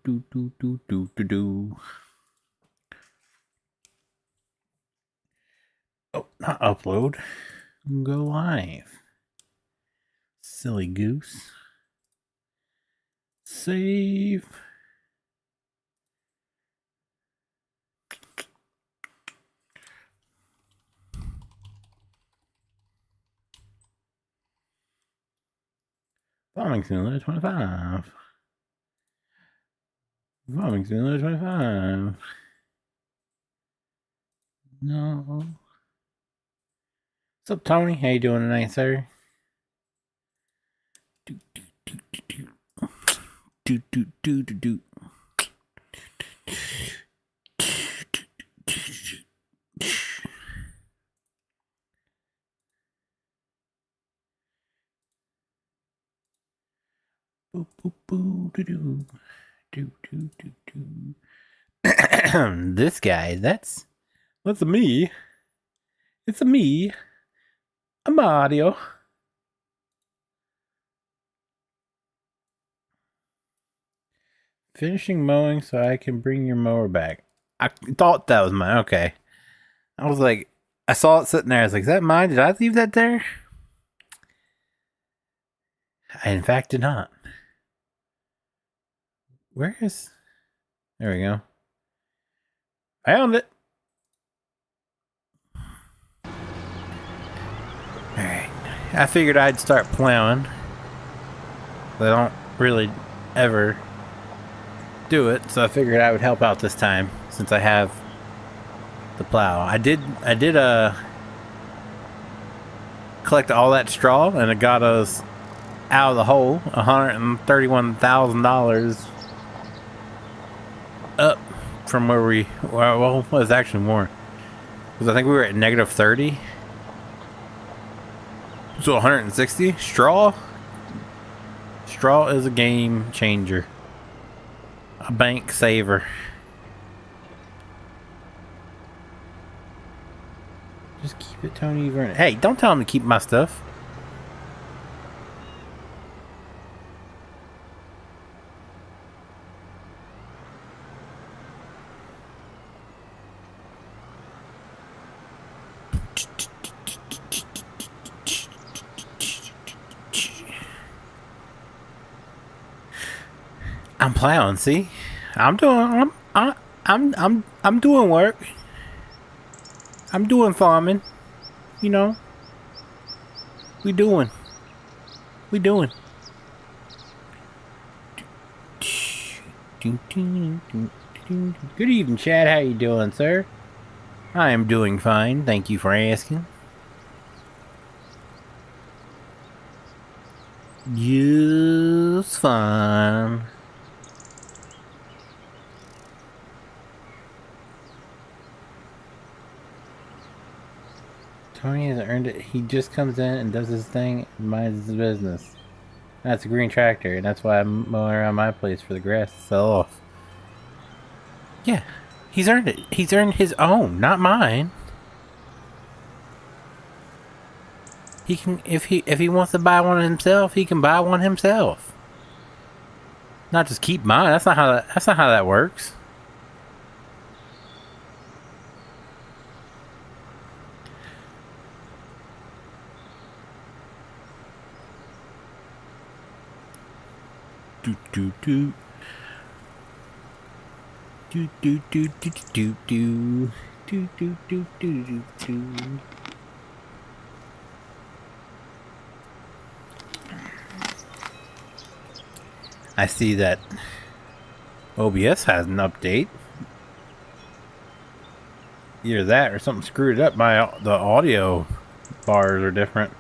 do. Oh, not upload. Go live. Silly goose. Save. Farming Simulator 25. Farming Simulator 25. No. What's up, Tony? How you doing tonight, sir? Do. This guy, that's a me. It's a me. A Mario. Finishing mowing so I can bring your mower back. I thought that was mine. Okay. I was like, I saw it sitting there. I was like, is that mine? Did I leave that there? I, in fact, did not. Where is... There we go. Found it. Alright. I figured I'd start plowing. But I don't really ever do it, so I figured I would help out this time since I have the plow. I did collect all that straw, and it got us out of the hole $131,000 up from where we, well, it was actually more, because I think we were at negative 30, so 160. Straw is a game changer, a bank saver. Just keep it, Tony Vernon. Hey, don't tell him to keep my stuff. I'm plowing. See, I'm doing work. I'm doing farming. You know, we doing. Good evening, Chad. How you doing, sir? I am doing fine. Thank you for asking. Just fine. Tony has earned it. He just comes in and does his thing and minds his business. That's a green tractor, and that's why I'm mowing around my place for the grass to sell off. Yeah, he's earned it. He's earned his own, not mine. He can, if he wants to buy one himself, he can buy one himself. Not just keep mine. That's not how that works. Do. I see that OBS has an update. Either that or something screwed up. The audio bars are different.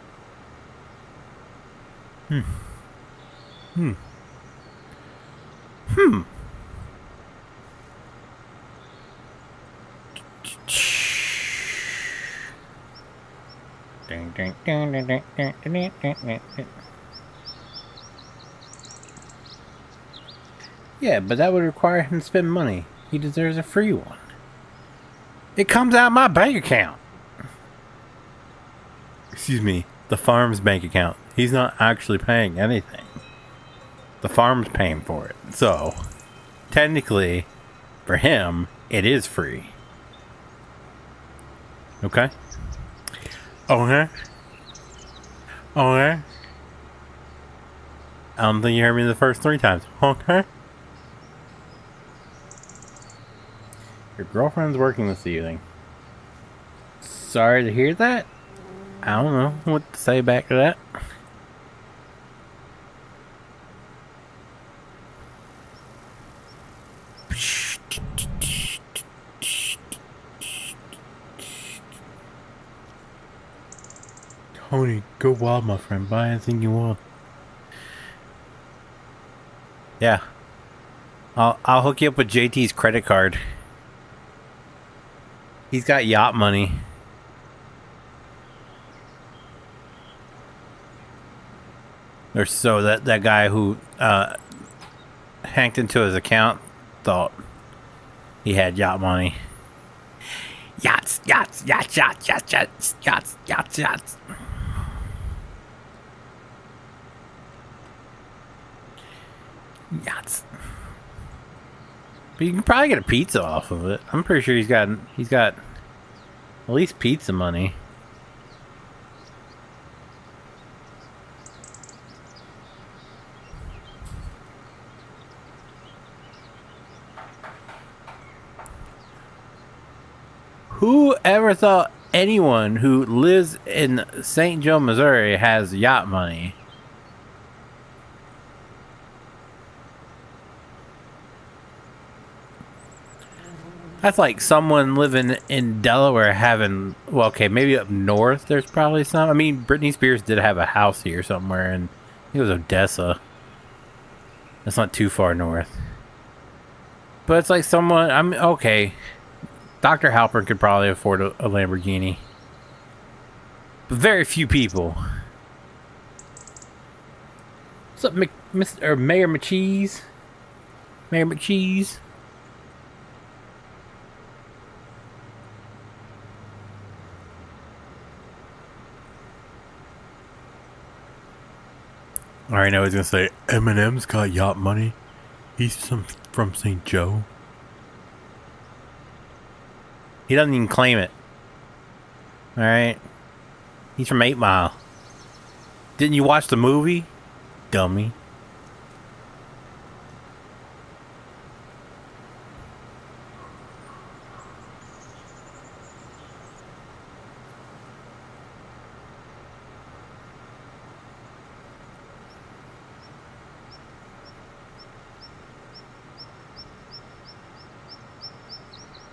Yeah, but that would require him to spend money. He deserves a free one. It comes out of my bank account. Excuse me, the farm's bank account. He's not actually paying anything. The farm's paying for it. So, technically, for him, it is free. Okay? Okay? Okay? I don't think you heard me the first 3 times. Okay? Your girlfriend's working this evening. Sorry to hear that. I don't know what to say back to that. Tony, go wild, my friend. Buy anything you want. Yeah. I'll hook you up with JT's credit card. He's got yacht money. Or so that guy who hacked into his account thought he had yacht money. Yachts, yachts, yachts, yachts, yachts, yachts, yachts, yachts, yachts. Yachts. But you can probably get a pizza off of it. I'm pretty sure he's got at least pizza money. Who ever thought anyone who lives in St. Joe, Missouri has yacht money? That's like someone living in Delaware having, well, okay, maybe up north there's probably some. I mean, Britney Spears did have a house here somewhere, and it was Odessa. That's not too far north. But it's like someone, okay. Dr. Halpern could probably afford a Lamborghini. But very few people. What's up, Mayor McCheese? Mayor McCheese? I already know he's gonna say Eminem's got yacht money. He's from St. Joe. He doesn't even claim it. Alright? He's from 8 Mile. Didn't you watch the movie? Dummy.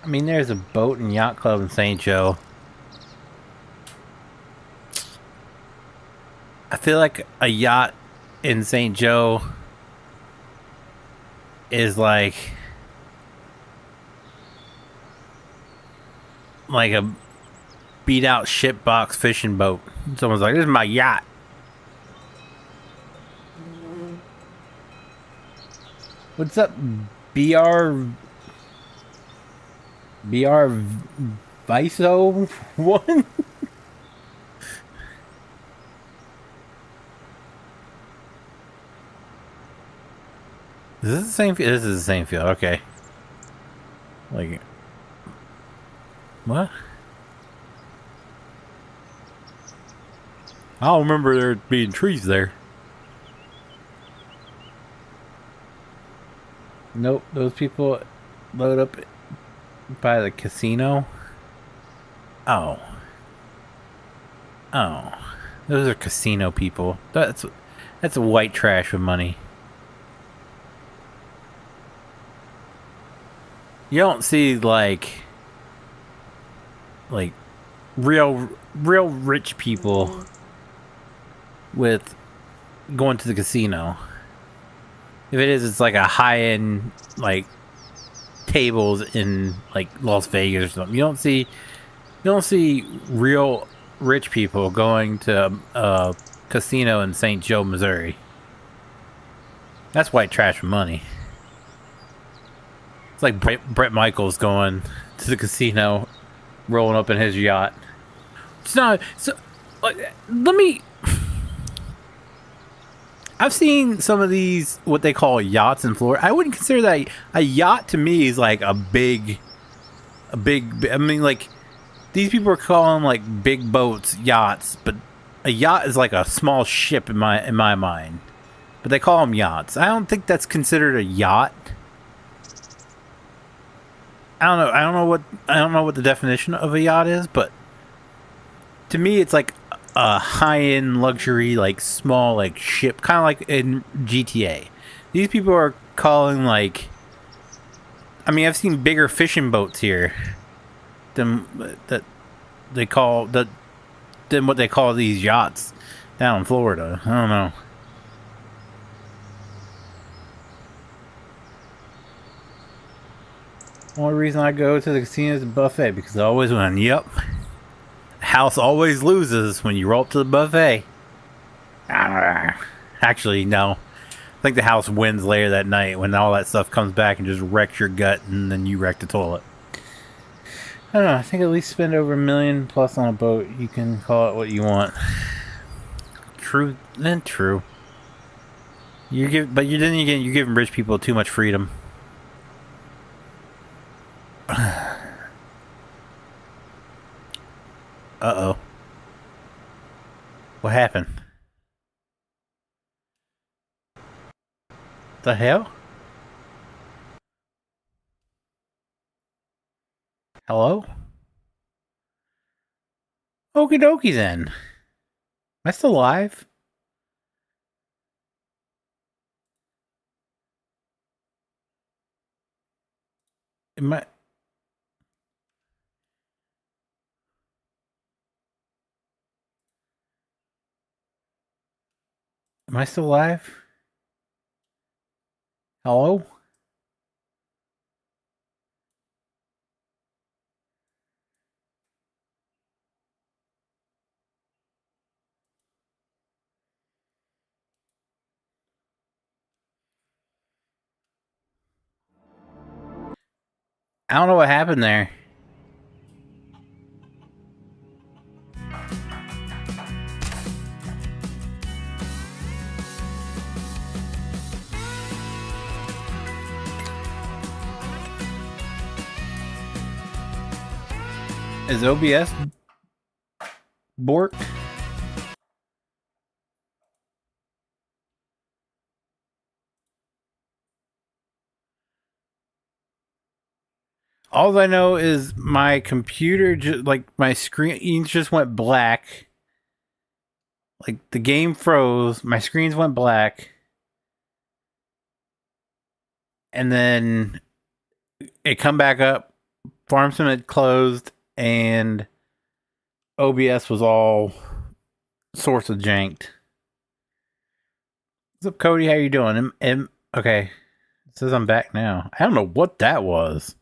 I mean, there's a boat and yacht club in St. Joe. I feel like a yacht in St. Joe is like a beat out shitbox fishing boat. Someone's like, "This is my yacht." What's up, BR Viso 1? Is this the same field? This is the same field, okay. Like, what? I don't remember there being trees there. Nope, those people load up by the casino. Oh, those are casino people. That's a white trash with money. You don't see like real rich people with going to the casino. If it is, it's like a high-end like tables in like Las Vegas or something. You don't see real rich people going to a casino in St. Joe, Missouri. That's white trash with money. It's like Brett Michaels going to the casino, rolling up in his yacht. It's not so. Let me. I've seen some of these, what they call yachts in Florida. I wouldn't consider that a yacht. To me is like a big. I mean, like these people are calling like big boats yachts, but a yacht is like a small ship in my mind. But they call them yachts. I don't think that's considered a yacht. I don't know. I don't know what the definition of a yacht is, but to me, it's like a high-end luxury, like small, like ship, kind of like in GTA. These people are calling like. I mean, I've seen bigger fishing boats here than that they call than what they call these yachts down in Florida. I don't know. Only reason I go to the casino is the buffet because I always win. Yep. House always loses when you roll up to the buffet. Actually, no. I think the house wins later that night when all that stuff comes back and just wrecks your gut and then you wreck the toilet. I don't know. I think at least spend over $1 million plus on a boat. You can call it what you want. True. Then true. You're giving rich people too much freedom. Uh-oh. What happened? The hell? Hello? Okie dokie then. Am I still alive? Am I still alive? Hello? I don't know what happened there. Is OBS borked? All I know is my computer, like my screen just went black. Like the game froze, my screens went black. And then it come back up, Farm Sim had closed, and OBS was all sorts of janked. What's up, Cody? How you doing? Okay. It says I'm back now. I don't know what that was.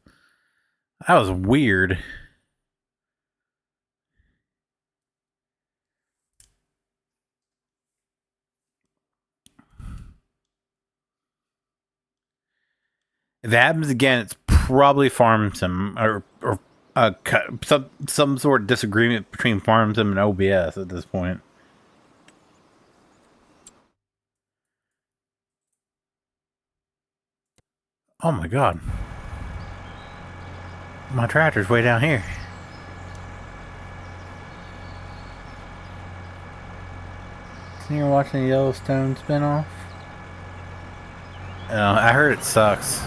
That was weird. If it happens again, it's probably Farm Sim or some sort of disagreement between Farm Sim and OBS at this point. Oh my god. My tractor's way down here. So you're watching the Yellowstone spinoff? I heard it sucks.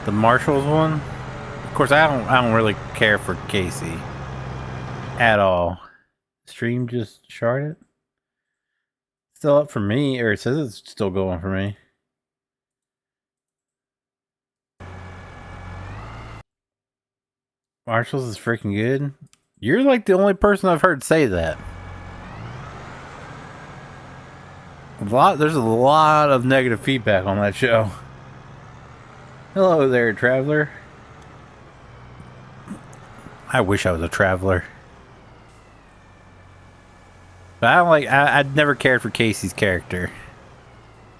The Marshalls one? Of course, I don't really care for Casey at all. Stream just sharded? Still up for me, or it says it's still going for me. Marshalls is freaking good. You're like the only person I've heard say that. There's a lot of negative feedback on that show. Hello there, traveler. I wish I was a traveler. But I'd never cared for Casey's character.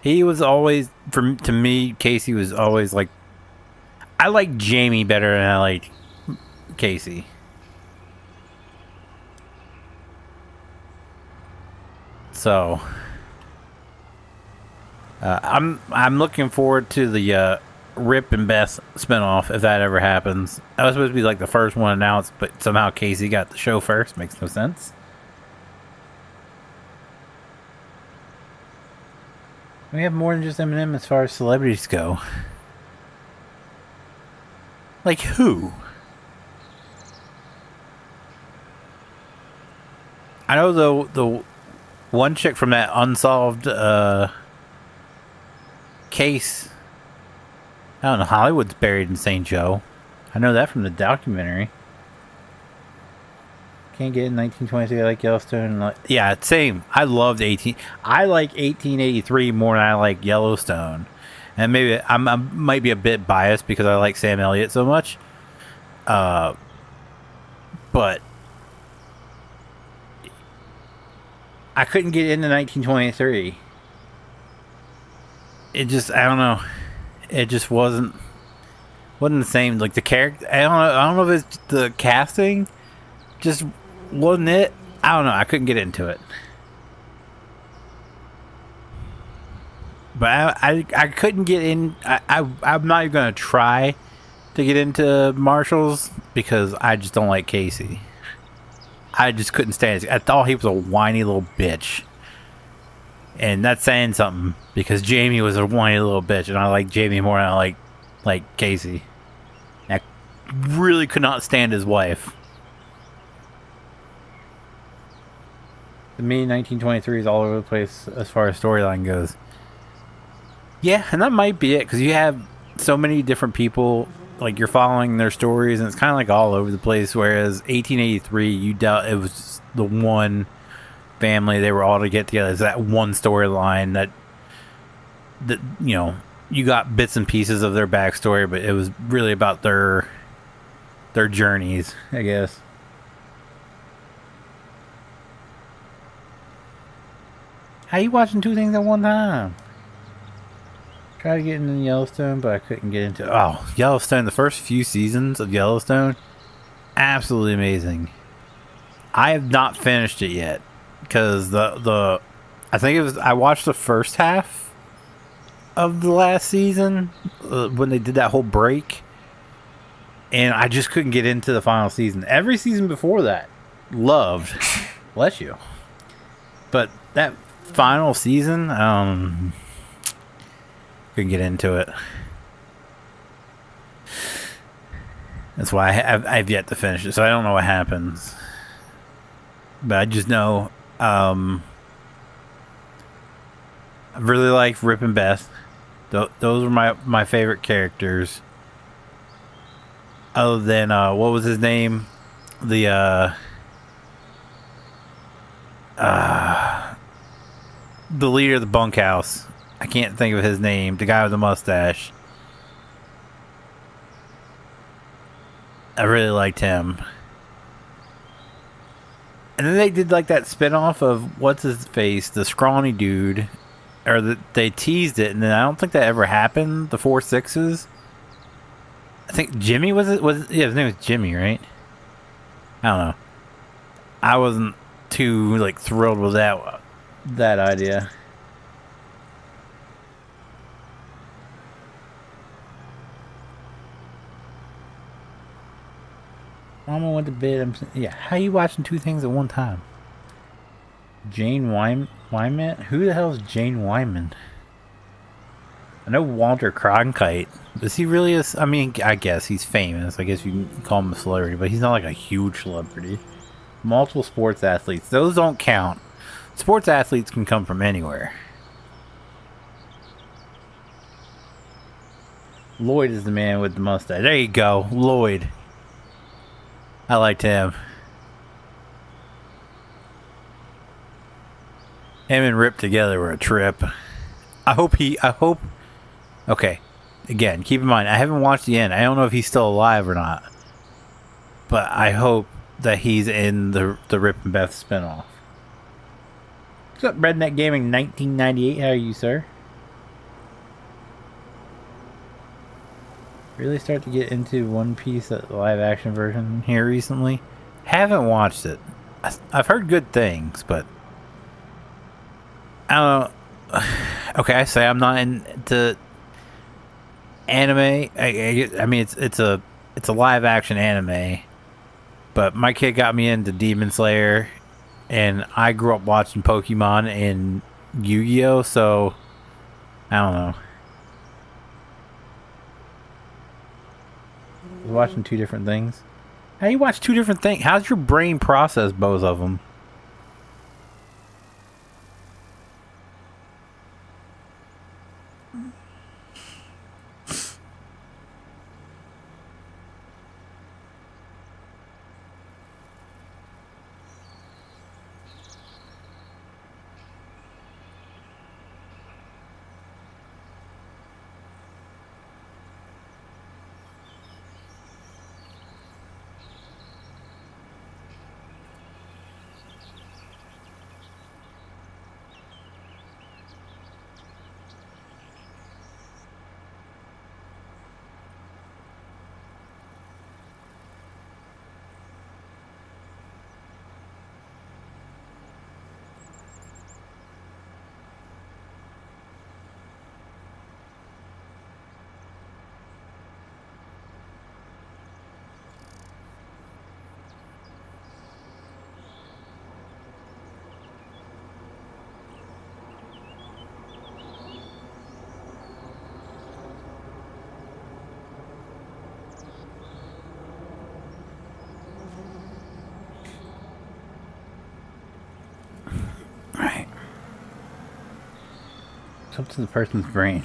He was always, to me, Casey was always like, I like Jamie better than I like Casey. So, I'm looking forward to the Rip and Beth spinoff if that ever happens. That was supposed to be like the first one announced, but somehow Casey got the show first. Makes no sense. We have more than just Eminem as far as celebrities go. Like who? I know the one chick from that unsolved case. I don't know. Hollywood's buried in St. Joe. I know that from the documentary. Can't get in 1923. I like Yellowstone. Yeah, same. I loved 18. I like 1883 more than I like Yellowstone. And maybe I might be a bit biased because I like Sam Elliott so much. But I couldn't get into 1923. It just, I don't know. It just wasn't the same. Like the character, I don't know if it's the casting, just wasn't it. I don't know. I couldn't get into it. But I couldn't get in. I'm not even gonna try to get into Marshall's because I just don't like Casey. I just couldn't stand it. I thought he was a whiny little bitch. And that's saying something because Jamie was a whiny little bitch, and I like Jamie more than I like Casey. I really could not stand his wife. To me, 1923 is all over the place as far as storyline goes. Yeah, and that might be it because you have so many different people, like you're following their stories, and it's kind of like all over the place. Whereas 1883, you doubt it was the one family they were all to get together. It's that one storyline that you know, you got bits and pieces of their backstory, but it was really about their journeys, I guess. How you watching two things at one time? Tried to get into Yellowstone, but I couldn't get into. Oh, Yellowstone! The first few seasons of Yellowstone, absolutely amazing. I have not finished it yet because I think it was I watched the first half of the last season when they did that whole break, and I just couldn't get into the final season. Every season before that, loved. Bless you. But that final season, couldn't get into it. That's why I've yet to finish it, so I don't know what happens. But I just know I really like Rip and Beth. Those were my favorite characters. Other than what was his name? The leader of the bunkhouse. I can't think of his name. The guy with the mustache. I really liked him. And then they did like that spinoff of what's his face, the scrawny dude, or they teased it, and then I don't think that ever happened. The 4-6s. I think Jimmy was it? Yeah, his name was Jimmy, right? I don't know. I wasn't too like thrilled with that idea. Mama went to bed. Yeah, how you watching two things at one time? Jane Wyman? Who the hell is Jane Wyman? I know Walter Cronkite. Is he really I mean, I guess he's famous. I guess you can call him a celebrity, but he's not like a huge celebrity. Multiple sports athletes. Those don't count. Sports athletes can come from anywhere. Lloyd is the man with the mustache. There you go. Lloyd. I liked him. Him and Rip together were a trip. I hope. Okay. Again, keep in mind, I haven't watched the end. I don't know if he's still alive or not. But I hope that he's in the Rip and Beth spinoff. What's up, Redneck Gaming 1998? How are you, sir? Really start to get into One Piece, the live action version here recently. Haven't watched it. I've heard good things, but I don't know. Okay, I say I'm not into anime. I mean, it's a live action anime, but my kid got me into Demon Slayer, and I grew up watching Pokemon and Yu-Gi-Oh. So I don't know. I was watching two different things. How you watch two different things? How's your brain process both of them? Right. It's up to the person's brain.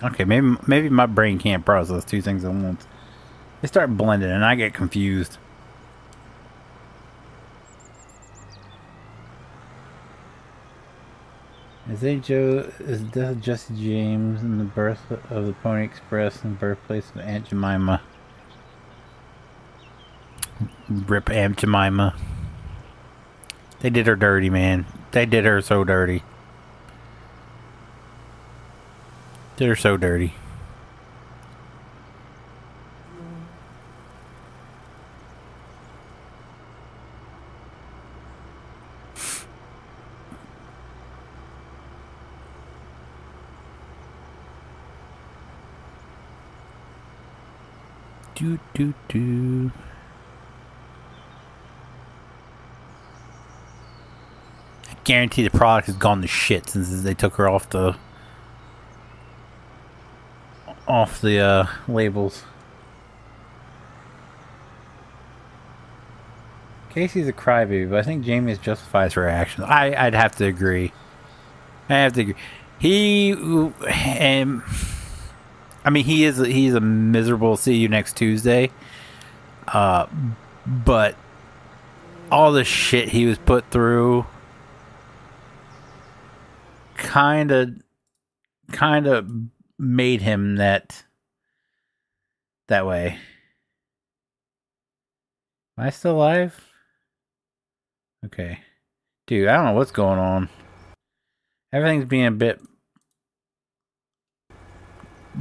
Okay, maybe my brain can't process two things at once. They start blending, and I get confused. Is this Jesse James and the birth of the Pony Express and birthplace of Aunt Jemima? Rip Aunt Jemima. They did her dirty, man. They did her so dirty. Did her so dirty. Do. I guarantee the product has gone to shit since they took her off the labels. Casey's a crybaby, but I think Jamie justifies her actions. I'd have to agree. He and I mean he's a miserable see you next Tuesday. But all the shit he was put through kind of made him that way. Am I still alive? Okay. Dude, I don't know what's going on. Everything's being a bit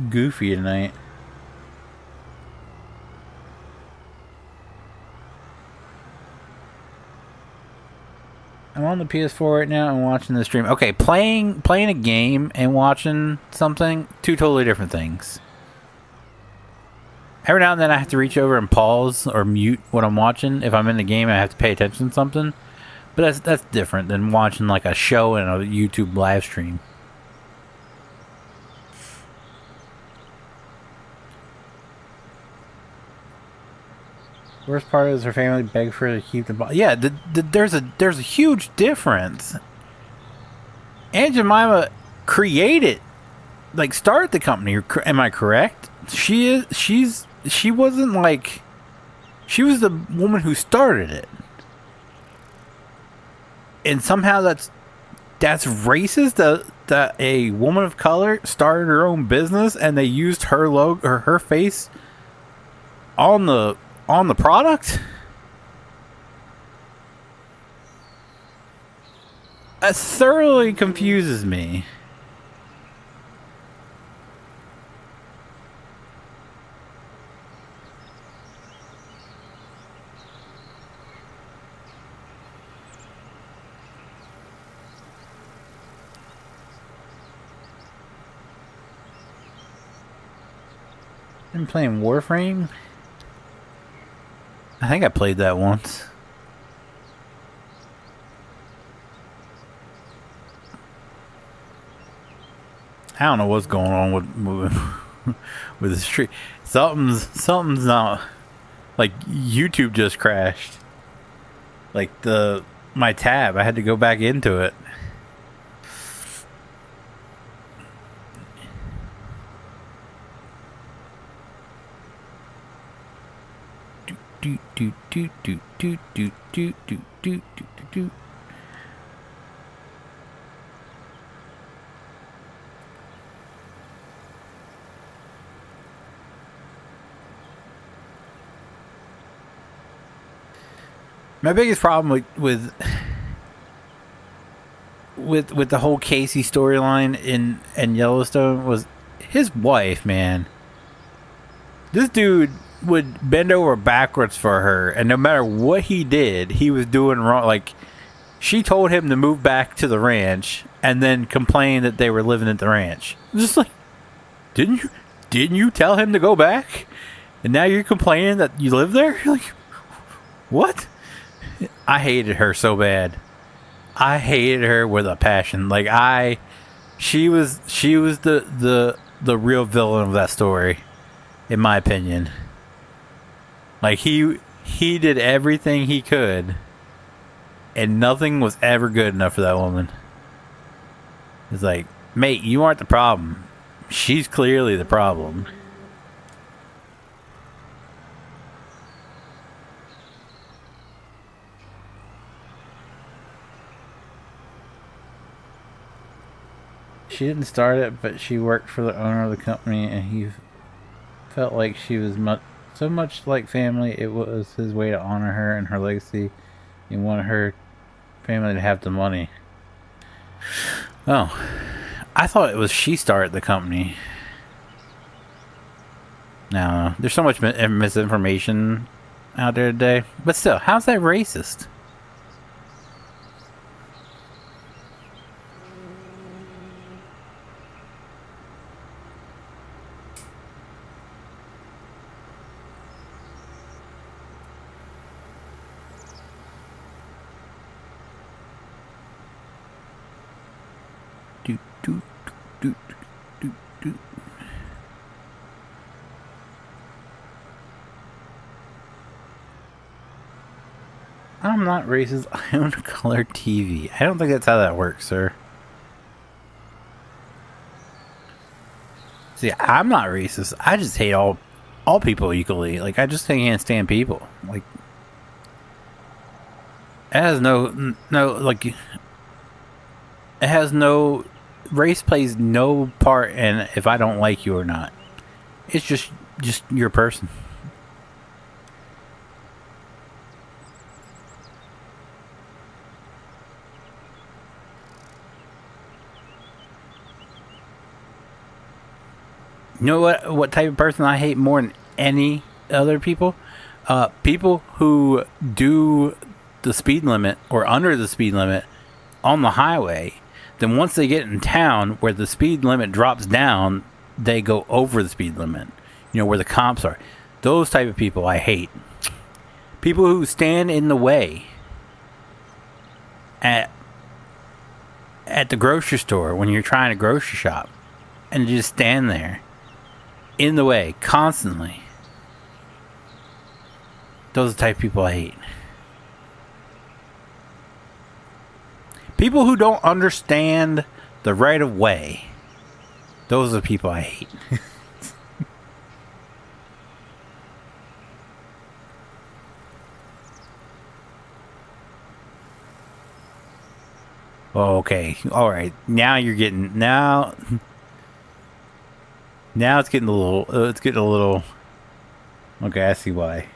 goofy tonight. I'm on the PS4 right now and watching the stream. Okay, playing a game and watching something, two totally different things. Every now and then I have to reach over and pause or mute what I'm watching. If I'm in the game and I have to pay attention to something. But that's different than watching like a show and a YouTube live stream. Worst part is her family begged for her to keep the bottle. Yeah, there's a huge difference. Aunt Jemima created, like, started the company. Am I correct? She wasn't like, she was the woman who started it. And somehow that's racist that a woman of color started her own business and they used her logo or her face on the product. That thoroughly confuses me. Been playing Warframe? I think I played that once. I don't know what's going on with the stream. Something's not, like, YouTube just crashed. Like my tab, I had to go back into it. My biggest problem with the whole Casey storyline in Yellowstone was his wife, man. This dude would bend over backwards for her, and no matter what he did, he was doing wrong. Like, she told him to move back to the ranch, and then complained that they were living at the ranch. Just like, didn't you tell him to go back? And now you're complaining that you live there? Like, what? I hated her so bad. I hated her with a passion. Like, she was the real villain of that story, in my opinion. Like, he did everything he could, and nothing was ever good enough for that woman. It's like, mate, you aren't the problem. She's clearly the problem. She didn't start it, but she worked for the owner of the company, and he felt like she was so much like family. It was his way to honor her and her legacy. He wanted her family to have the money. Oh, I thought it was she started the company. No, there's so much misinformation out there today. But still, how's that racist? I'm not racist. I own a color TV. I don't think that's how that works, sir. See, I'm not racist. I just hate all people equally. Like, I just can't stand people. Like, it has it has no, race plays no part in if I don't like you or not. It's just your person. You know what type of person I hate more than any other people? People who do the speed limit or under the speed limit on the highway. Then once they get in town where the speed limit drops down, they go over the speed limit. You know, where the cops are. Those type of people I hate. People who stand in the way at the grocery store when you're trying to grocery shop and just stand there in the way constantly. Those are the type of people I hate. People who don't understand the right of way. Those are the people I hate. Okay, all right. Now you're getting now it's getting a little. Okay, I see why.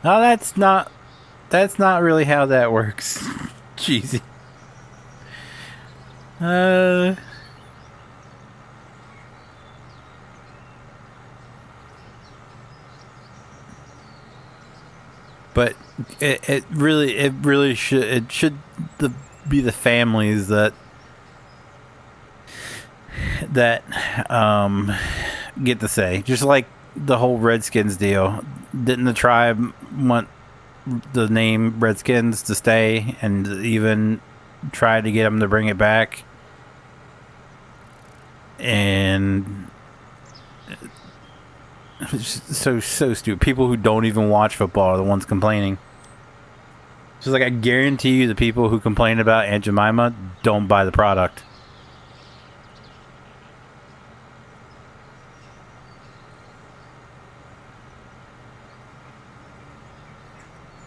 No, that's not really how that works. Jeez. But it really should be the families that that get to say. Just like the whole Redskins deal. Didn't the tribe want the name Redskins to stay and even try to get them to bring it back? And it's so stupid. People who don't even watch football are the ones complaining. Just like I guarantee you the people who complain about Aunt Jemima don't buy the product.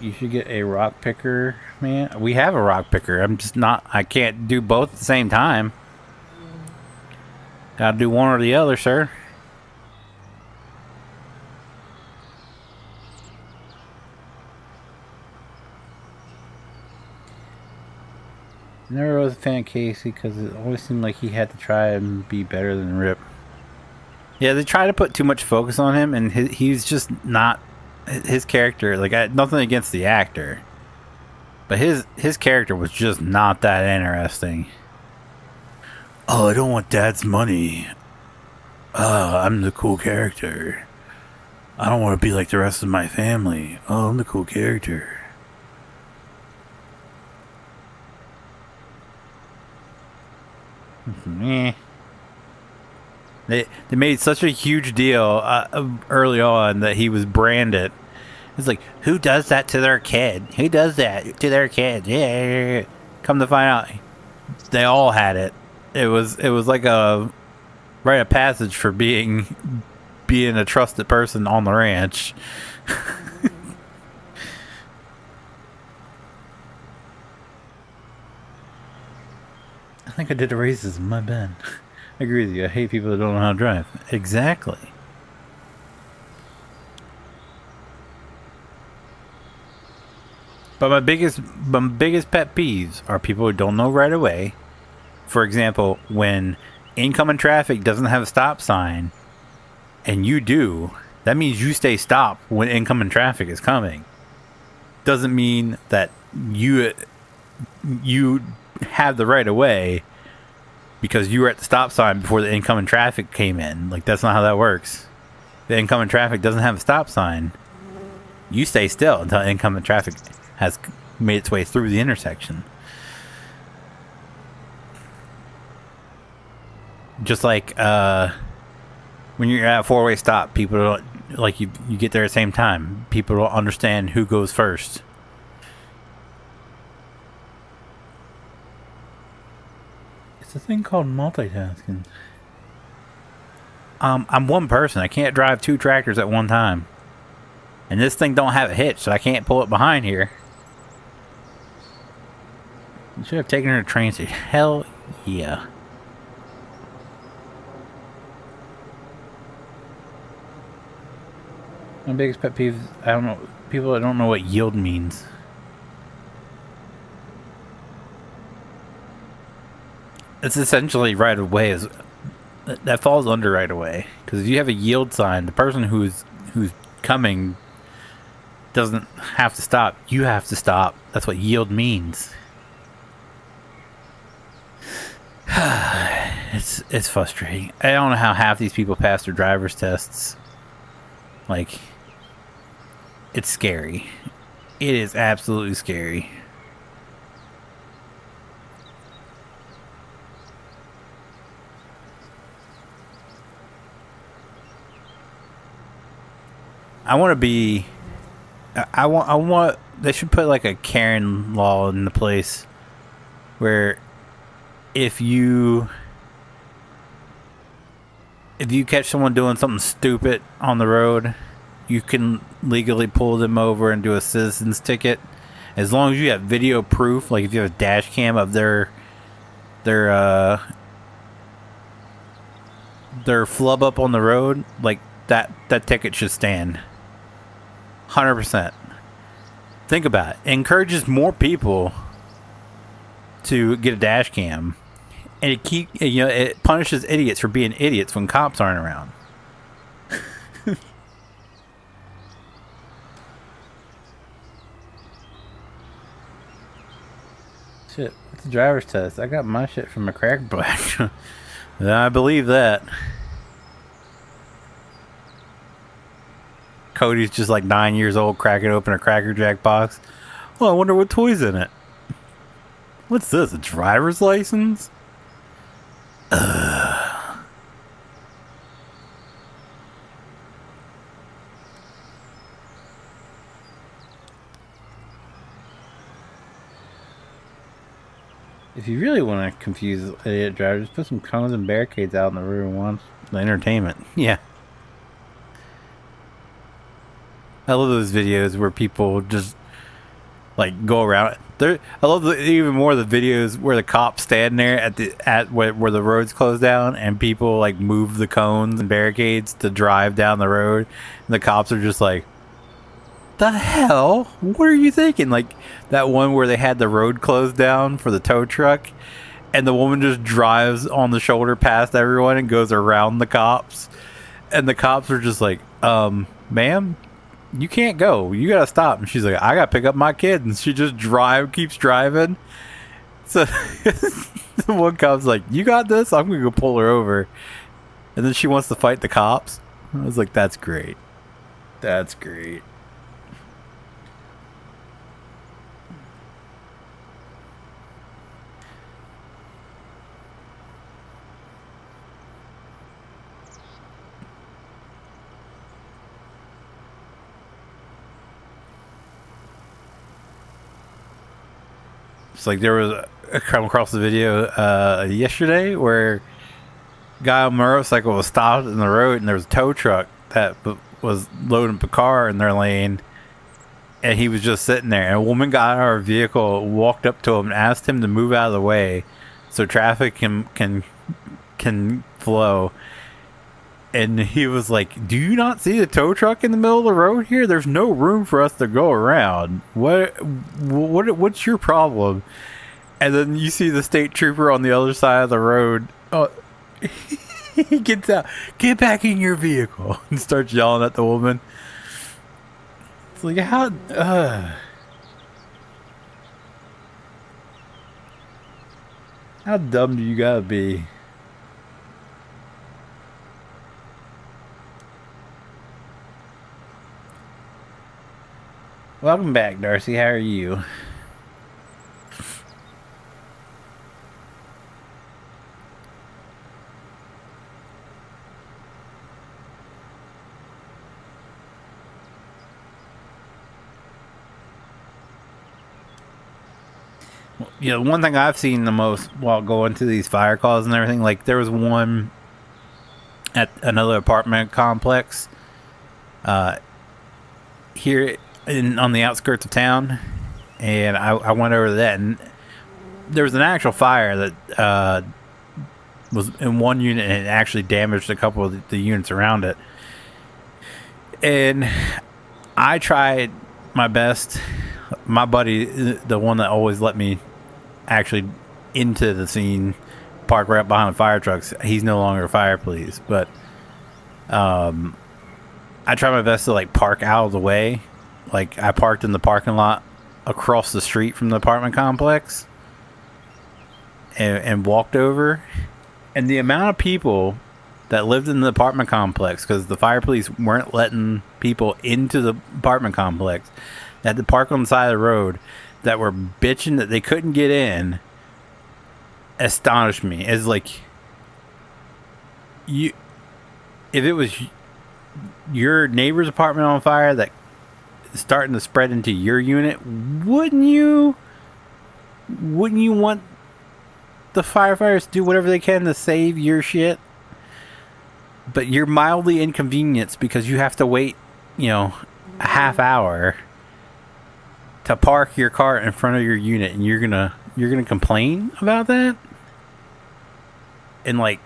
You should get a rock picker, man. We have a rock picker. I'm just not... I can't do both at the same time. Gotta do one or the other, sir. Never was a fan of Casey because it always seemed like he had to try and be better than Rip. Yeah, they try to put too much focus on him, and he's just not... His character, like, nothing against the actor, but his character was just not that interesting. Oh, I don't want Dad's money. I'm the cool character. I don't want to be like the rest of my family. Oh, I'm the cool character. They made such a huge deal early on that he was branded. It's like, who does that to their kid? Who does that to their kid? Yeah. Come to find out, they all had it. It was like a rite of passage for being a trusted person on the ranch. I think I did a racism. My bad. I agree with you. I hate people that don't know how to drive. Exactly. But my biggest pet peeves are people who don't know right away. For example, when incoming traffic doesn't have a stop sign, and you do, that means you stay stopped when incoming traffic is coming. Doesn't mean that you have the right of way because you were at the stop sign before the incoming traffic came in. Like, that's not how that works. The incoming traffic doesn't have a stop sign. You stay still until incoming traffic has made its way through the intersection. Just like when you're at a four-way stop, people don't, like, you get there at the same time. People don't understand who goes first. It's a thing called multitasking. I'm one person. I can't drive two tractors at one time. And this thing don't have a hitch, so I can't pull it behind here. You should have taken her to train station. Hell yeah. My biggest pet peeve, I don't know, people that don't know what yield means. It's essentially right of way. That falls under right of way. Because if you have a yield sign, the person who's coming doesn't have to stop. You have to stop. That's what yield means. It's frustrating. I don't know how half these people pass their driver's tests. Like, it's scary. It is absolutely scary. I want to be... I want... They should put like a Karen law into place where if you catch someone doing something stupid on the road, you can legally pull them over and do a citizen's ticket, as long as you have video proof. Like if you have a dash cam of their flub up on the road, like that ticket should stand. 100%. Think about it. It encourages more people to get a dash cam, and it punishes idiots for being idiots when cops aren't around. Shit, it's a driver's test. I got my shit from a crack black. I believe that. Cody's just like 9 years old, cracking open a Cracker Jack box. Well, I wonder what toy's in it. What's this? A driver's license? If you really want to confuse idiot drivers, just put some cones and barricades out in the road and watch the entertainment. Yeah. I love those videos where people just like go around. I love even more the videos where the cops stand there at where the road's closed down and people like move the cones and barricades to drive down the road, and the cops are just like, "The hell? What are you thinking?" Like that one where they had the road closed down for the tow truck, and the woman just drives on the shoulder past everyone and goes around the cops, and the cops are just like, "Ma'am, you can't go. You gotta stop." And she's like, "I gotta pick up my kid." And she just keeps driving. So the one cop's like, "You got this? I'm gonna go pull her over." And then she wants to fight the cops. I was like, that's great. That's great. It's like there was a come across the video yesterday where a guy on a motorcycle was stopped in the road and there was a tow truck that was loading up a car in their lane, and he was just sitting there, and a woman got out of her vehicle, walked up to him and asked him to move out of the way so traffic can flow. And he was like, "Do you not see the tow truck in the middle of the road here? There's no room for us to go around. What's your problem?" And then you see the state trooper on the other side of the road. Oh, he gets out, "Get back in your vehicle," and starts yelling at the woman. It's like, how dumb do you gotta be? Welcome back, Darcy. How are you? You know, one thing I've seen the most while going to these fire calls and everything, like there was one at another apartment complex here on the outskirts of town, and I went over to that, and there was an actual fire that was in one unit and it actually damaged a couple of the units around it. And I tried my best. My buddy, the one that always let me actually into the scene, park right behind the fire trucks, he's no longer a fire police, but I tried my best to like park out of the way. Like I parked in the parking lot across the street from the apartment complex and walked over, and the amount of people that lived in the apartment complex, because the fire police weren't letting people into the apartment complex, that had to park on the side of the road, that were bitching that they couldn't get in, astonished me. It's like, if it was your neighbor's apartment on fire that starting to spread into your unit, wouldn't you want the firefighters to do whatever they can to save your shit? But you're mildly inconvenienced because you have to wait, a half hour to park your car in front of your unit, and you're gonna complain about that and like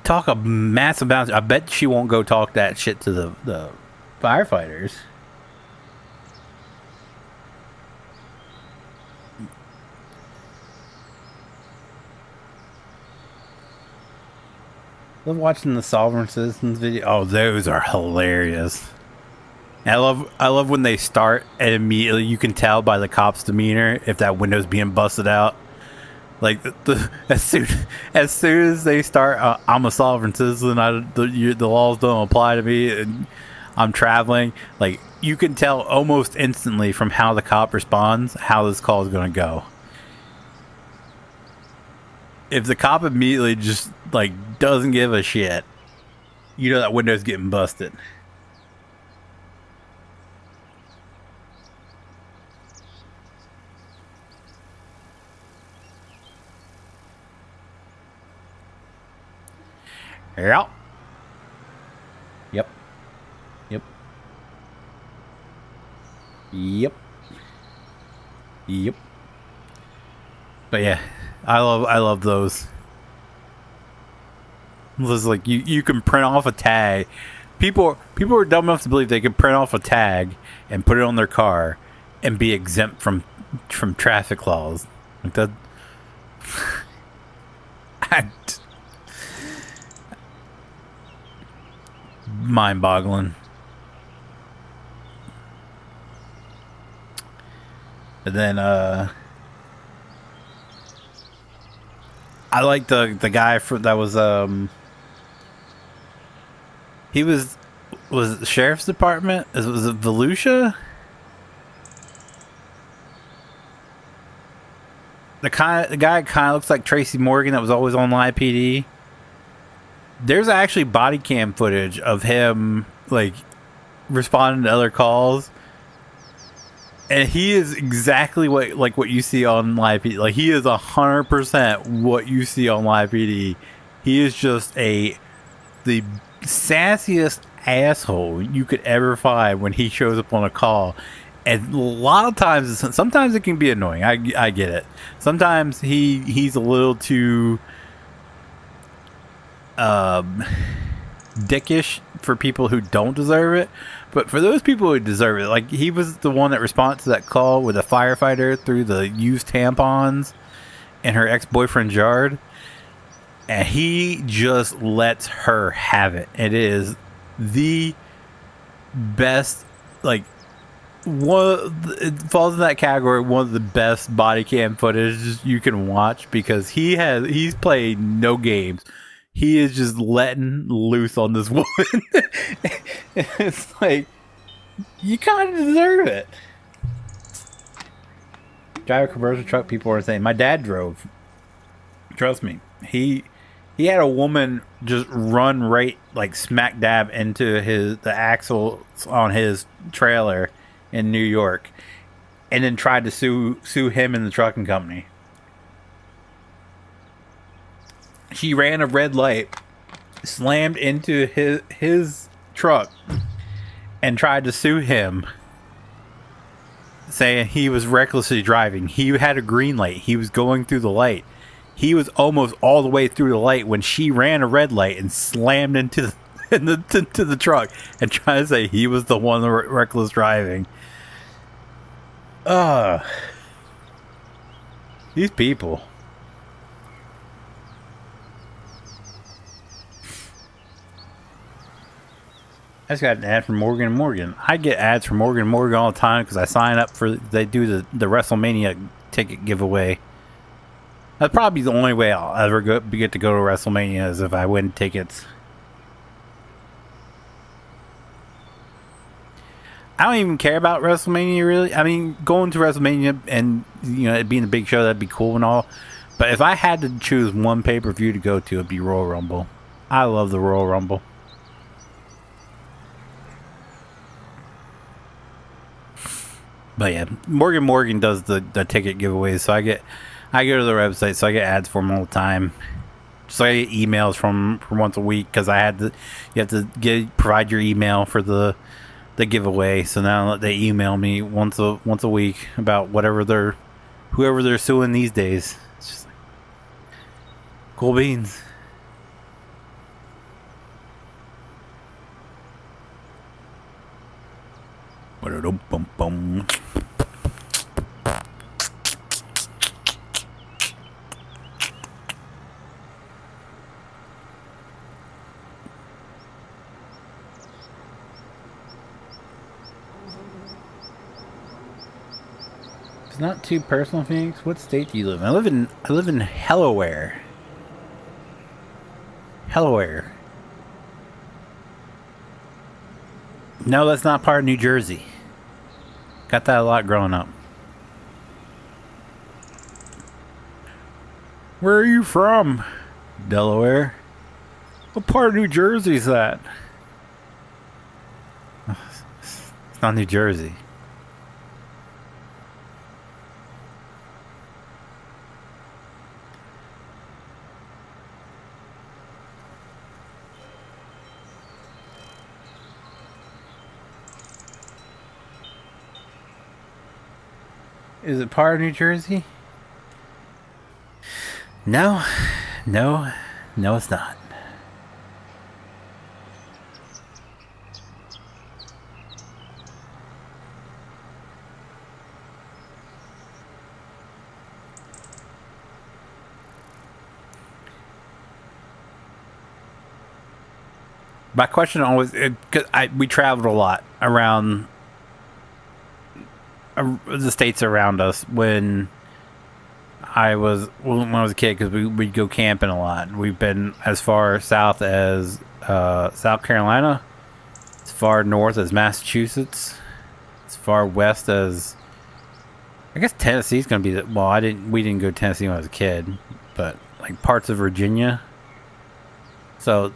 talk a massive amount. I bet she won't go talk that shit to the firefighters. Love watching the Sovereign Citizens video. Oh, those are hilarious. I love when they start and immediately you can tell by the cop's demeanor if that window's being busted out. Like as soon as they start, I'm a sovereign citizen. The laws don't apply to me, and I'm traveling. Like you can tell almost instantly from how the cop responds how this call is going to go. If the cop immediately just like doesn't give a shit, you know that window's getting busted. Yep. Yep. Yep. Yep. Yep. But yeah, I love those. It's like you can print off a tag. People are dumb enough to believe they can print off a tag and put it on their car and be exempt from traffic laws. Like that. Mind-boggling. And then I like the guy that was he was it the sheriff's department? Was it Volusia? The guy kind of looks like Tracy Morgan that was always on Live PD. There's actually body cam footage of him like responding to other calls, and he is exactly what you see on Live PD. Like he is 100% what you see on Live PD. He is just the sassiest asshole you could ever find when he shows up on a call. And a lot of times, sometimes it can be annoying. I get it. Sometimes he's a little too dickish for people who don't deserve it, but for those people who deserve it, like he was the one that responded to that call with a firefighter through the used tampons in her ex-boyfriend's yard, and he just lets her have it. It is the best, like it falls in that category, one of the best body cam footage you can watch, because he's played no games. He is just letting loose on this woman. It's like, you kind of deserve it. Drive a commercial truck, people are saying. My dad drove. Trust me. He had a woman just run right, like smack dab into the axle on his trailer in New York, and then tried to sue him and the trucking company. She ran a red light, slammed into his truck, and tried to sue him, saying he was recklessly driving. He had a green light. He was going through the light. He was almost all the way through the light when she ran a red light and slammed into the truck and tried to say he was the one reckless driving. These people. I just got an ad from Morgan & Morgan. I get ads from Morgan & Morgan all the time because I sign up they do the WrestleMania ticket giveaway. That's probably the only way I'll ever get to go to WrestleMania is if I win tickets. I don't even care about WrestleMania, really. I mean, going to WrestleMania and, it being a big show, that'd be cool and all. But if I had to choose one pay-per-view to go to, it'd be Royal Rumble. I love the Royal Rumble. But yeah, Morgan does the ticket giveaways, so I go to their website, so I get ads for them all the time. So I get emails from once a week because you have to provide your email for the giveaway. So now they email me once a week about whoever they're suing these days. It's just like, cool beans. Bum. It's not too personal, Phoenix. What state do you live in? I live in Hellaware. Hellaware. No, that's not part of New Jersey. Got that a lot growing up. Where are you from? Delaware. What part of New Jersey is that? It's not New Jersey. Is it part of New Jersey? No, no, no, it's not. My question always, because we traveled a lot around the states around us when I was a kid, because we'd go camping a lot. We've been as far south as South Carolina, as far north as Massachusetts, as far west as, I guess Tennessee's gonna be we didn't go to Tennessee when I was a kid, but like parts of Virginia. So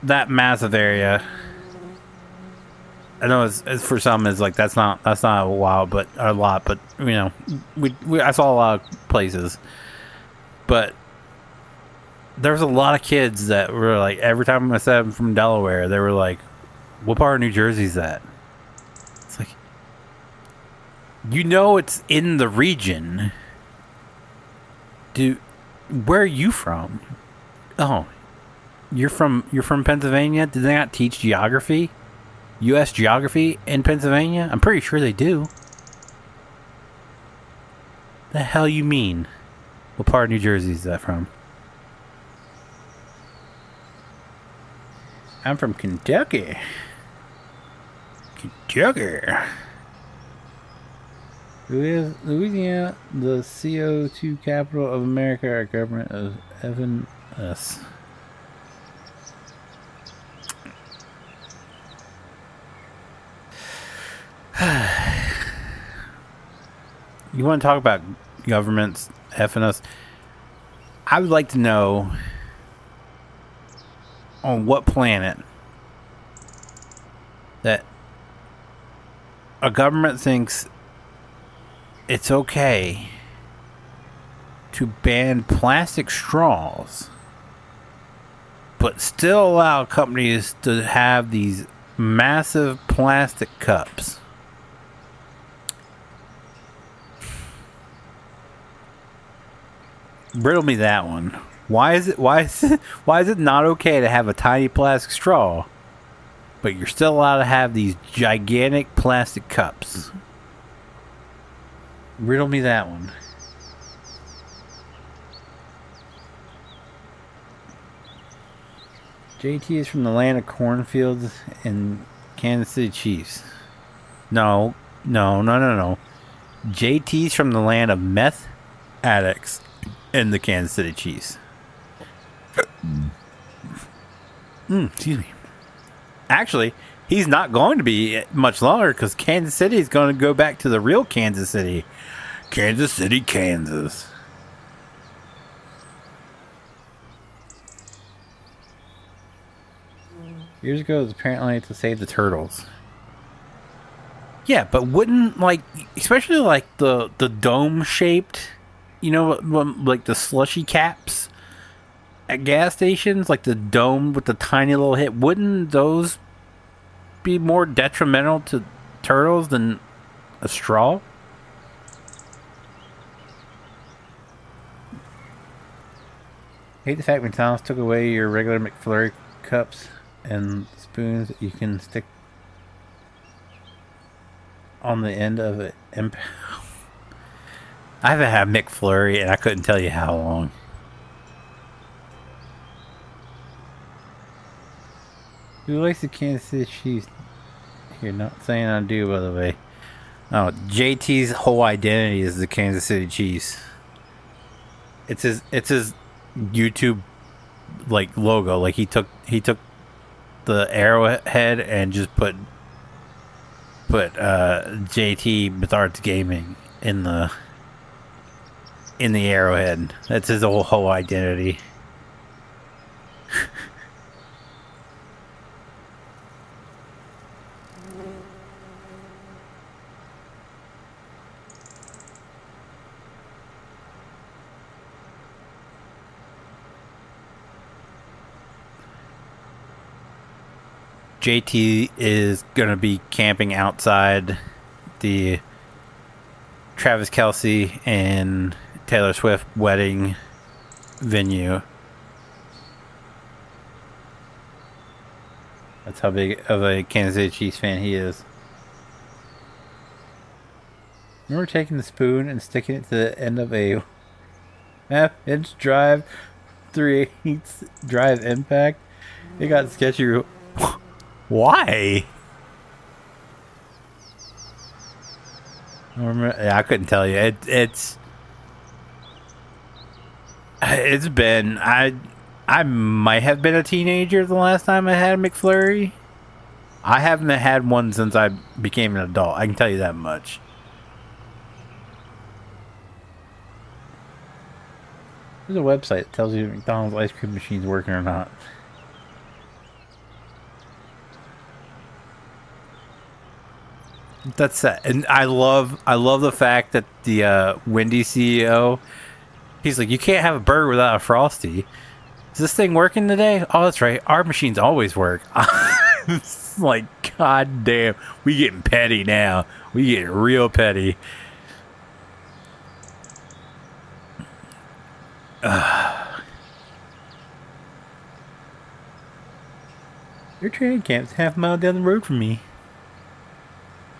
that massive area, I know it's for some is like that's not a lot, but you know, I saw a lot of places, but there's a lot of kids that were like, every time I said I'm from Delaware, they were like, "What part of New Jersey is that?" It's like, you know, it's in the region. Where are you from? Oh, you're from Pennsylvania? Did they not teach geography? U.S. geography in Pennsylvania? I'm pretty sure they do. The hell you mean? What part of New Jersey is that from? I'm from Kentucky. Kentucky. Louisiana, the CO2 capital of America, our government of Evan us. You want to talk about governments effing us? I would like to know on what planet that a government thinks it's okay to ban plastic straws, but still allow companies to have these massive plastic cups. Riddle me that one. Why is it not okay to have a tiny plastic straw, but you're still allowed to have these gigantic plastic cups? Riddle me that one. JT is from the land of cornfields and Kansas City Chiefs. No. JT's from the land of meth addicts and the Kansas City Chiefs. Excuse me. Actually, he's not going to be much longer, because Kansas City is going to go back to the real Kansas City. Kansas City, Kansas. Years ago, it was apparently to save the turtles. Yeah, but wouldn't, like, especially like the dome-shaped, you know, like the slushy caps at gas stations, like the dome with the tiny little hit, wouldn't those be more detrimental to turtles than a straw? I hate the fact McDonald's took away your regular McFlurry cups and spoons that you can stick on the end of it. I haven't had McFlurry and I couldn't tell you how long. Who likes the Kansas City Chiefs? Here, not saying I do, by the way. Oh, JT's whole identity is the Kansas City Chiefs. It's his YouTube like logo. Like he took the arrowhead and just put JT Bizarre's Gaming in the arrowhead. That's his whole identity. JT is gonna be camping outside the Travis Kelce and Taylor Swift wedding venue. That's how big of a Kansas City Chiefs fan he is. Remember taking the spoon and sticking it to the end of a half-inch drive 3/8 drive impact? It got sketchy. Why? I couldn't tell you. It's been I might have been a teenager the last time I had a McFlurry. I haven't had one since I became an adult. I can tell you that much. There's a website that tells you if McDonald's ice cream machine's working or not. That's that, and I love the fact that the Wendy's CEO, he's like, you can't have a burger without a Frosty. Is this thing working today? Oh, that's right. Our machines always work. It's like, god damn, we getting petty now. We getting real petty. Your training camp's half a mile down the road from me.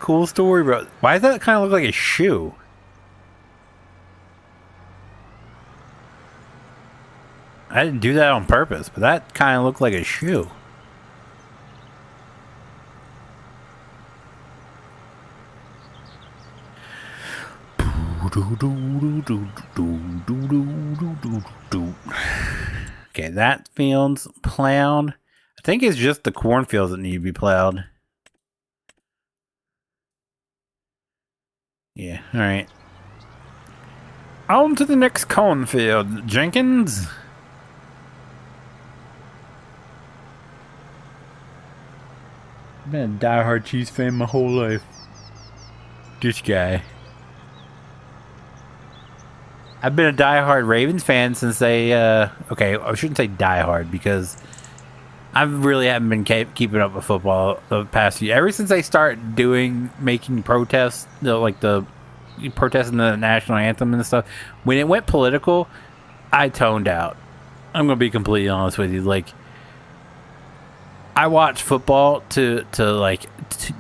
Cool story, bro. Why does that kind of look like a shoe? I didn't do that on purpose, but that kind of looked like a shoe. Okay, that field's plowed. I think it's just the cornfields that need to be plowed. Yeah, alright. On to the next cornfield, Jenkins. I've been a diehard Chiefs fan my whole life. This guy. I've been a diehard Ravens fan since they, okay, I shouldn't say diehard because I really haven't been keeping up with football the past few. Ever since they start making protests, like the protesting the national anthem and stuff, when it went political, I toned out. I'm gonna be completely honest with you. Like, I watch football to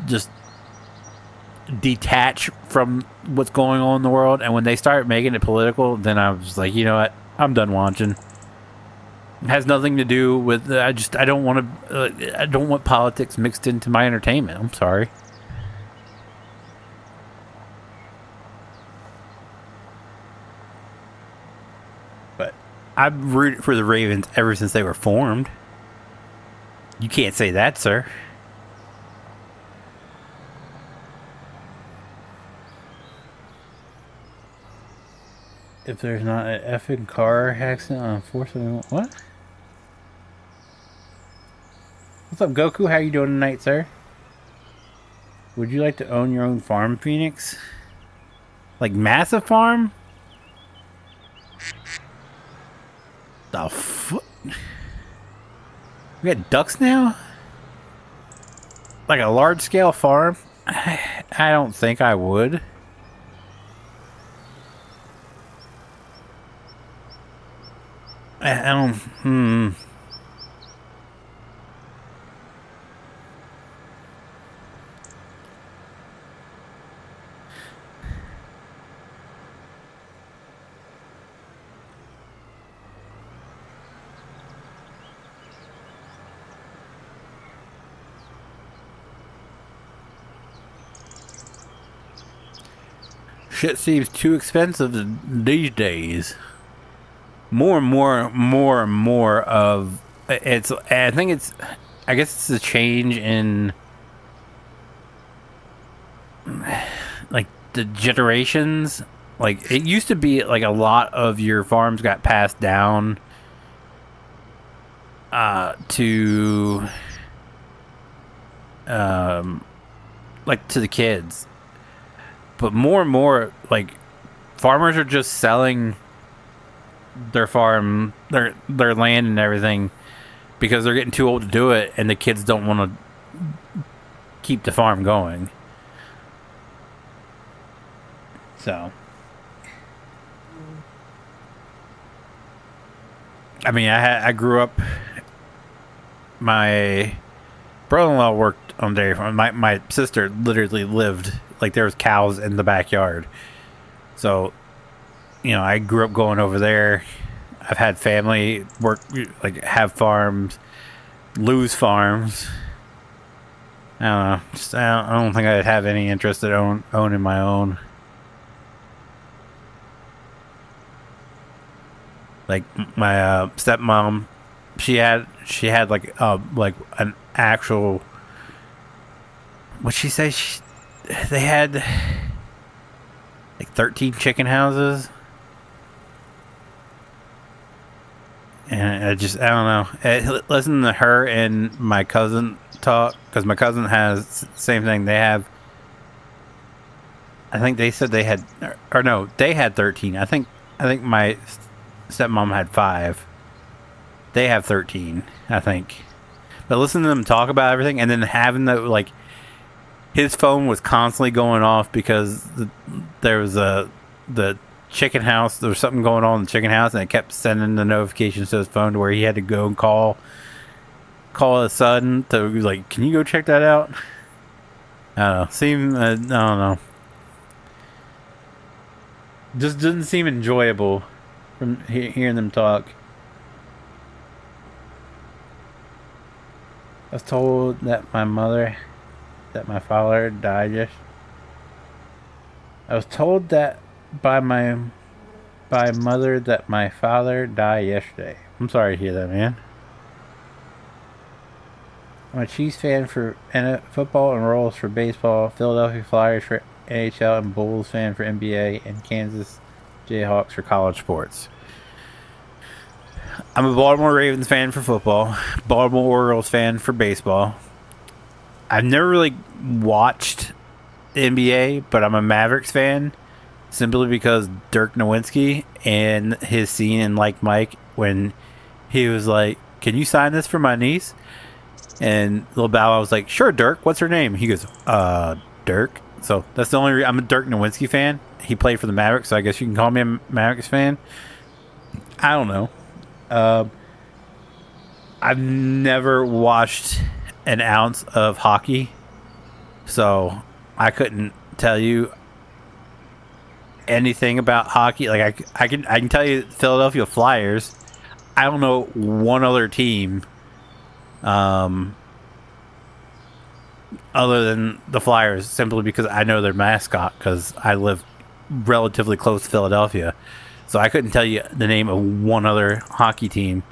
just detach from what's going on in the world, and when they start making it political, then I was like, you know what? I'm done watching. It has nothing to do with. I don't want to. I don't want politics mixed into my entertainment. I'm sorry. But I've rooted for the Ravens ever since they were formed. You can't say that, sir. If there's not an effing car accident on 471, what? What's up, Goku? How you doing tonight, sir? Would you like to own your own farm, Phoenix? Like massive farm? The fuck? We got ducks now? Like a large scale farm? I don't think I would. I don't, shit seems too expensive these days. More and more of it's. I think it's. I guess it's a change in like the generations. Like it used to be like a lot of your farms got passed down to like to the kids, but more and more like farmers are just selling their farm, their land and everything because they're getting too old to do it, and the kids don't want to keep the farm going. So, I mean, I grew up. My brother-in-law worked on dairy farm. My sister literally lived like there was cows in the backyard. So, you know, I grew up going over there. I've had family work, like have farms, lose farms. I don't know. Just I don't think I'd have any interest in owning my own. Like my stepmom, she had like an actual. What'd she say? They had like 13 chicken houses. And I don't know. Listen to her and my cousin talk, because my cousin has the same thing. They have, I think they said they had, or no, they had 13. I think my stepmom had 5. They have 13, I think. But listen to them talk about everything, and then having the, like, his phone was constantly going off because there was the chicken house. There was something going on in the chicken house, and it kept sending the notifications to his phone to where he had to go and call his son to, like, can you go check that out? I don't know. Just didn't seem enjoyable from hearing them talk. I was told that my father died I was told that by mother that my father died yesterday. I'm sorry to hear that, man. I'm a Chiefs fan for football and Royals for baseball, Philadelphia Flyers for NHL, and Bulls fan for NBA, and Kansas Jayhawks for college sports. I'm a Baltimore Ravens fan for football, Baltimore Orioles fan for baseball. I've never really watched the NBA, but I'm a Mavericks fan simply because Dirk Nowitzki and his scene in Like Mike when he was like, "Can you sign this for my niece?" And Lil Bow Wow was like, "Sure, Dirk. What's her name?" He goes, Dirk. So that's the only reason I'm a Dirk Nowitzki fan. He played for the Mavericks, so I guess you can call me a Mavericks fan. I don't know. I've never watched an ounce of hockey, so I couldn't tell you anything about hockey. Like I can tell you Philadelphia Flyers. I don't know one other team other than the Flyers, simply because I know their mascot because I live relatively close to Philadelphia. So I couldn't tell you the name of one other hockey team.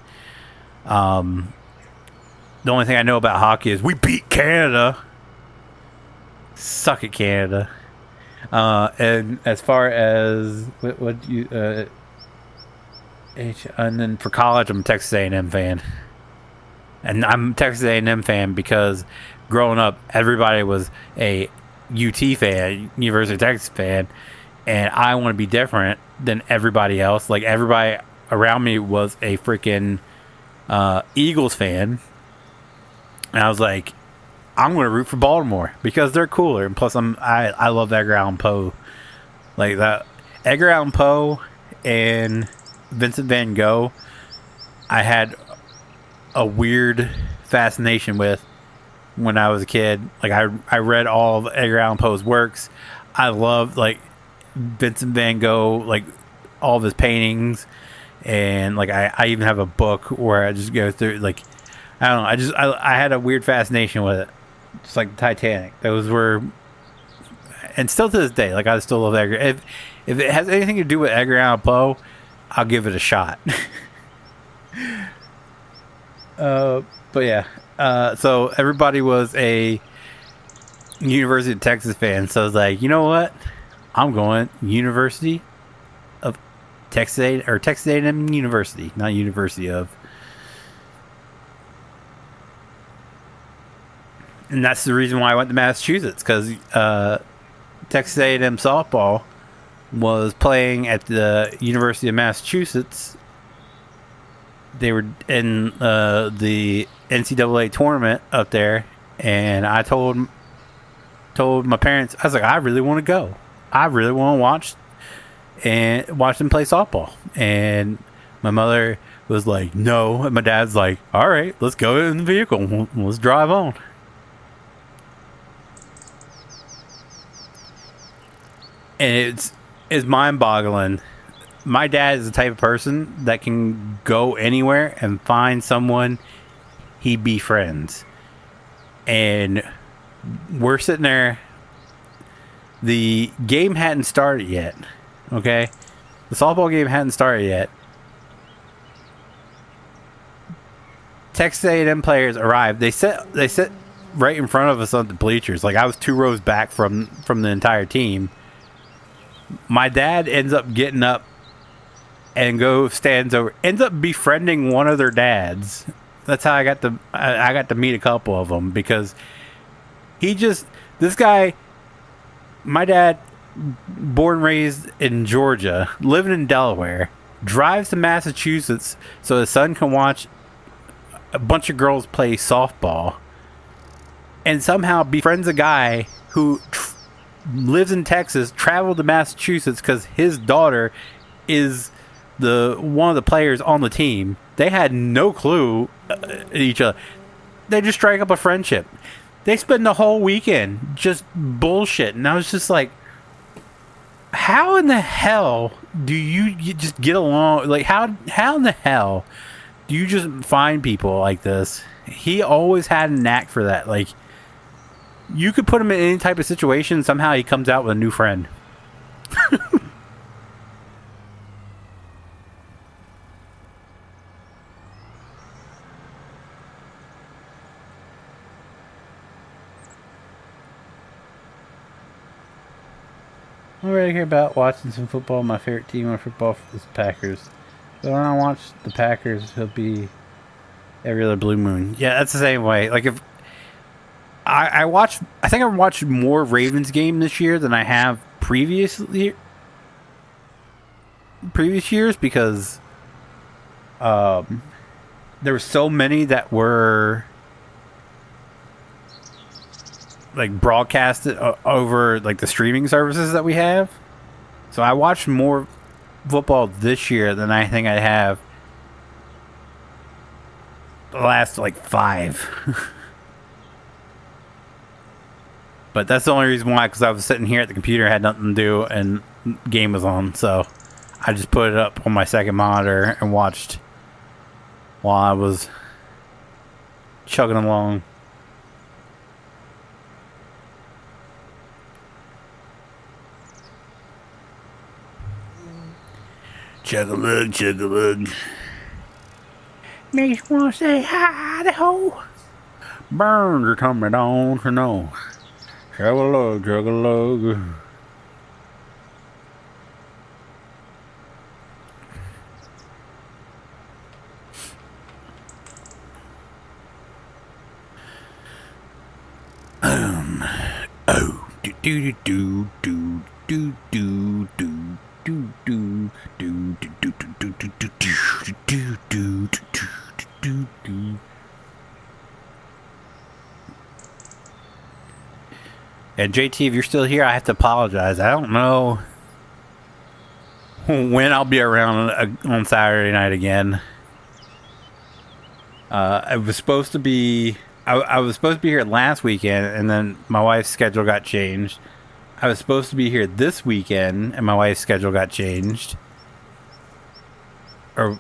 The only thing I know about hockey is we beat Canada. Suck it, Canada. And as far as what you and then for college, I'm a Texas A&M fan, and I'm a Texas A&M fan because growing up, everybody was a UT fan, University of Texas fan, and I want to be different than everybody else. Like everybody around me was a freaking Eagles fan, and I was like, I'm going to root for Baltimore because they're cooler. And plus, I love Edgar Allan Poe. Like that, Edgar Allan Poe and Vincent Van Gogh, I had a weird fascination with when I was a kid. Like I read all of Edgar Allan Poe's works. I loved like Vincent Van Gogh, like all of his paintings, and like I even have a book where I just go through, like, I don't know, I had a weird fascination with it. Just like Titanic. Those were, and still to this day, like I still love Edgar. If it has anything to do with Edgar Allan Poe, I'll give it a shot. But yeah, so everybody was a University of Texas fan, so I was like, you know what? I'm going University of Texas or Texas A&M University, not University of. And that's the reason why I went to Massachusetts, because Texas A&M softball was playing at the University of Massachusetts. They were in the NCAA tournament up there, and I told my parents, I was like, I really want to go. I really want to watch them play softball. And my mother was like, no. And my dad's like, all right, let's go in the vehicle. Let's drive on. And it's mind-boggling. My dad is the type of person that can go anywhere and find someone he befriends. And we're sitting there. The game hadn't started yet. Okay? The softball game hadn't started yet. Texas A&M players arrived. They sit right in front of us on the bleachers. Like, I was 2 rows back from the entire team. My dad ends up getting up and ends up befriending one of their dads. That's how I got to meet a couple of them, because this guy, my dad, born and raised in Georgia, living in Delaware, drives to Massachusetts so his son can watch a bunch of girls play softball, and somehow befriends a guy who lives in Texas, traveled to Massachusetts because his daughter is one of the players on the team. They had no clue each other. They just strike up a friendship. They spend the whole weekend just bullshit, and I was just like, how in the hell do you just get along? Like, how in the hell do you just find people like this? He always had a knack for that. Like, you could put him in any type of situation, somehow he comes out with a new friend. I'm ready to hear about watching some football. My favorite team on football is Packers. But when I watch the Packers, it'll be every other blue moon. Yeah, that's the same way. Like, if I think I've watched more Ravens game this year than I have previous years, because there were so many that were like broadcasted over like the streaming services that we have. So I watched more football this year than I think I have the last like 5. But that's the only reason why, because I was sitting here at the computer, had nothing to do, and game was on. So I just put it up on my second monitor and watched while I was chugging along. Chug-a-lug, chug-a-lug. Makes you want to say hi-de-ho. Burns are coming on to know. Chug-a-lug, chug-a-lug. Oh, do do do do do do do do do do do do do do do do do. And JT, if you're still here, I have to apologize. I don't know when I'll be around on Saturday night again. I was supposed to be here last weekend, and then my wife's schedule got changed. I was supposed to be here this weekend, and my wife's schedule got changed. Or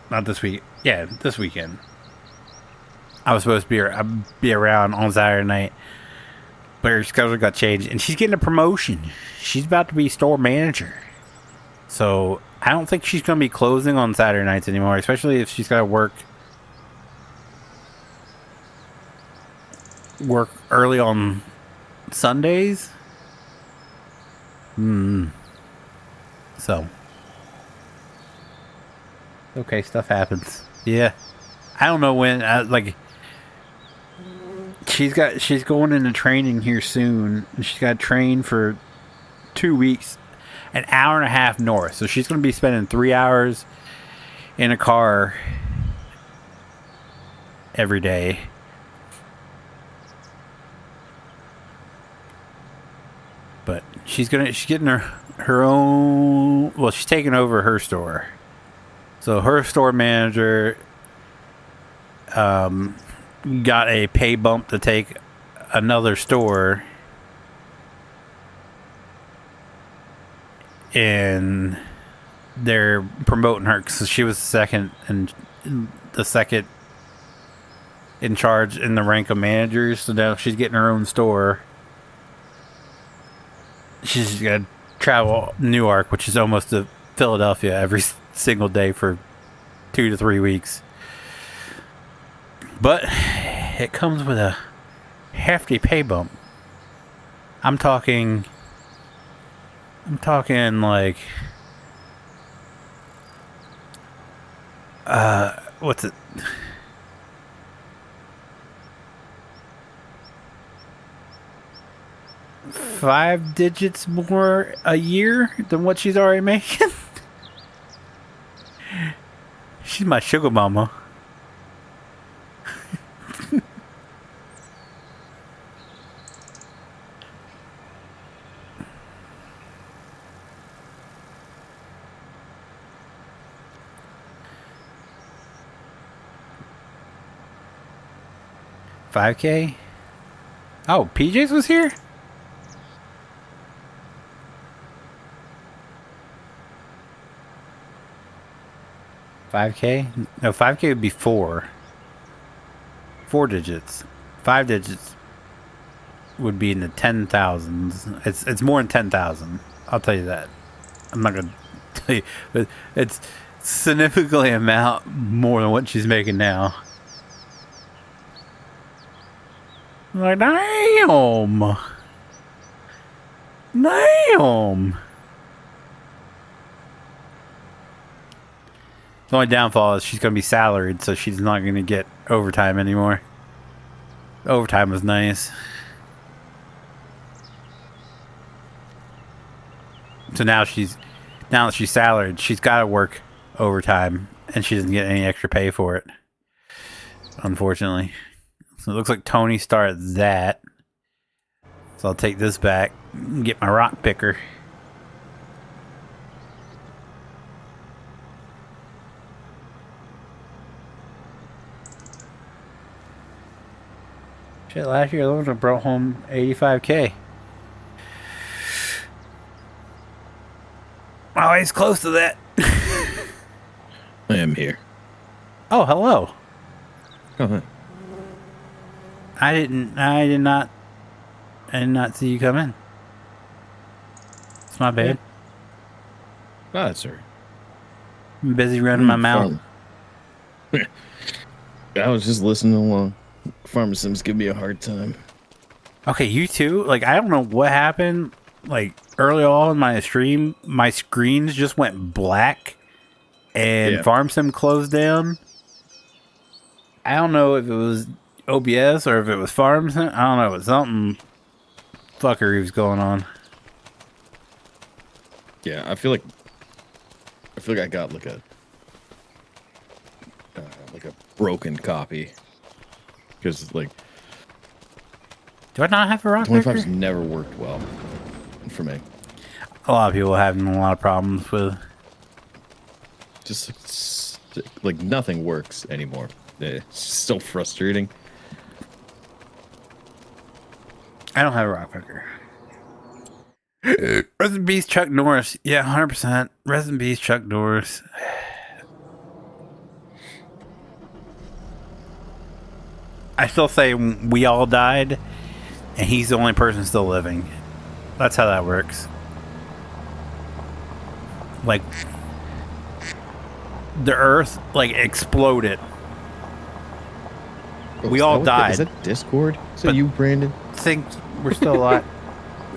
not this week. Yeah, this weekend. I was supposed to be around on Saturday night. But But her schedule got changed, and she's getting a promotion. She's about to be store manager. So I don't think she's going to be closing on Saturday nights anymore, especially if she's got to work early on Sundays. So okay, stuff happens. Yeah, I don't know when. She's going into training here soon. She's got to train for 2 weeks, an hour and a half north. So she's going to be spending 3 hours in a car every day. But she's getting her own. Well, she's taking over her store. So her store manager got a pay bump to take another store, and they're promoting her because she was the second in charge in the rank of managers. So now she's getting her own store. She's got to travel Newark, which is almost to Philadelphia, every single day for 2 to 3 weeks. But it comes with a hefty pay bump. I'm talking like, what's it? $5 digits more a year than what she's already making. She's my sugar mama. $5K? Oh, PJ's was here? $5K? No, $5K would be 4 digits. 5 digits would be in the 10,000s. It's more than 10,000. I'll tell you that. I'm not gonna tell you, but it's significantly amount more than what she's making now. I'm like, damn. The only downfall is she's going to be salaried, so she's not going to get overtime anymore. Overtime was nice. So now that she's salaried, she's got to work overtime, and she doesn't get any extra pay for it, unfortunately. So it looks like Tony started that. So I'll take this back and get my rock picker. Shit, last year alone I brought home $85K. Always close to that. I am here. Oh, hello. Oh, hi. I did not see you come in. It's my bad. Oh, that's all right. I'm busy running my mouth. I was just listening along. Farmer Sims give me a hard time. Okay, you too? Like, I don't know what happened. Like, early on in my stream, my screens just went black and Farm Sim closed down. I don't know if it was OBS or if it was Farm Sim. I don't know. It was something fuckery was going on. Yeah, I feel like I got like a broken copy. Because, like... Do I not have a rock picker? 25's never worked well for me. A lot of people are having a lot of problems with... Just, like, nothing works anymore. It's so frustrating. I don't have a rock picker. Rest in peace, Chuck Norris. Yeah, 100%. Rest in peace, Chuck Norris. I still say we all died. and he's the only person still living. That's how that works. Like, the Earth like exploded. We all died. Is that Discord? So you, Brandon? Think we're still alive?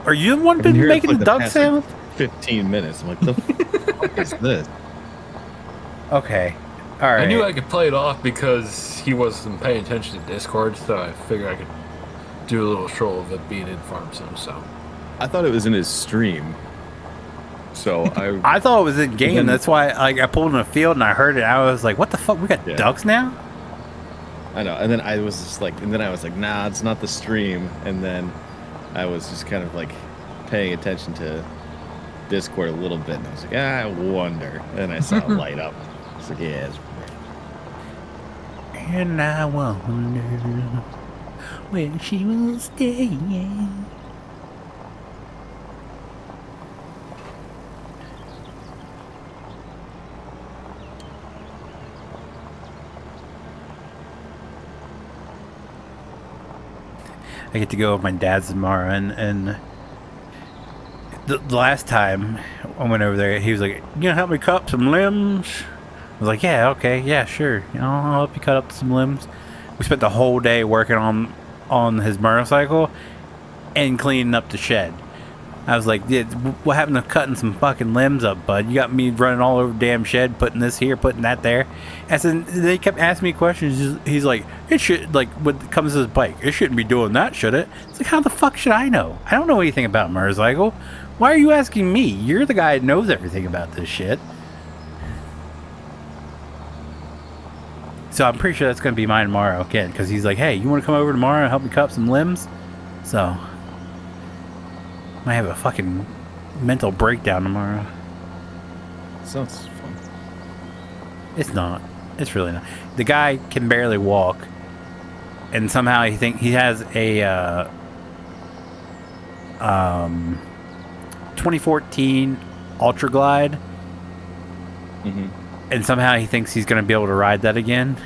Are you the one I've been been hearing making for the duck past, sound? 15 minutes. I'm like, the fuck is this? Okay. All right. I knew I could play it off because he wasn't paying attention to Discord, so I figured I could do a little troll of it being in Farm Sim, so. I thought it was in his stream. So I thought it was in game. That's why I pulled in the field and I heard it. I was like, "What the fuck? We got ducks now?" I know. And then I was just like, nah, it's not the stream. And then I was just kind of like paying attention to Discord a little bit, and I was like, I wonder. And I saw it light up. I was like, yeah, it's great. And I wonder where she will stay. I get to go with my dad's tomorrow, and the last time I went over there, he was like, "You gonna help me cut up some limbs?" I was like, "Yeah, okay, yeah, sure. I'll help you cut up some limbs." We spent the whole day working on his motorcycle and cleaning up the shed. I was like, "Yeah, what happened to cutting some fucking limbs up, bud? You got me running all over the damn shed, putting this here, putting that there." And so they kept asking me questions. He's like, "It should, like, when it comes to his bike, it shouldn't be doing that, should it?" It's like, how the fuck should I know? I don't know anything about motorcycle. Why are you asking me? You're the guy that knows everything about this shit. So I'm pretty sure that's going to be mine tomorrow again, because he's like, "Hey, you want to come over tomorrow and help me cut up some limbs?" So I have a fucking mental breakdown tomorrow. Sounds fun. It's not. It's really not. The guy can barely walk, and somehow he has a 2014 Ultra Glide, and somehow he thinks he's going to be able to ride that again.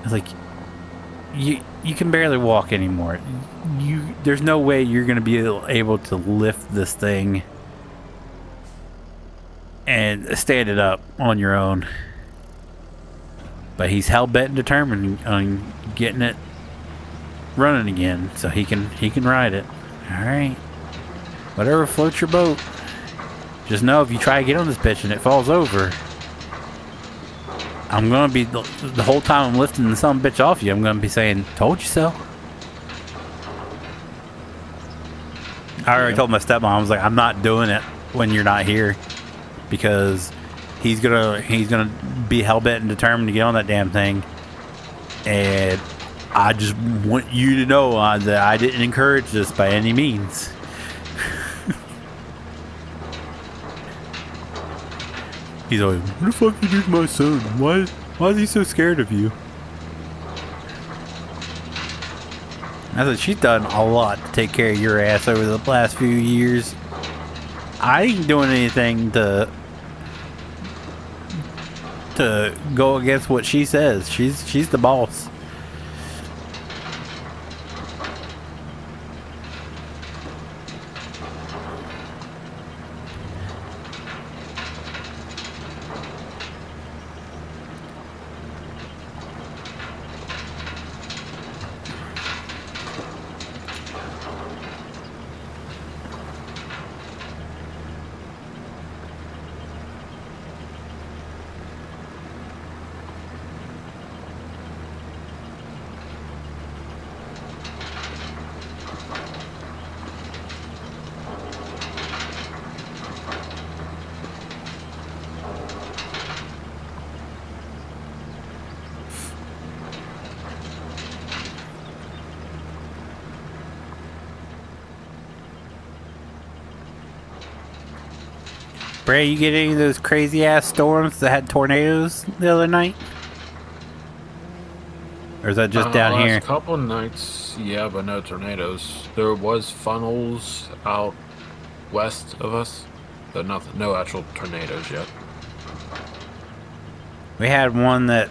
I was like, you can barely walk anymore. There's no way you're going to be able to lift this thing and stand it up on your own. But he's hell-bent and determined on getting it running again, so he can ride it. All right, whatever floats your boat. Just know if you try to get on this bitch and it falls over, I'm gonna be the whole time I'm lifting the son of a bitch off you, I'm gonna be saying, "Told you so." I already told my stepmom, I was like, "I'm not doing it when you're not here," because he's gonna be hell bent and determined to get on that damn thing, and I just want you to know that I didn't encourage this by any means. He's like, "What the fuck you do to my son? Why is he so scared of you?" I said, "She's done a lot to take care of your ass over the last few years. I ain't doing anything to go against what she says. She's the boss." Bray, you get any of those crazy ass storms that had tornadoes the other night? Or is that just down here? A couple of nights, yeah, but no tornadoes. There was funnels out west of us, but no actual tornadoes yet. We had one that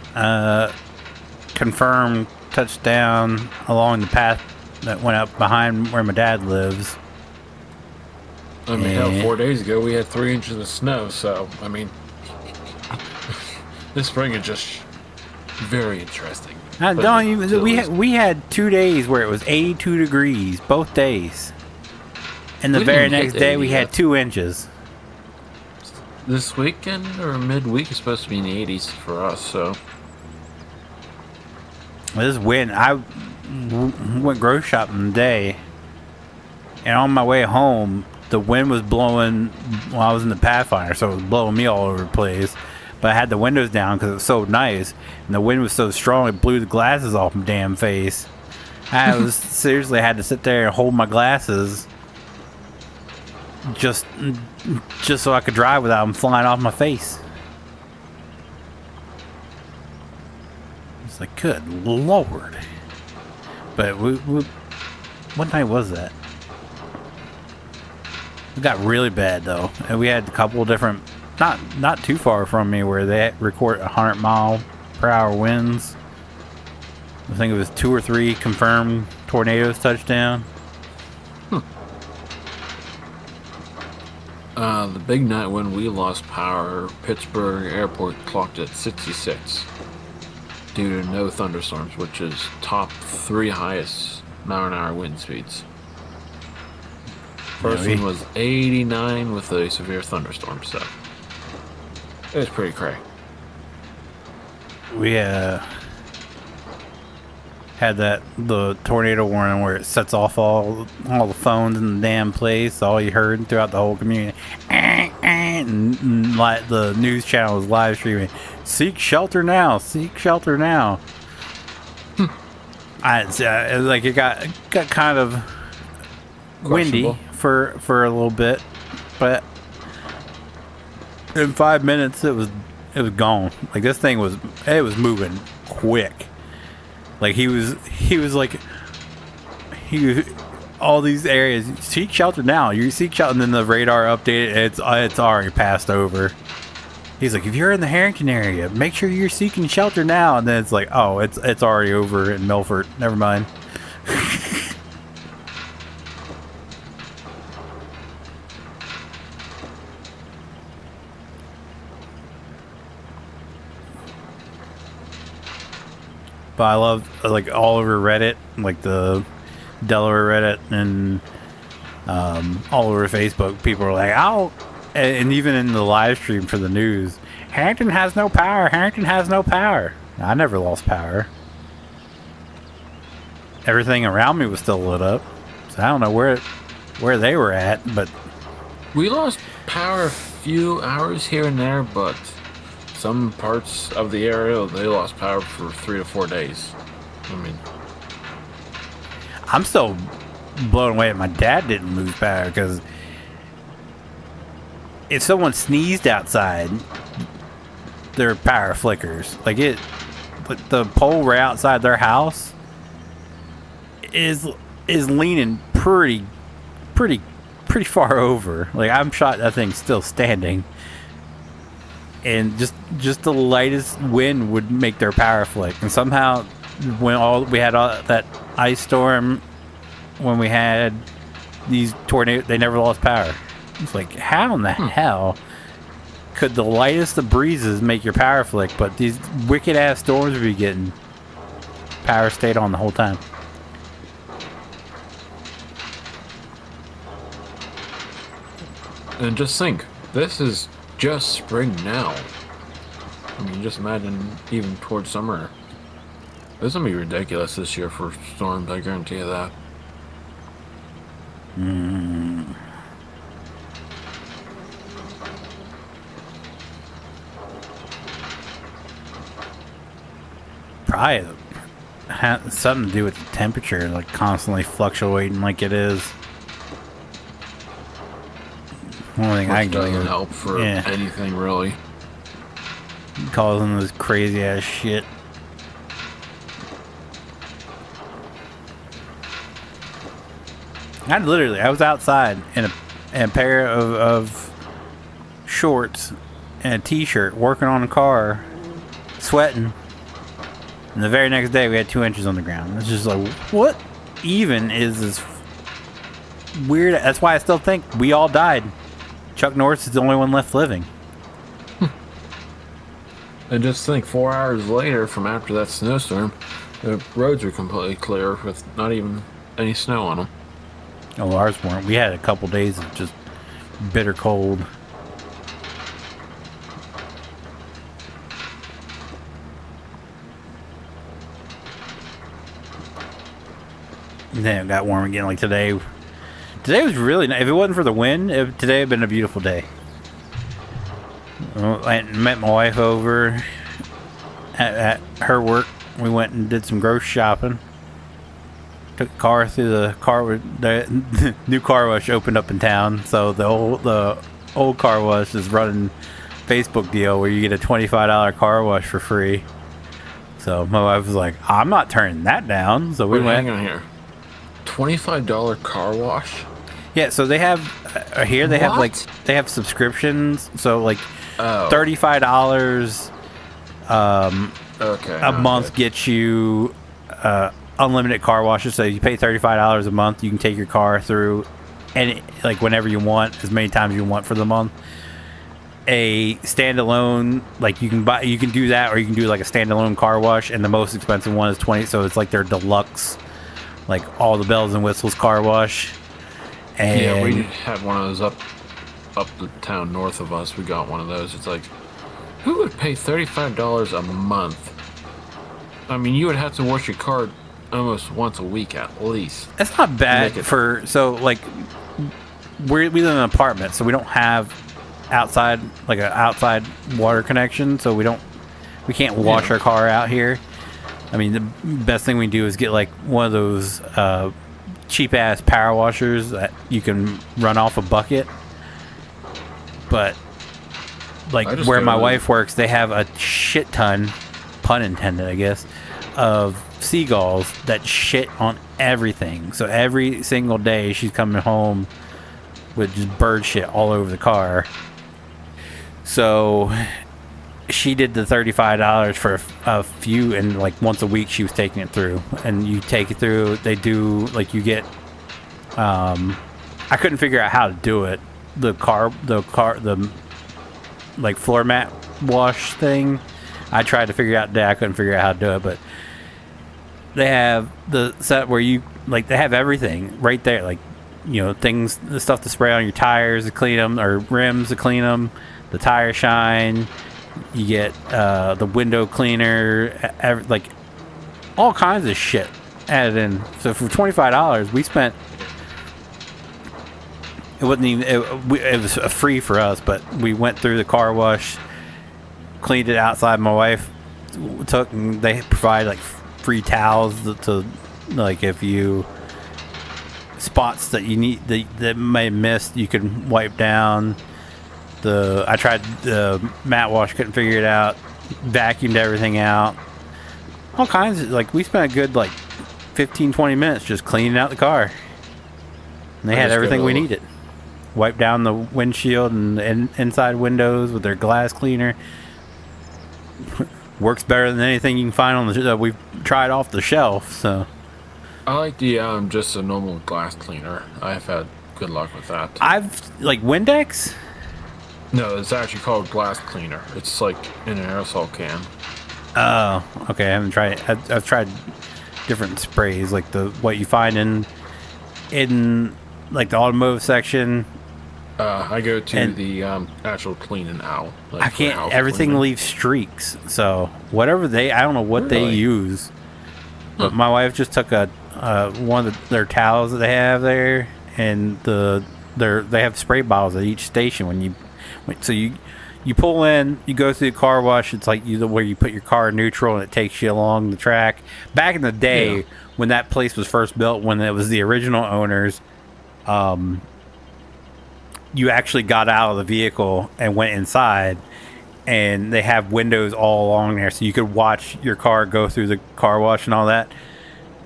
confirmed touchdown along the path that went up behind where my dad lives. I mean, hell, 4 days ago we had 3 inches of snow, so, I mean, this spring is just very interesting. Don't even. We had 2 days where it was 82 degrees both days, and the very next day we had 2 inches. This weekend or midweek is supposed to be in the 80s for us, so. This wind, I went grocery shopping today, and on my way home, the wind was blowing while I was in the Pathfinder, so it was blowing me all over the place. But I had the windows down because it was so nice, and the wind was so strong it blew the glasses off my damn face. I was seriously had to sit there and hold my glasses just so I could drive without them flying off my face. It's like, good lord. But what night was that? It got really bad though, and we had a couple of different. Not too far from me where they record 100-mile-per-hour winds. I think it was 2 or 3 confirmed tornadoes touchdown. The big night when we lost power, Pittsburgh Airport clocked at 66 due to no thunderstorms, which is top 3 highest mile-an-hour wind speeds. First one was 89 with a severe thunderstorm, so. It was pretty cray. We had the tornado warning where it sets off all the phones in the damn place. All you heard throughout the whole community, and like the news channel was live streaming, "Seek shelter now! Seek shelter now!" It got kind of windy for a little bit, but. In 5 minutes, it was gone. Like this thing was moving quick. Like he was all these areas. Seek shelter now. You seek shelter, and then the radar updated. It's already passed over. He's like, if you're in the Harrington area, make sure you're seeking shelter now. And then it's like, oh, it's already over in Milford. Never mind. But I love, like, all over Reddit, like the Delaware Reddit and all over Facebook, people are like, oh, and even in the live stream for the news, Harrington has no power, Harrington has no power. I never lost power. Everything around me was still lit up, so I don't know where they were at, but... We lost power a few hours here and there, but... Some parts of the area, they lost power for 3 to 4 days. I mean... I'm still blown away that my dad didn't lose power, because... If someone sneezed outside, their power flickers. Like the pole right outside their house is leaning pretty far over. Like, I'm shocked that thing's still standing. And just the lightest wind would make their power flick. And somehow, when we had all that ice storm, when we had these tornadoes, they never lost power. It's like, how in the hell could the lightest of breezes make your power flick, but these wicked ass storms would be getting power stayed on the whole time? And just think, this is just spring now. I mean, just imagine even towards summer. This is gonna be ridiculous this year for storms, I guarantee you that. Probably has something to do with the temperature, like constantly fluctuating like it is. Only thing I can doesn't help for anything really. Causing this crazy ass shit. I was outside in a pair of shorts and a t-shirt, working on a car, sweating. And the very next day we had 2 inches on the ground. It's just like, what? even is as weird. That's why I still think we all died. Chuck Norris is the only one left living. And just think, 4 hours later from after that snowstorm, the roads were completely clear with not even any snow on them. Oh, ours weren't. We had a couple days of just bitter cold. And then it got warm again. Like today. Today was really nice. If it wasn't for the wind, today would have been a beautiful day. I met my wife over at her work. We went and did some grocery shopping. Took the car through the new car wash opened up in town. So the old car wash is running Facebook deal where you get a $25 car wash for free. So my wife was like, "I'm not turning that down." So we went. Hang on here. $25 car wash? Yeah, so they have here. They have What? they have subscriptions. So like Oh. $35 Okay. a month gets you unlimited car washes. So you pay $35 a month. You can take your car through any like whenever you want, as many times you want for the month. A standalone, like you can do that, or you can do like a standalone car wash, and the most expensive one is 20. So it's like their deluxe, like all the bells and whistles car wash. And Yeah, we had one of those up the town north of us. We got one of those. It's like, who would pay $35 a month? I mean, you would have to wash your car almost once a week at least. That's not bad Make it- for like we live in an apartment, so we don't have outside like an outside water connection, so we can't wash our car out here. I mean, the best thing we do is get like one of those cheap ass power washers that you can run off a bucket. But like I just where go my to- wife works, they have a shit ton, pun intended, I guess, of seagulls that shit on everything. So every single day she's coming home with just bird shit all over the car. So she did the $35 for a few, and like once a week she was taking it through. And you take it through, they do like you get I couldn't figure out how to do it. The like floor mat wash thing. I tried to figure it out today. I couldn't figure out how to do it, but they have the set where you like they have everything right there, like the stuff to spray on your tires to clean them, or rims to clean them, the tire shine. You get the window cleaner, like all kinds of shit added in. So for $25, we spent. It wasn't even. It was free for us, but we went through the car wash, cleaned it outside. My wife took, and they provide like free towels to like if you spots that you need that may have missed, you can wipe down. I tried the mat wash, couldn't figure it out. Vacuumed everything out. All kinds of like we spent a good like 15-20 minutes just cleaning out the car. And they had everything we needed. Wipe down the windshield and inside windows with their glass cleaner. Works better than anything you can find on the we've tried off the shelf. So I like the just a normal glass cleaner. I've had good luck with that. I've like Windex. No, it's actually called glass cleaner. It's like in an aerosol can. Oh, okay. I haven't tried it. I've tried different sprays, like what you find in like the automotive section. I go to And- the actual clean and out. Like I for can't. house Everything cleaning. leaves streaks. So whatever I don't know what they Really? use. But my wife just took one of their towels that they have there, and they have spray bottles at each station. So you pull in, you go through the car wash. It's like where you put your car in neutral, and it takes you along the track. Back in the day, Yeah. when that place was first built, when it was the original owners, you actually got out of the vehicle and went inside, and they have windows all along there, so you could watch your car go through the car wash and all that.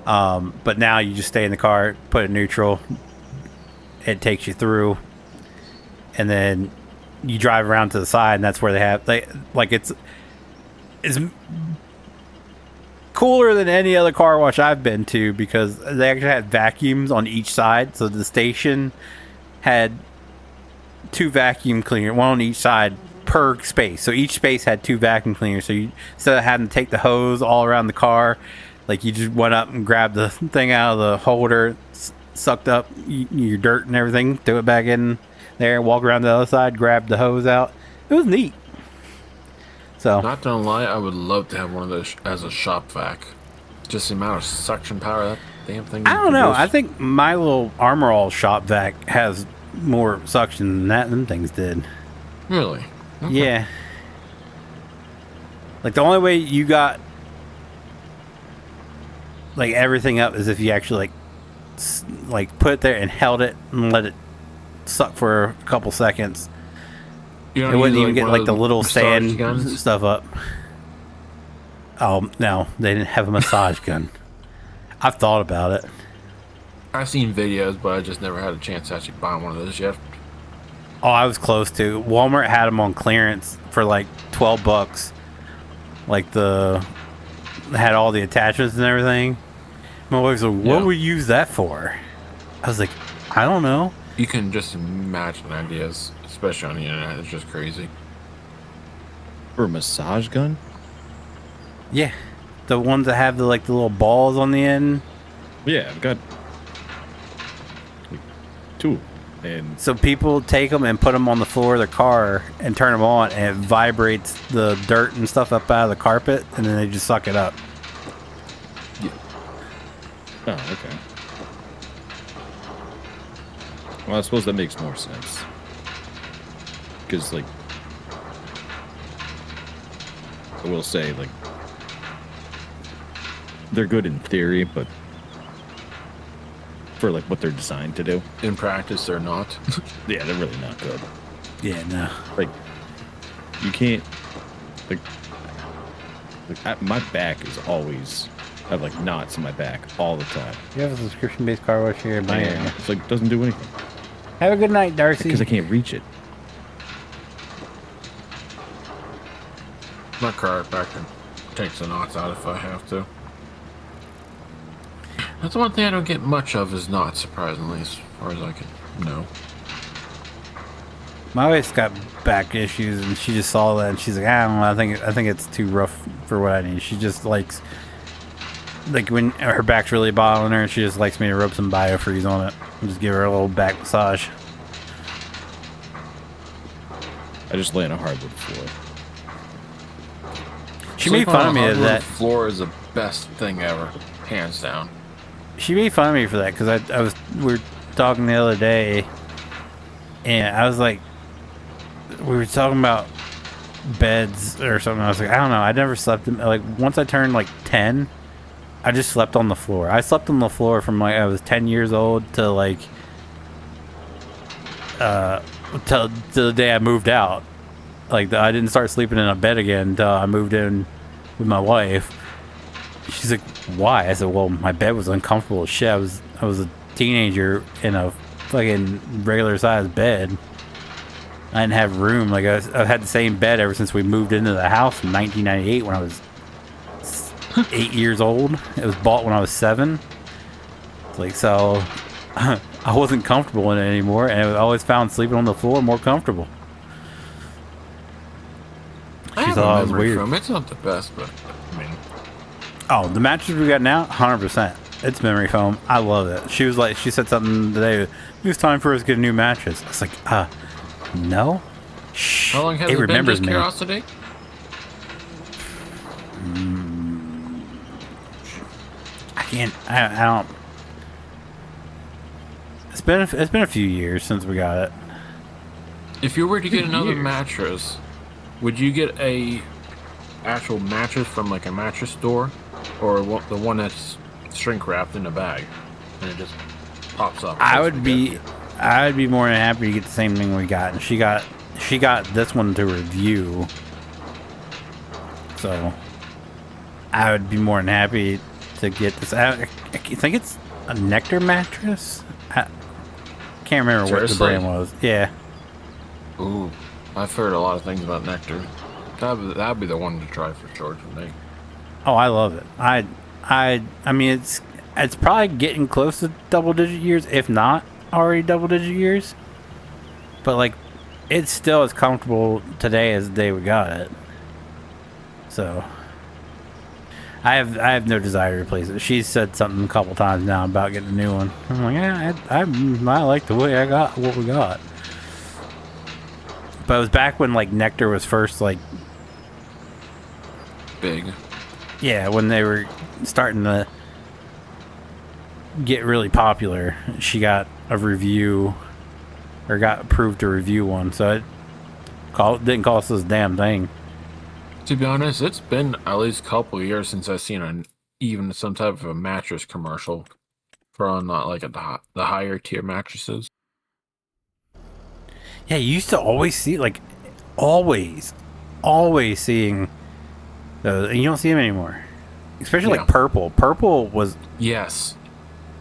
But now you just stay in the car, put it neutral, it takes you through, and then you drive around to the side, and that's where it's cool cooler than any other car wash I've been to because they actually had vacuums on each side. So the station had 2 vacuum cleaners, one on each side per space. So each space had 2 vacuum cleaners. So you, instead of having to take the hose all around the car, like you just went up and grabbed the thing out of the holder, sucked up your dirt and everything, threw it back in there, walk around the other side, grab the hose out. It was neat. So, not gonna lie, I would love to have one of those as a shop vac. Just the amount of suction power that damn thing. I don't know. I think my little Armor All shop vac has more suction than them things did. Really? Okay. Yeah. Like the only way you got like everything up is if you actually like put it there and held it and let it suck for a couple seconds. You It wouldn't even get like the little massage sand guns? stuff up. Oh no, they didn't have a massage gun. I've thought about it. I've seen videos, but I just never had a chance to actually buy one of those yet. Oh, I was close to. Walmart had them on clearance for like $12. Like had all the attachments and everything. My wife's like, "What Yeah. would you use that for?" I was like, "I don't know." You can just imagine ideas, especially on the internet. It's just crazy. For a massage gun? Yeah, the ones that have the little balls on the end. Yeah, I've got like 2. And So people take them and put them on the floor of their car and turn them on, and it vibrates the dirt and stuff up out of the carpet, and then they just suck it up. oh, okay. Well, I suppose that makes more sense. Because, like, I will say, like, they're good in theory, but for, like, what they're designed to do, In practice, they're not. yeah, they're really not good. Yeah, no. Like, you can't, like my back is always, I have, like, knots in my back all the time. You have a subscription-based car wash here in my And area. it's like, doesn't do anything. Have a good night, Darcy. Because I can't reach it. My chiropractor takes the knots out if I have to. That's the one thing I don't get much of is knots, surprisingly, as far as I can know. My wife's got back issues, and she just saw that, and she's like, I don't know, I think it's too rough for what I need. She just likes, like when her back's really bothering her, she just likes me to rub some biofreeze on it and just give her a little back massage. I just lay on a hardwood floor. She made Sleeping fun on of a me of hardwood that. floor is the best thing ever, hands down. She made fun of me for that because we were talking the other day, and I was like, we were talking about beds or something. I was like, I don't know. I never slept in, like, once I turned like 10, I just slept on the floor. I slept on the floor from like I was 10 years old to like till the day I moved out. Like I didn't start sleeping in a bed again until I moved in with my wife. She's like, why? I said, well, my bed was uncomfortable as shit. I was a teenager in a fucking regular sized bed. I didn't have room. Like I've had the same bed ever since we moved into the house in 1998 when I was 8 years old. It was bought when I was 7. It's like, so I wasn't comfortable in it anymore, and I always found sleeping on the floor more comfortable. I have thought a it was memory weird. foam. It's not the best, but I mean, Oh, the mattress we got now, 100%. It's memory foam. I love it. She was like, she said something today. It was time for us to get a new mattress. I was like, no. Shh. how long has it it been? remembers Just me. curiosity. I don't. It's been a few years since we got it. If you were to get Good another years. mattress, would you get a actual mattress from like a mattress store, or the one that's shrink wrapped in a bag and it just pops up? I would be more than happy to get the same thing we got, and she got this one to review. So I would be more than happy to get this. I think it's a Nectar mattress. I can't remember what the Seriously? brand was. Yeah. Ooh, I've heard a lot of things about Nectar. That'd be the one to try for sure for me. Oh, I love it. I mean, it's probably getting close to double digit years, if not already double digit years. But like, it's still as comfortable today as the day we got it. So, I have no desire to replace it. She's said something a couple times now about getting a new one. I'm like, yeah, I like the way I got what we got. But it was back when like Nectar was first like Big. yeah, when they were starting to get really popular. She got a review or got approved to review one, so it didn't cost us a damn thing. To be honest, it's been at least a couple of years since I've seen even some type of a mattress commercial for not like the higher tier mattresses. Yeah, you used to always see like always seeing those, and you don't see them anymore. Especially like purple. Purple was yes.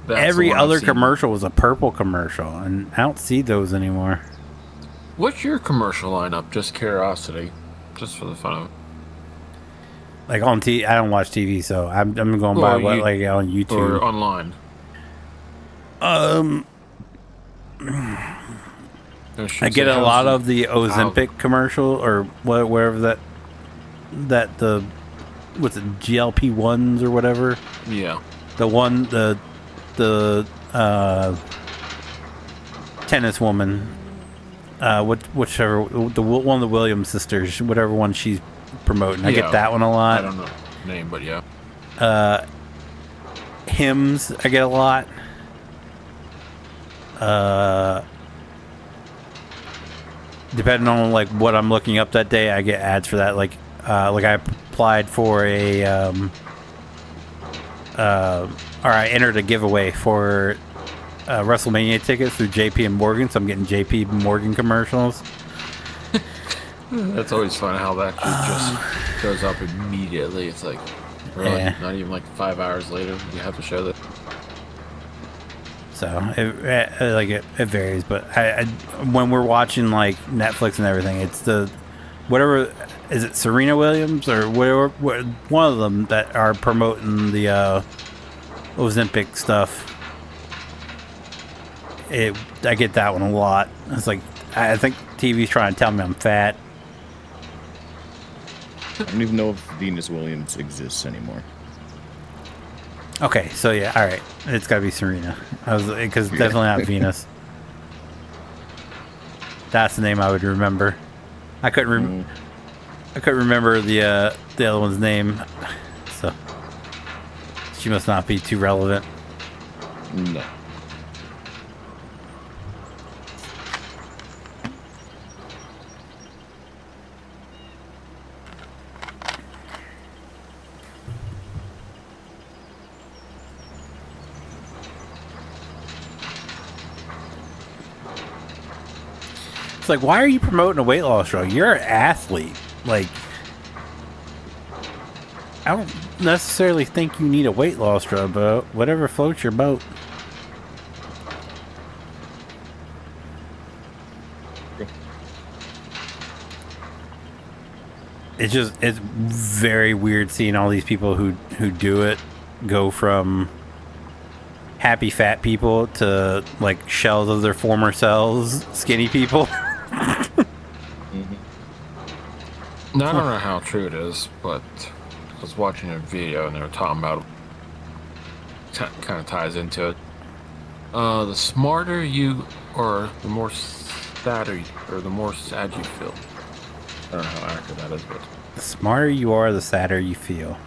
Every other commercial was a purple commercial, and I don't see those anymore. What's your commercial lineup? Just curiosity, just for the fun of it. Like on TV, I don't watch TV, so I'm going by what like on YouTube or online. I get a lot of the Ozempic commercial or whatever that the what's it, GLP-1s or whatever. Yeah. The tennis woman, whichever one of the Williams sisters, whatever one she's promoting. I get that one a lot. I don't know the name, but yeah. Hymns, I get a lot. Depending on like what I'm looking up that day, I get ads for that. Like I applied for or I entered a giveaway for WrestleMania tickets through JP and Morgan, so I'm getting JP Morgan commercials. That's always fun how that just goes up immediately. It's like, really, not even like 5 hours later, you have to show that. So it varies, but I when we're watching like Netflix and everything, it's the whatever, is it Serena Williams or whatever, one of them that are promoting the Ozempic stuff. I get that one a lot. It's like, I think TV's trying to tell me I'm fat. I don't even know if Venus Williams exists anymore. Okay, so yeah, all right, it's got to be Serena. Because definitely not Venus. That's the name I would remember. I couldn't remember the other one's name, so she must not be too relevant. No. It's like, why are you promoting a weight loss drug? You're an athlete. Like, I don't necessarily think you need a weight loss drug, but whatever floats your boat. It's very weird seeing all these people who do it go from happy fat people to like shells of their former selves, skinny people. Now, I don't know how true it is, but I was watching a video and they were talking about it. Kind of ties into it. The smarter you are, the more sadder or the more sad you feel. I don't know how accurate that is, but The smarter you are, the sadder you feel.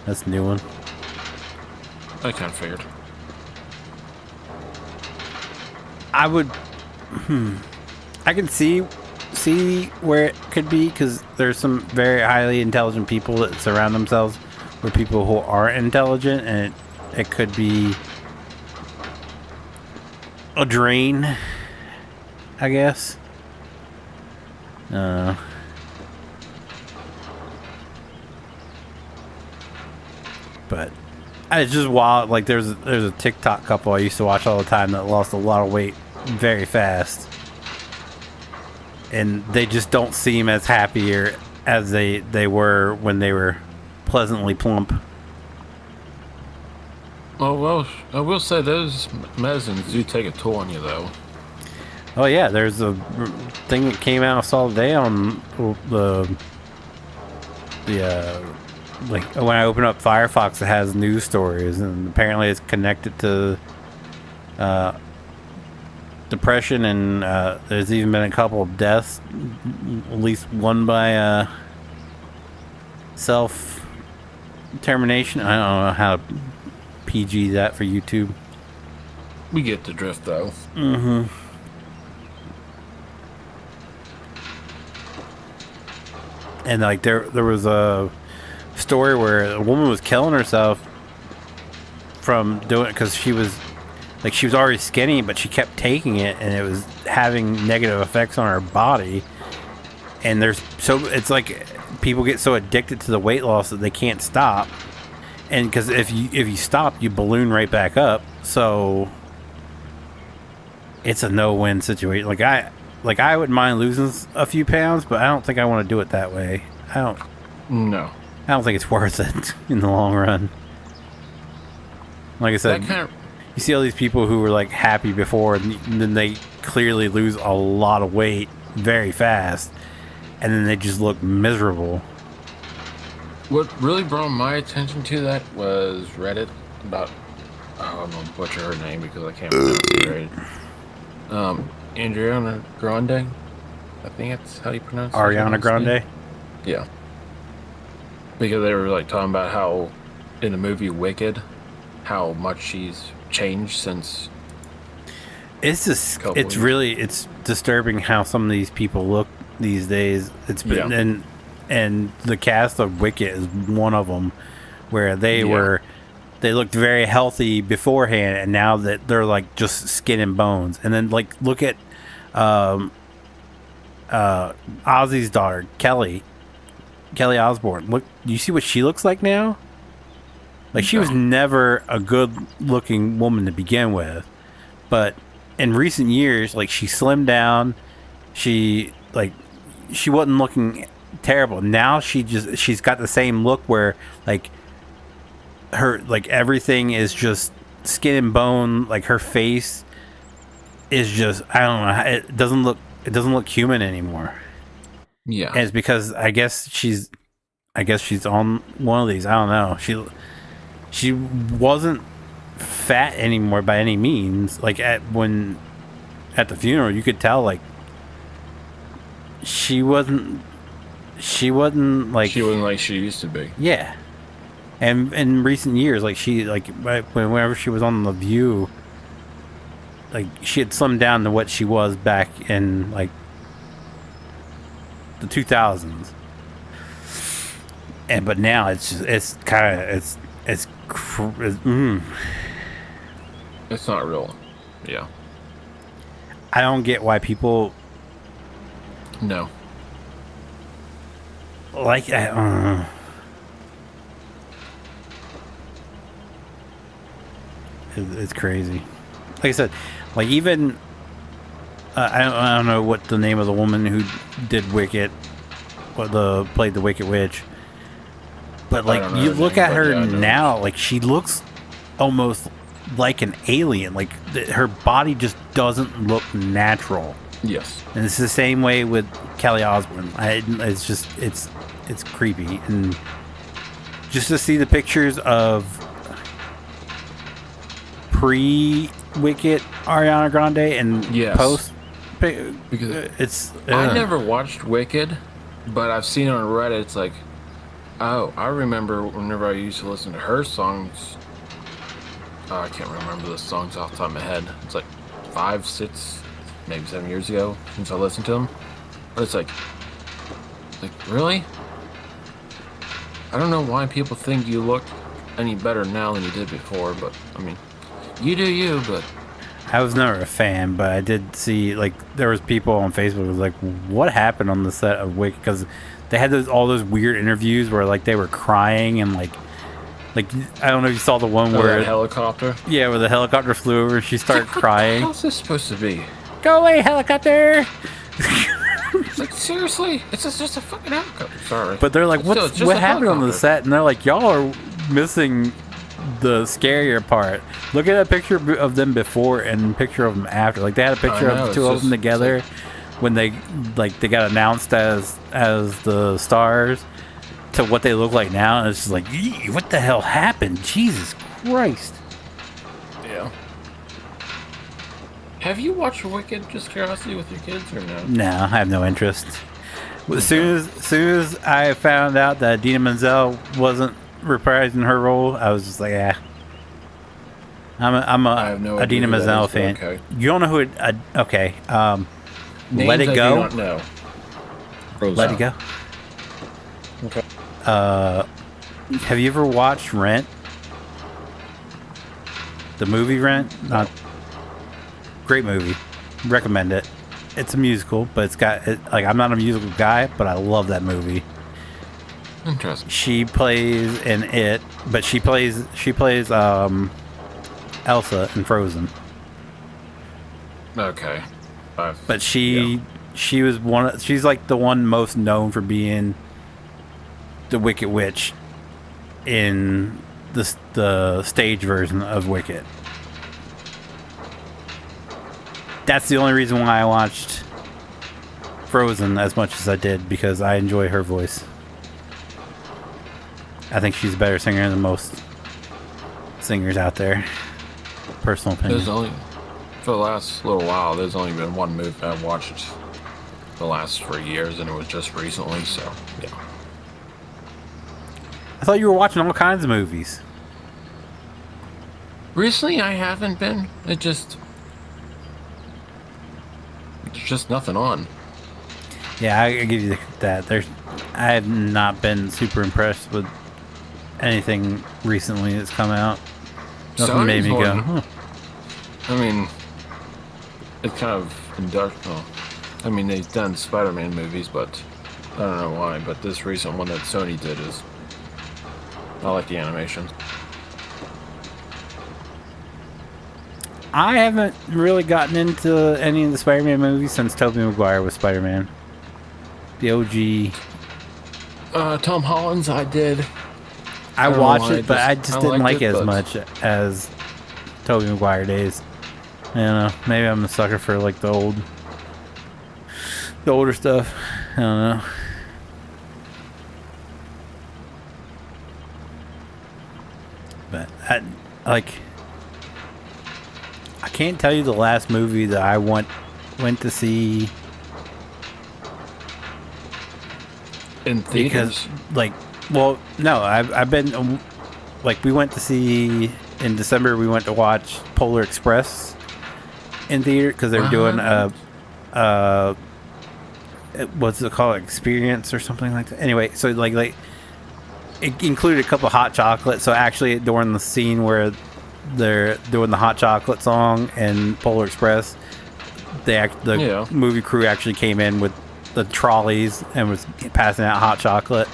That's a new one. I kind of figured. I would. I can see where it could be, because there's some very highly intelligent people that surround themselves with people who aren't intelligent, and it could be a drain, I guess. But it's just wild. Like there's a TikTok couple I used to watch all the time that lost a lot of weight very fast. and they just don't seem as happier as they were when they were pleasantly plump. Oh, well, I will say those medicines do take a toll on you, though. Oh yeah, there's a thing that came out I saw today on the like when I open up Firefox, it has news stories, and apparently it's connected to depression, and there's even been a couple of deaths, at least one by self termination. I don't know how to PG that for YouTube. We get the drift, though. Mm-hmm. And like there was a story where a woman was killing herself from doing it because she was already skinny, but she kept taking it, and it was having negative effects on her body. And it's like people get so addicted to the weight loss that they can't stop. And because if you stop, you balloon right back up. So it's a no-win situation. Like I wouldn't mind losing a few pounds, but I don't think I want to do it that way. No. I don't think it's worth it in the long run. Like I said, you see all these people who were like happy before, and then they clearly lose a lot of weight very fast, and then they just look miserable. What really brought my attention to that was Reddit about, I don't know, butcher her name because I can't pronounce it right. Ariana Grande, I think that's how you pronounce it. Ariana Grande? Yeah. Because they were like talking about how in the movie Wicked, how much she's changed since. It's just, it's disturbing how some of these people look these days. It's been, and the cast of Wicked is one of them, where they looked very healthy beforehand, and now that they're like just skin and bones. And then like look at Ozzy's daughter, Kelly Osbourne. Look, you see what she looks like now? Like she was never a good looking woman to begin with, but in recent years, like she slimmed down. She wasn't looking terrible. Now she's got the same look where like her, like everything is just skin and bone. Like her face is just, I don't know, it doesn't look human anymore. Yeah. And it's because I guess she's on one of these. I don't know. She wasn't fat anymore by any means. Like at the funeral, you could tell like she wasn't like she wasn't like she used to be. Yeah. And in recent years, like she, like whenever she was on The View, like she had slimmed down to what she was back in like the 2000s. But now it's not real. Yeah. I don't get why people no like it's crazy. Like I said, like even I don't know what the name of the woman who did Wicked, played the Wicked Witch, but like you look at her now, like she looks almost like an alien. Like her body just doesn't look natural. Yes. And it's the same way with Kelly Osbourne. It's just it's creepy, and just to see the pictures of pre-Wicked Ariana Grande and post, because it's I never watched Wicked, but I've seen it on Reddit. It's like, oh, I remember whenever I used to listen to her songs. I can't remember the songs off the top of my head. It's like 5, 6, maybe 7 years ago since I listened to them. But it's like really? I don't know why people think you look any better now than you did before, but I mean, you do you, but I was never a fan, but I did see, like, there was people on Facebook who was like, what happened on the set of Wicked? Because they had all those weird interviews where, like, they were crying and, like I don't know if you saw the one where... the helicopter? Yeah, where the helicopter flew over and she started crying. How's this supposed to be? Go away, helicopter! Seriously, it's just a fucking helicopter. Sorry, But they're like, But still, it's just what a happened on the helicopter. set? And they're like, y'all are missing the scarier part. Look at a picture of them before and picture of them after. Like they had a picture know, of the it's two of just- them together when they got announced as the stars to what they look like now, and it's just like, "Eee, what the hell happened? Jesus Christ!" Yeah. Have you watched Wicked, just curiosity, with your kids or no? No, I have no interest. As soon as I found out that Idina Menzel wasn't reprising her role, I was just like, yeah. I'm I have no a idea Idina who that Menzel is, but fan. okay. You don't know who? Okay. Names Let It I Go. do not know. Frozen. Let It Go. Okay. Have you ever watched Rent? The movie Rent? Not great movie. Recommend it. It's a musical, but it's got I'm not a musical guy, but I love that movie. Interesting. She plays in it, but she plays Elsa in Frozen. Okay. But she was she's like the one most known for being the Wicked Witch in the stage version of Wicked. That's the only reason why I watched Frozen as much as I did, because I enjoy her voice. I think she's a better singer than most singers out there. Personal opinion. There's only, for the last little while, there's only been one movie I've watched the last 3 years, and it was just recently, so, yeah. I thought you were watching all kinds of movies. Recently, I haven't been. There's just nothing on. Yeah, I give you that. I have not been super impressed with anything recently that's come out. Nothing made me Sony's go, one. huh. I mean, it's kind of industrial. I mean, they've done Spider-Man movies, but I don't know why. But this recent one that Sony did is, I like the animation. I haven't really gotten into any of the Spider-Man movies since Tobey Maguire was Spider-Man. The OG. Tom Holland's, I did. I don't know watched why, it, but I just didn't like liked it as but- much as Tobey Maguire days. I don't know. Maybe I'm a sucker for like the older stuff. I don't know. But I can't tell you the last movie that I went to see, In because theaters? no, I've been we went to see in December. We went to watch Polar Express in theater because they were doing what's it called, experience or something like that. Anyway, so it included a couple of hot chocolate. So actually, during the scene where they're doing the hot chocolate song in Polar Express, the movie crew actually came in with the trolleys and was passing out hot chocolate.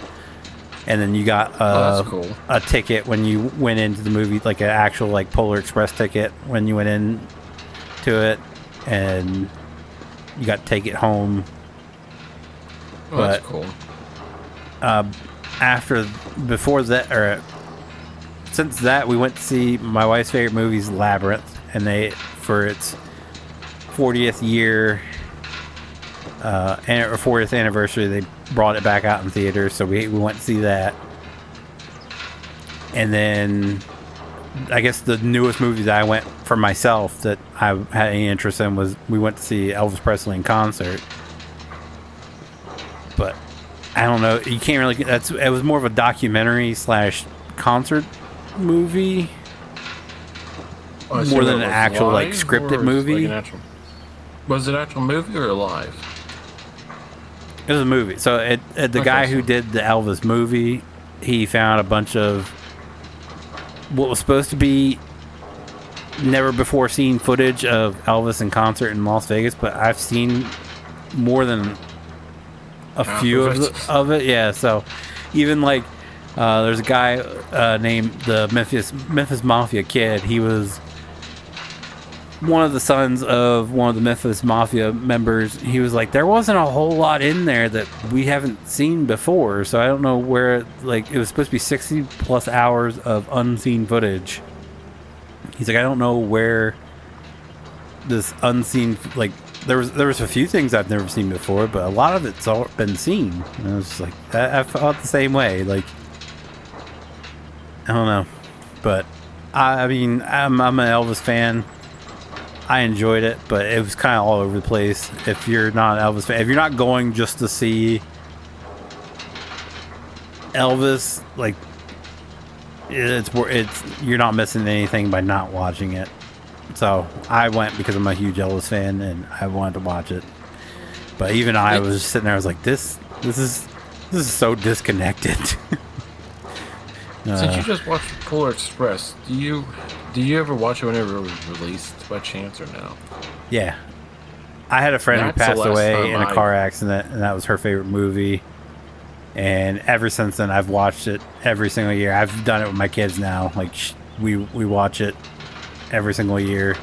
And then you got that's cool. a ticket when you went into the movie, like an actual Polar Express ticket when you went in to it, and you got to take it home. Oh, that's cool. Before that, or since that, we went to see my wife's favorite movie's Labyrinth, and for its 40th year or 40th anniversary, they brought it back out in theaters, so we went to see that. And then I guess the newest movie that I went for myself that I had any interest in was we went to see Elvis Presley in concert. But I don't know, you can't really it was more of a documentary / concert movie more than an actual scripted movie. Was it an actual movie or live? It was a movie. So the guy who did the Elvis movie, he found a bunch of what was supposed to be never before seen footage of Elvis in concert in Las Vegas, but I've seen more than a few of it. Yeah, so even there's a guy named the Memphis Mafia Kid. He was one of the sons of one of the Memphis Mafia members, he was like, there wasn't a whole lot in there that we haven't seen before, so I don't know where, like, it was supposed to be 60 plus hours of unseen footage. He's like, I don't know where this unseen, like, there was a few things I've never seen before, but a lot of it's all been seen. And I was just like, I felt the same way. Like, I don't know, but I mean, I'm an Elvis fan. I enjoyed it, but it was kind of all over the place. If you're not an Elvis fan, if you're not going just to see Elvis, like, it's you're not missing anything by not watching it. So I went because I'm a huge Elvis fan and I wanted to watch it. But even I was just sitting there. I was like, this is so disconnected. Since you just watched Polar Express, do you ever watch it whenever it was released by chance or no? Yeah, I had a friend who That's the passed last away time in a car accident, and that was her favorite movie. And ever since then, I've watched it every single year. I've done it with my kids now. Like, we watch it every single year.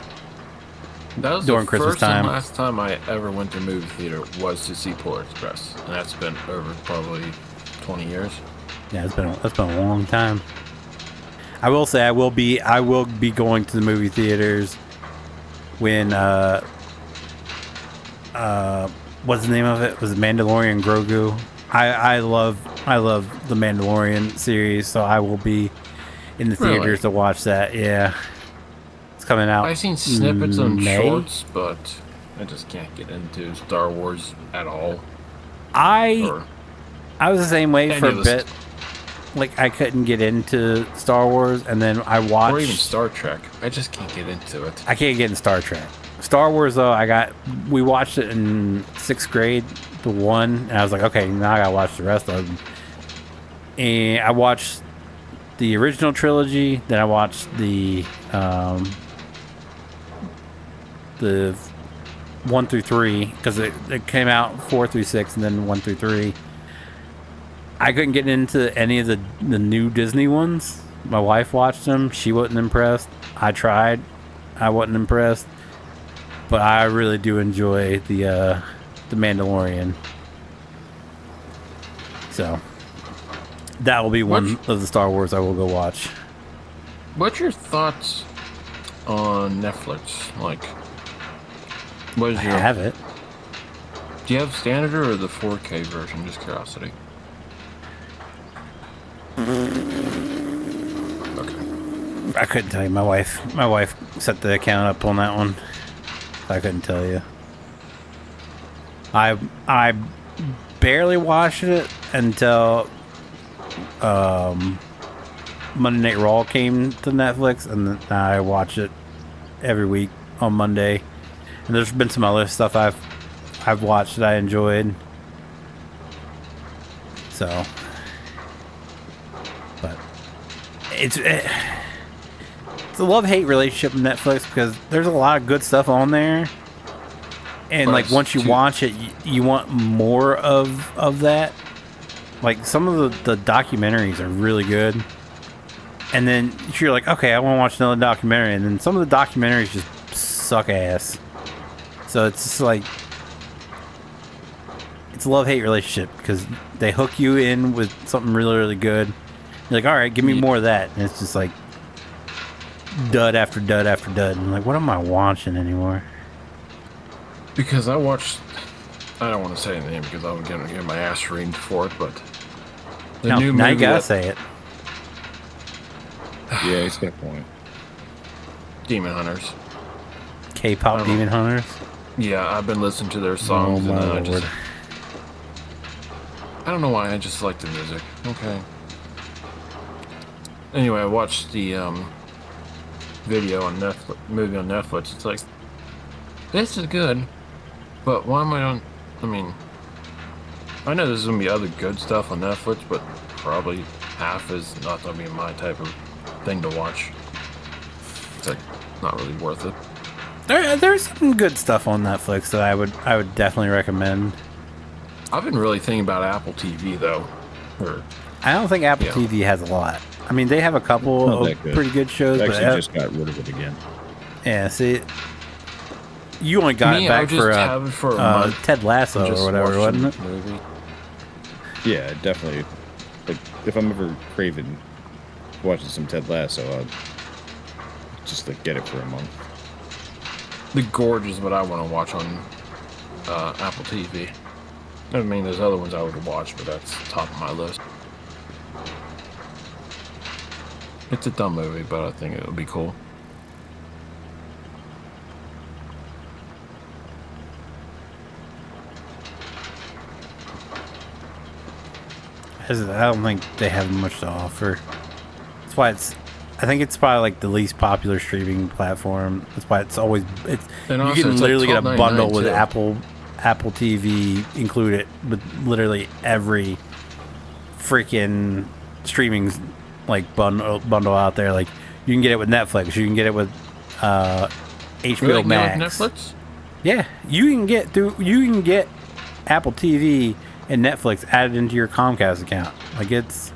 That was during the Christmas first time. and last time I ever went to a movie theater was to see Polar Express, and that's been over probably 20 years. Yeah, it's been a long time. I will say I will be going to the movie theaters when what's the name of it? Was it Mandalorian Grogu? I love the Mandalorian series, so I will be in the theaters Really? to watch that. Yeah. It's coming out. I've seen snippets and May? shorts, but I just can't get into Star Wars at all. I Or was the same way any for of a the bit. Like, I couldn't get into Star Wars, and then I watched... or even Star Trek. I just can't get into it. I can't get into Star Trek. Star Wars, though, we watched it in 6th grade, the one, and I was like, okay, now I gotta watch the rest of them. And I watched the original trilogy, then I watched the 1 through 3, because it came out 4 through 6, and then 1 through 3. I couldn't get into any of the new Disney ones. My wife watched them. She wasn't impressed. I tried. I wasn't impressed. But I really do enjoy the Mandalorian. So that will be one of the Star Wars I will go watch. What's your thoughts on Netflix? Like, what is I your... have it. Do you have standard or the 4K version? Just curiosity. Okay. I couldn't tell you. My wife set the account up on that one. I couldn't tell you. I barely watched it until Monday Night Raw came to Netflix, and then I watch it every week on Monday. And there's been some other stuff I've watched that I enjoyed. So, but it's a love-hate relationship with Netflix, because there's a lot of good stuff on there, and But like once you watch it, you want more of that. Like, some of the documentaries are really good, and then you're like, okay, I want to watch another documentary, and then some of the documentaries just suck ass. So it's just like, it's a love-hate relationship, because they hook you in with something really, really good. You're like, all right, give me more of that, and it's just like dud after dud after dud. And I'm like, what am I watching anymore? Because I watched... I don't want to say the name because I'm going to get my ass reamed for it, but... The No, new now movie you gotta that- say it. Yeah, he's got a point. Demon Hunters. K-pop Demon Hunters. Yeah, I've been listening to their songs, Oh, and my then I just... lord. I don't know why, I just like the music. Okay. Anyway, I watched the video on Netflix, movie on Netflix. It's like, this is good, but why am I on... I mean, I know there's going to be other good stuff on Netflix, but probably half is not going to be my type of thing to watch. It's like, not really worth it. There's some good stuff on Netflix that I would definitely recommend. I've been really thinking about Apple TV, though. Or, I don't think Apple Yeah. TV has a lot. I mean, they have a couple Not of that good. pretty good shows, They but actually just got rid of it again. yeah, see, You only got Me, it I back just for, have it for a month. Ted Lasso Just or whatever, watch wasn't the it? movie. Yeah, definitely. Like, if I'm ever craving watching some Ted Lasso, I'll just like get it for a month. The Gorge is what I want to watch on Apple TV. I mean, there's other ones I would watch, but that's top of my list. It's a dumb movie, but I think it would be cool. I don't think they have much to offer. That's why I think it's probably like the least popular streaming platform. That's why it's always And you also, can it's literally like get a bundle $12.99 with too. Apple TV included with literally every freaking streaming like bundle out there. Like you can get it with Netflix, you can get it with HBO Really? Max. With Netflix? Yeah, you can get Apple TV and Netflix added into your Comcast account. Like it's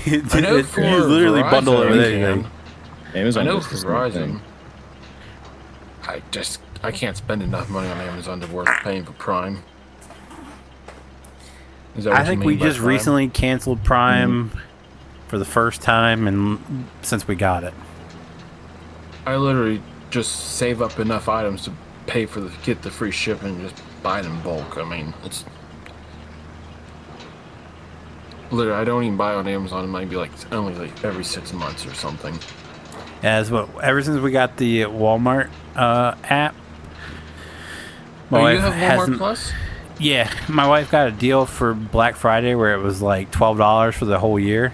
you literally Verizon, bundle it with you anything. can. Amazon I know does the same Verizon. thing. I can't spend enough money on Amazon to worth paying for Prime. Is that what I you think mean we by just Prime? recently canceled Prime for the first time and since we got it. I literally just save up enough items to pay for get the free shipping and just buy it in bulk. I mean, it's literally I don't even buy on Amazon. It might be like only like every 6 months or something. As well, ever since we got the Walmart app, my Oh, wife you have Walmart hasn't. Plus? Yeah, my wife got a deal for Black Friday where it was like $12 for the whole year,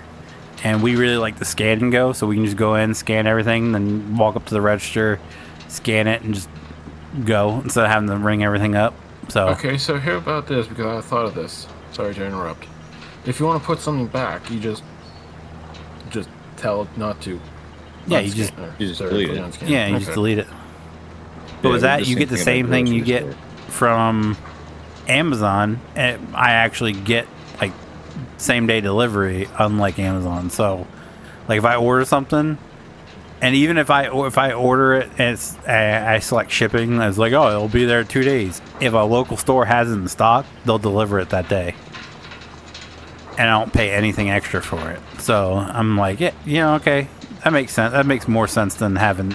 and we really like the scan and go, so we can just go in, scan everything, then walk up to the register, scan it, and just go instead of having to ring everything up. So Okay, so hear about this because I thought of this. Sorry to interrupt. If you want to put something back, you just tell it not to. Yeah, you just delete it. yeah, you just delete it. But Yeah, with we're that, just you get the thinking same about thing you grocery get store. from Amazon. And I actually get like same day delivery, unlike Amazon. So, like if I order something, and even if I order it and I select shipping, it's like, oh, it'll be there in 2 days. If a local store has it in stock, they'll deliver it that day, and I don't pay anything extra for it. So I'm like, yeah, okay, that makes sense. That makes more sense than having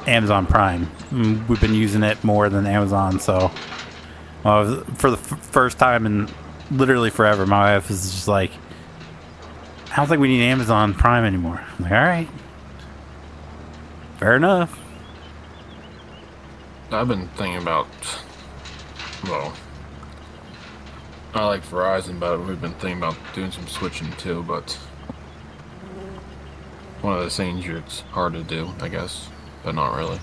Amazon Prime. We've been using it more than Amazon, so for the first time in literally forever, my wife is just like, I don't think we need Amazon Prime anymore. I'm like, all right, fair enough. I've been thinking about, well, I like Verizon, but we've been thinking about doing some switching too, but one of those things it's hard to do, I guess, but not really.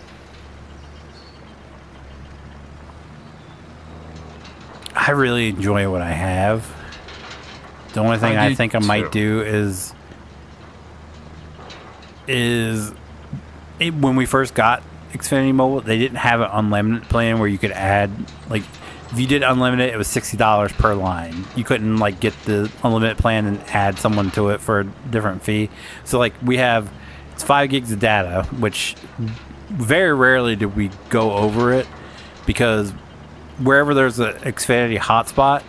I really enjoy what I have. The only thing I do think I might too. do when we first got Xfinity Mobile, they didn't have an unlimited plan where you could add, like, if you did unlimited, it was $60 per line. You couldn't like get the unlimited plan and add someone to it for a different fee. So like it's 5 gigs of data, which very rarely do we go over it because wherever there's an Xfinity hotspot,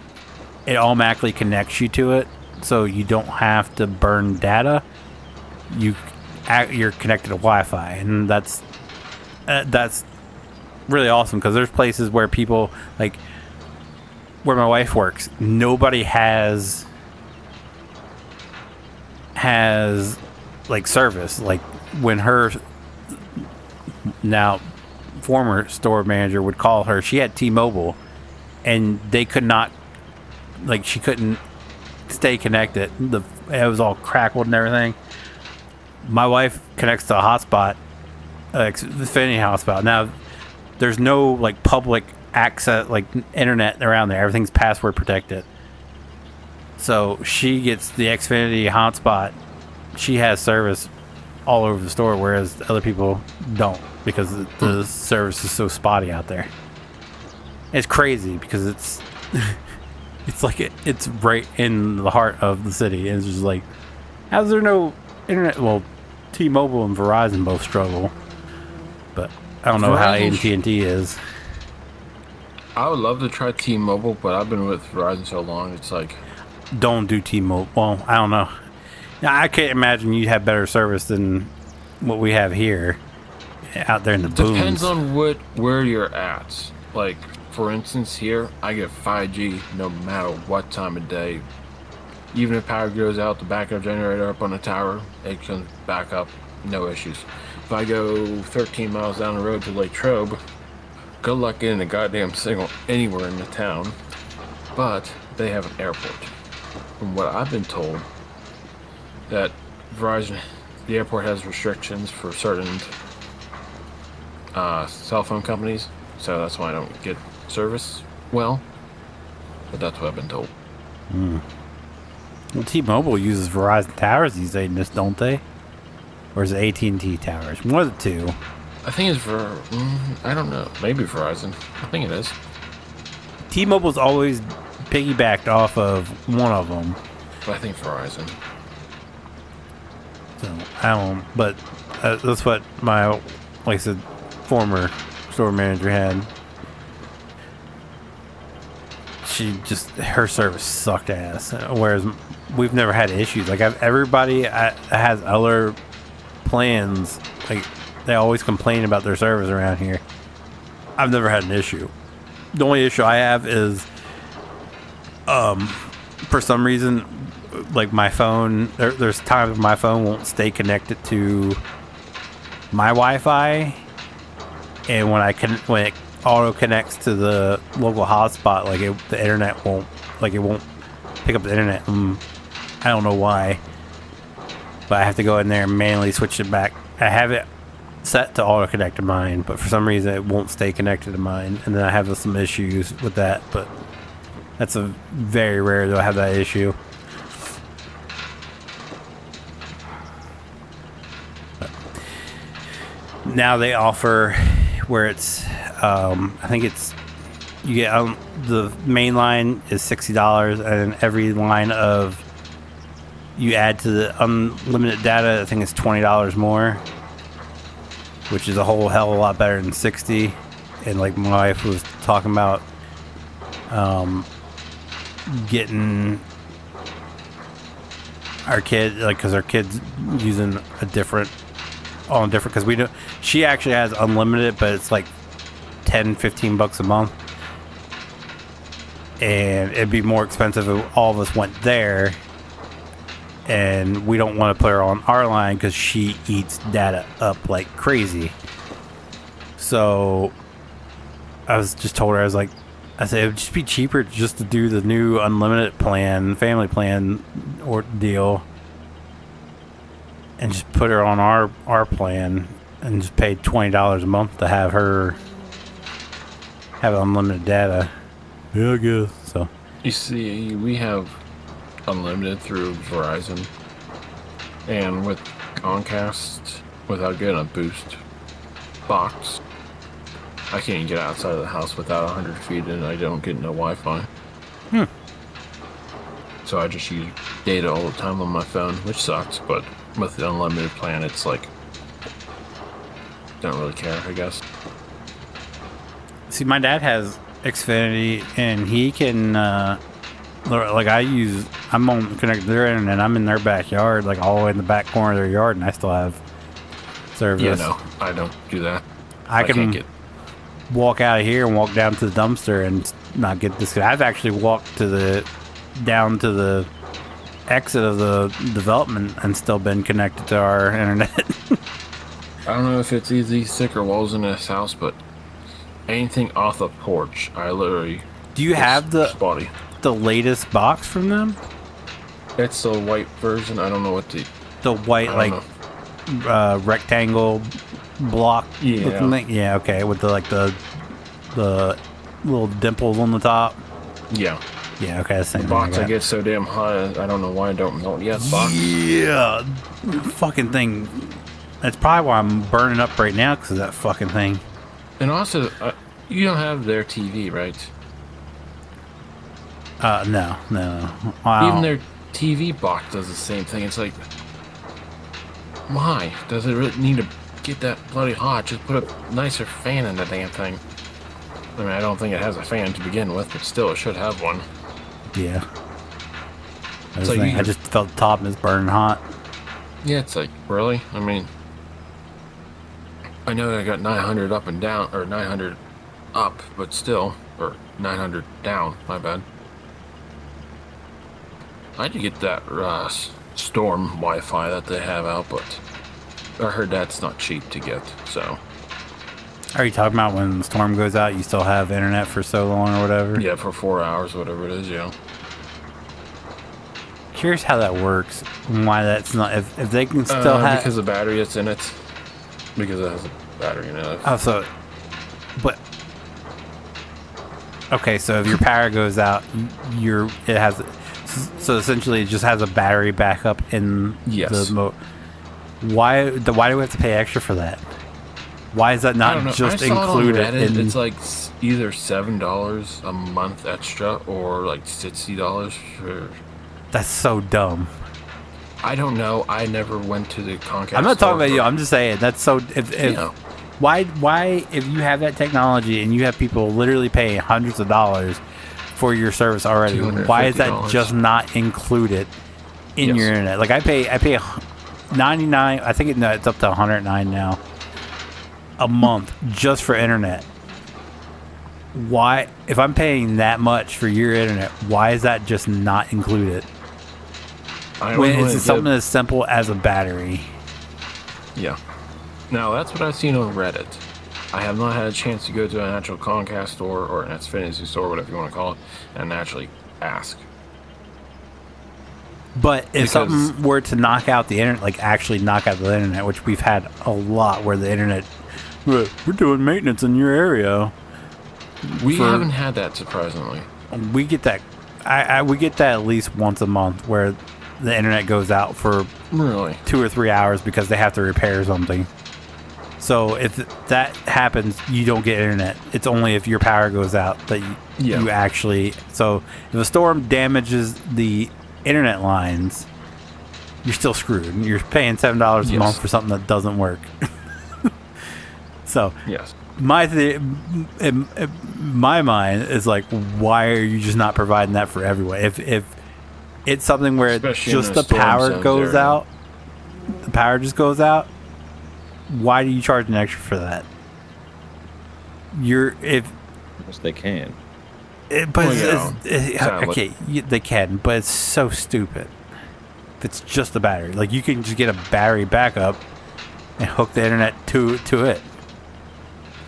it automatically connects you to it, so you don't have to burn data. You're connected to Wi-Fi, and that's really awesome because there's places where people, like where my wife works, nobody has like service. Like when her now former store manager would call her, she had T-Mobile, and they could not, like, she couldn't stay connected. It was all crackled and everything. My wife connects to a hotspot, Xfinity hotspot. Now, there's no like public access, like internet around there. Everything's password protected. So she gets the Xfinity hotspot. She has service all over the store, whereas other people don't because the service is so spotty out there. It's crazy because it's it's right in the heart of the city, and it's just like, how's there no internet? Well, T-Mobile and Verizon both struggle, but I don't know how Verizon's- AT&T is. I would love to try T-Mobile, but I've been with Verizon so long. It's like, Don't do T-Mobile. Well, I don't know. Now, I can't imagine you'd have better service than what we have here out there in the booms. depends on where you're at. Like, for instance, here I get 5G no matter what time of day. Even if power goes out, the backup generator up on the tower, it comes back up, no issues. If I go 13 miles down the road to Lake Trobe, good luck getting a goddamn signal anywhere in the town. But they have an airport. From what I've been told, that Verizon, the airport has restrictions for certain cell phone companies, so that's why I don't get service well. But that's what I've been told. Well, T-Mobile uses Verizon towers these days, don't they? Or is it AT&T towers? One of the two. I think it's for, I don't know, maybe Verizon. I think it is. T-Mobile's always piggybacked off of one of them. But I think Verizon. So, I don't, but that's what my, like I said, former store manager had. Her service sucked ass. Whereas we've never had issues. Like, everybody has other plans. Like, they always complain about their service around here. I've never had an issue. The only issue I have is, for some reason, like my phone, there's times when my phone won't stay connected to my Wi-Fi, and when it auto connects to the local hotspot, like the internet won't, like it won't pick up the internet. I don't know why, but I have to go in there and manually switch it back. I have it set to auto connect to mine, but for some reason it won't stay connected to mine, and then I have some issues with that. But that's a very rare that I have that issue. But now they offer where it's I think it's, you get the main line is $60, and every line of you add to the unlimited data, I think it's $20 more, which is a whole hell of a lot better than 60. And like my wife was talking about getting our kid, like, because our kid's using a different, because we do, she actually has unlimited, but it's like 10-15 bucks a month, and it'd be more expensive if all of us went there, and we don't want to put her on our line because she eats data up like crazy. So I was just told her, I said it would just be cheaper just to do the new unlimited plan, family plan or deal, and just put her on our plan and just pay $20 a month to have her have unlimited data. Yeah, I guess so. You see, we have unlimited through Verizon, and with Comcast, without getting a boost box, I can't get outside of the house without 100 feet, and I don't get no Wi-Fi. So I just use data all the time on my phone, which sucks, but with the unlimited plan, it's like, don't really care, I guess. See, my dad has Xfinity, and he can, like, I'm on connected to their internet. I'm in their backyard, like all the way in the back corner of their yard, and I still have service. Yeah, no, I don't do that. I can't can walk out of here and walk down to the dumpster and not get this. I've actually walked down to the exit of the development and still been connected to our internet. I don't know if it's easy thicker walls in this house, but anything off the porch, I literally. Do you have spotty? The latest box from them? It's the white version. I don't know what the white, like, rectangle block. Yeah. Thing? Yeah. Okay. With the little dimples on the top. Yeah. Yeah. Okay. The box I get so damn high. I don't know why I don't get the box. Yeah. Fucking thing. That's probably why I'm burning up right now, because of that fucking thing. And also, you don't have their TV, right? No. Even their TV box does the same thing. It's like, why? Does it really need a get that bloody hot. Just put a nicer fan in the damn thing. I mean, I don't think it has a fan to begin with, but still, it should have one. Yeah. So I just felt the top is burning hot. Yeah, it's like, really? I mean, I know I got 900 up and down, or 900 up, but still, or 900 down, my bad. I had to get that Storm Wi-Fi that they have out, but I heard that's not cheap to get, so. Are you talking about when the storm goes out, you still have internet for so long or whatever? Yeah, for 4 hours, whatever it is, yeah. Curious how that works and why that's not, if they can still have... Because the battery that's in it. Because it has a battery in it. Oh, so... But... Okay, so if your power goes out, it has... So essentially it just has a battery backup in the... Why do we have to pay extra for that? Why is that not just included in... It's like either $7 a month extra or like $60 for... That's so dumb. I don't know. I never went to the Comcast. I'm not talking about you. I'm just saying that's so. Why if you have that technology and you have people literally paying hundreds of dollars for your service already, why is that just not included in your internet? Like I pay 99. I think it's up to 109 now a month just for internet. Why, if I'm paying that much for your internet, why is that just not included? When it's something as simple as a battery. Yeah. Now, that's what I've seen on Reddit. I have not had a chance to go to an actual Comcast store or an Xfinity store, whatever you want to call it, and actually ask. But if something were to knock out the internet, like actually knock out the internet, which we've had a lot where the internet, we're doing maintenance in your area. We haven't had that, surprisingly. We get that. We get that at least once a month where the internet goes out for 2 or 3 hours because they have to repair something. So if that happens, you don't get internet. It's only if your power goes out that you actually... So if a storm damages the internet lines, you're still screwed. You're paying $7 a month for something that doesn't work. So... Yes. In my mind is like, why are you just not providing that for everyone? If it's something where especially just the power goes out, the power just goes out, why do you charge an extra for that? Yes, they can. Okay, they can, but it's so stupid. If it's just the battery, like you can just get a battery backup and hook the internet to it.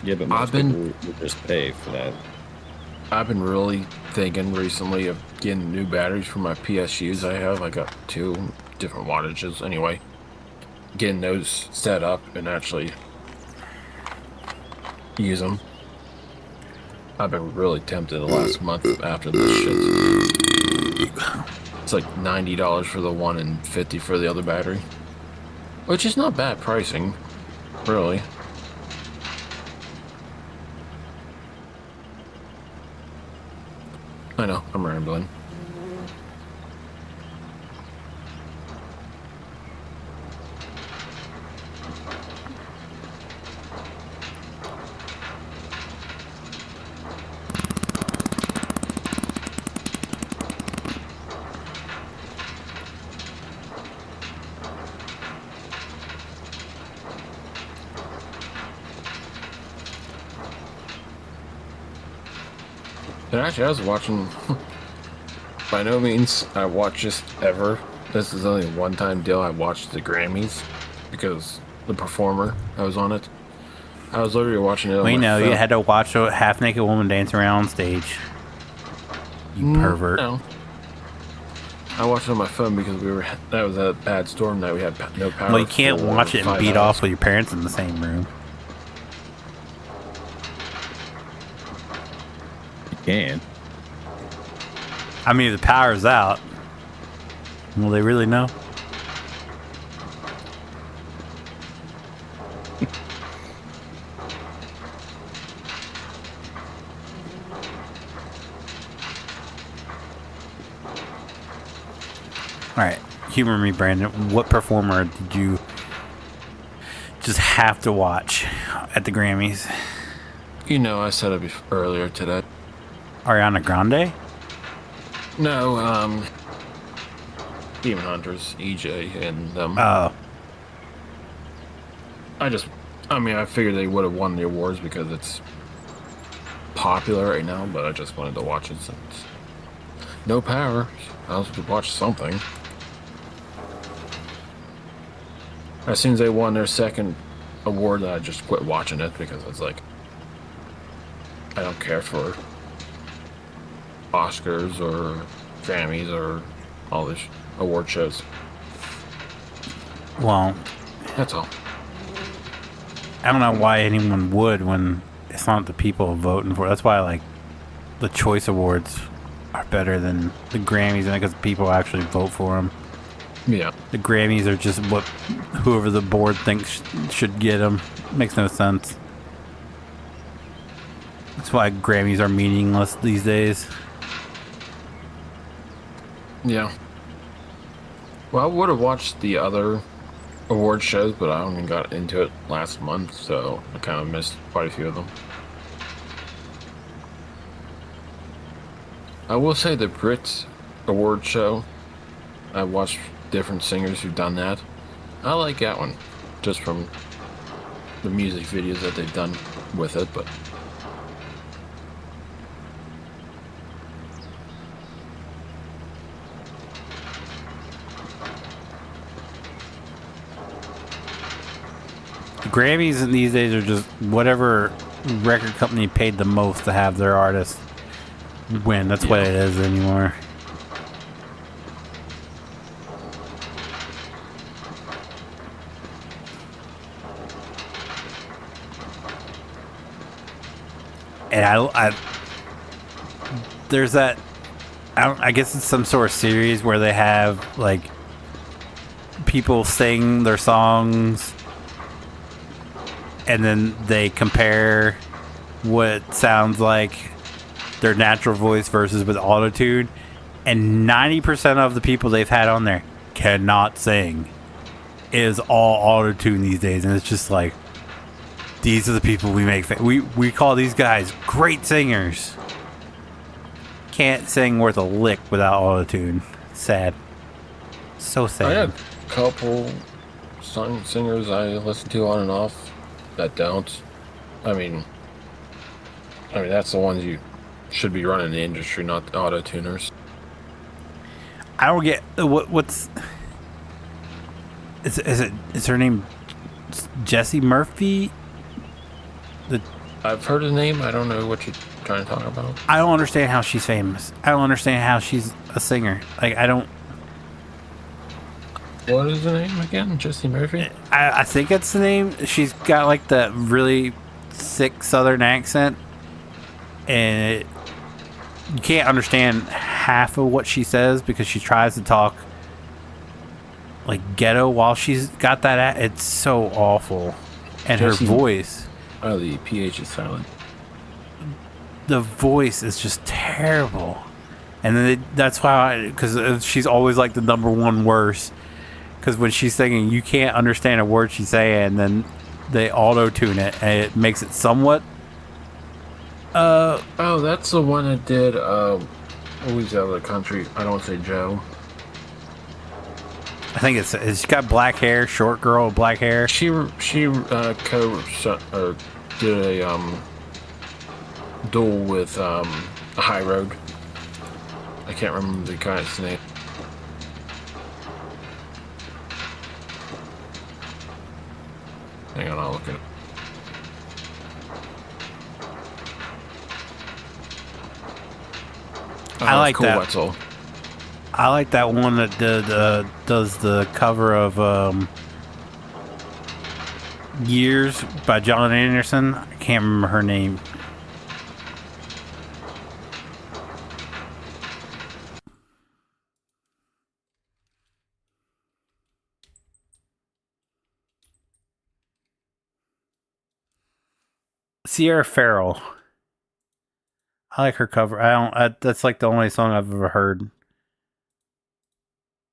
Yeah, but most people will just pay for that. I've been really thinking recently of getting new batteries for my PSUs I have. I got 2 different wattages anyway. Getting those set up and actually use them. I've been really tempted the last month after this shit. It's like $90 for the one and $50 for the other battery. Which is not bad pricing, really. I know, I'm rambling. And actually, I was watching, by no means I watch this ever. This is only a one-time deal. I watched the Grammys because the performer, I was on it. I was literally watching it on my phone. You had to watch a half-naked woman dance around on stage. You pervert. No. I watched it on my phone because that was a bad storm night. We had no power. Well, you can't watch it and beat off with your parents in the same room. Can. I mean, if the power's out, will they really know? All right, humor me, Brandon. What performer did just have to watch at the Grammys? You know, I said it earlier today. Ariana Grande? No, Demon Hunters, EJ, and them. Oh. I figured they would have won the awards because it's popular right now, but I just wanted to watch it since no power. I was to watch something. As soon as they won their second award, I just quit watching it because it's like, I don't care for Oscars or Grammys or all these award shows. Well, That's all. I don't know why anyone would when it's not the people voting for it. That's why like the Choice Awards are better than the Grammys, and because people actually vote for them. Yeah. The Grammys are just what whoever the board thinks should get them. Makes no sense. That's why Grammys are meaningless these days. Yeah. Well, I would have watched the other award shows, but I only got into it last month, so I kind of missed quite a few of them. I will say the Brits award show, I watched different singers who've done that. I like that one, just from the music videos that they've done with it, but The Grammys these days are just whatever record company paid the most to have their artist win. That's what it is anymore. And I there's that. I guess it's some sort of series where they have like people sing their songs, and then they compare what it sounds like their natural voice versus with autotune, and 90% of the people they've had on there cannot sing. It is all autotune these days, and it's just like, these are the people we make. We call these guys great singers. Can't sing worth a lick without autotune. Sad. So sad. I had a couple singers I listen to on and off that don't. I mean, that's the ones you should be running the industry, not the auto tuners. I don't get what's. Is her name Jessie Murphy? I've heard the name. I don't know what you're trying to talk about. I don't understand how she's famous. I don't understand how she's a singer. Like, I don't. What is the name again? Jessie Murphy? I think that's the name. She's got like that really thick Southern accent, and you can't understand half of what she says because she tries to talk like ghetto while she's got that. It's so awful, and Jessie, her voice. Oh, the PH is silent. The voice is just terrible, and then that's why because she's always like the number one worst. Because when she's singing, you can't understand a word she's saying, and then they auto-tune it, and it makes it somewhat... Oh, that's the one that did, who's out of the country? I don't want to say Joe. I think it's got black hair, short girl with black hair. She did a, duel with, High Road. I can't remember the guy's name. Hang on, I'll look at it. I like cool that. Wetzel. I like that one that does the cover of Years by John Anderson. I can't remember her name. Sierra Farrell. I like her cover. That's like the only song I've ever heard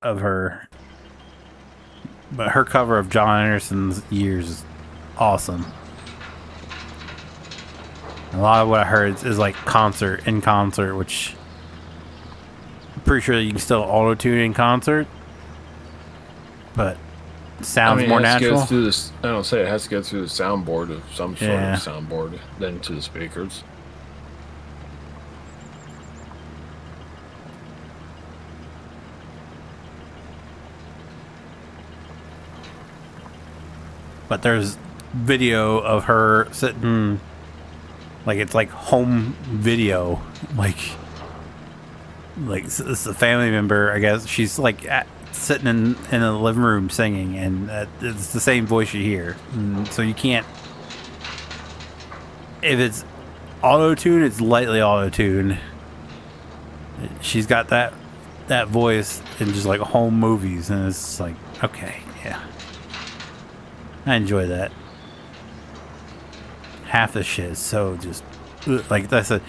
of her. But her cover of John Anderson's Years is awesome. A lot of what I heard is like in concert, which I'm pretty sure you can still auto tune in concert, but sounds more it has to natural. go through this. I don't say it has to go through the soundboard of some sort Yeah. of soundboard, then to the speakers. But there's video of her sitting, like it's like home video, like it's a family member, I guess. She's like sitting in a living room singing, and it's the same voice you hear. And so you can't. If it's auto tune, it's lightly auto tune. She's got that voice in just like home movies, and it's like, okay, yeah. I enjoy that. Half the shit is so just like I said.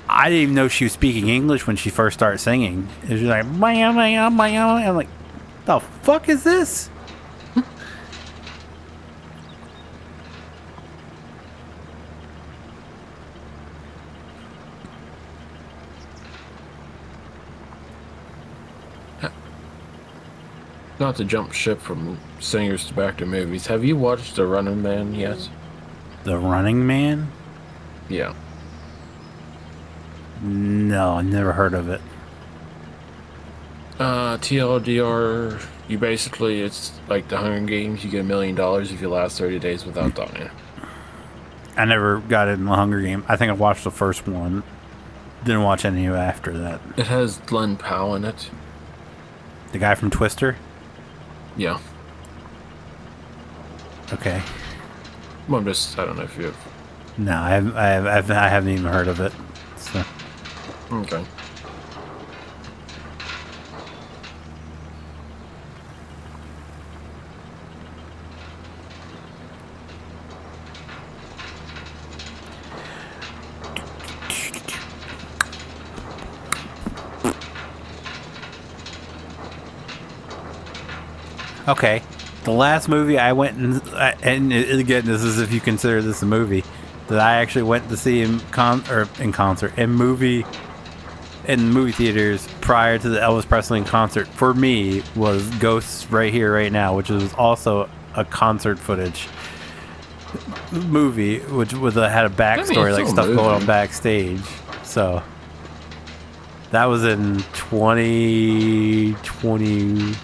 I didn't even know she was speaking English when she first started singing. It was just like, I'm like, the fuck is this? Not to jump ship from singers to back to movies. Have you watched The Running Man yet? The Running Man? Yeah. No, I never heard of it. TLDR, you basically, it's like the Hunger Games. You get $1 million if you last 30 days without dying. I never got it in the Hunger Game. I think I watched the first one. Didn't watch any after that. It has Glenn Powell in it. The guy from Twister? Yeah. Okay. Well, I don't know if you have. No, I haven't even heard of it. So. Okay. Okay, the last movie I went and again, this is if you consider this a movie, that I actually went to see in movie theaters prior to the Elvis Presley concert for me was Ghosts Right Here Right Now, which was also a concert footage movie, which had a backstory, like stuff going on backstage. So that was in 2020.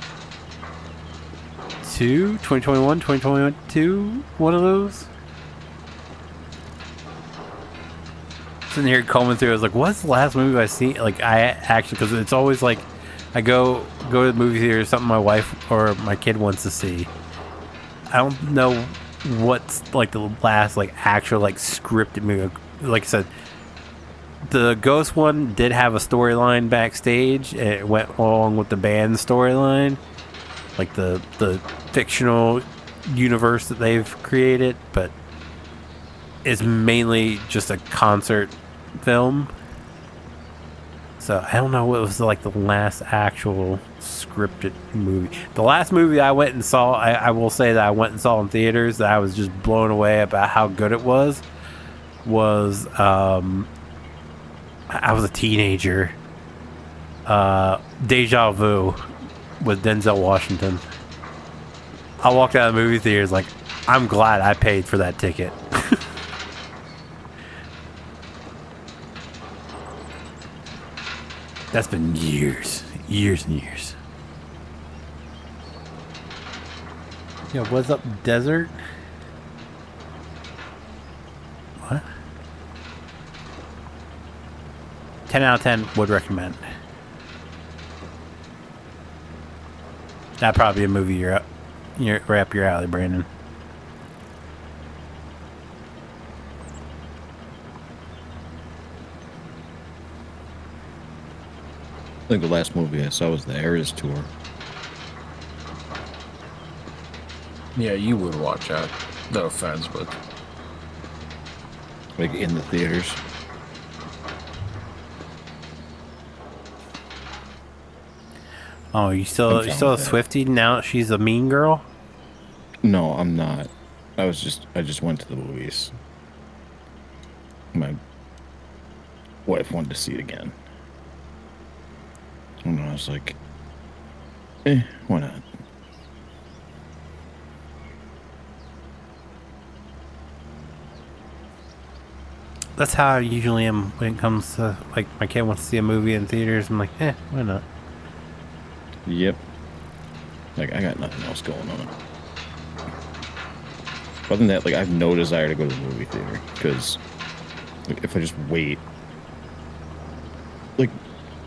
2021, 2022, one of those. Sitting here combing through, I was like, what's the last movie I seen? Like, I actually, because it's always like, I go to the movie theater, something my wife or my kid wants to see. I don't know what's like the last like actual like scripted movie. Like I said, the Ghost one did have a storyline backstage, and it went along with the band storyline, like the fictional universe that they've created, but it's mainly just a concert film. So I don't know what was like the last actual scripted movie. The last movie I went and saw, I will say that I went and saw in theaters that I was just blown away about how good it was I was a teenager. Deja Vu with Denzel Washington. I walked out of the movie theaters like, I'm glad I paid for that ticket. That's been years and years. Yo, what's up, Desert? What? 10 out of 10 would recommend. That'd probably be a movie you're right up your alley, Brandon. I think the last movie I saw was the Eras Tour. Yeah, you would watch that. No offense, but Like in the theaters. Oh, you still a Swiftie now? She's a mean girl. No, I'm not. I just went to the movies. My wife wanted to see it again. And I was like, why not? That's how I usually am when it comes to, like, my kid wants to see a movie in theaters. I'm like, why not? Yep. Like, I got nothing else going on. Other than that, like, I have no desire to go to the movie theater, because like, if I just wait, like,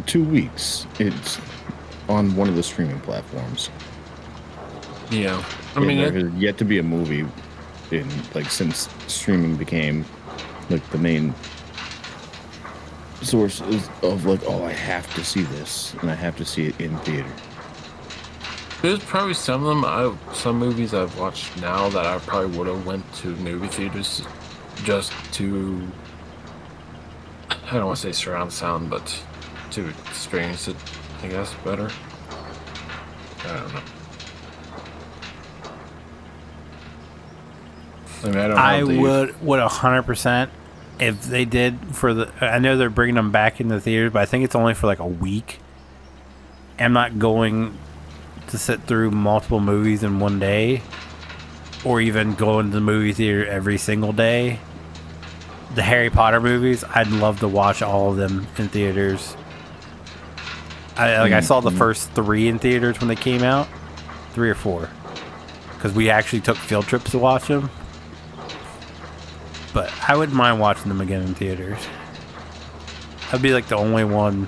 2 weeks, it's on one of the streaming platforms. Yeah. I And mean, there has yet to be a movie in, like, since streaming became, like, the main source of, like, oh, I have to see this, and I have to see it in theater. there's probably some of them. Some movies I've watched now that I probably would have went to movie theaters just to, I don't want to say surround sound, but to experience it, I guess, better. I don't know. I mean, I don't I have the- would 100% if they did for the. I know they're bringing them back in the theaters, but I think it's only for like a week. I'm not going to sit through multiple movies in one day, or even go into the movie theater every single day. The Harry Potter movies, I'd love to watch all of them in theaters. I saw the first 3 in theaters when they came out, 3 or 4, because we actually took field trips to watch them. But I wouldn't mind watching them again in theaters. That'd be like the only one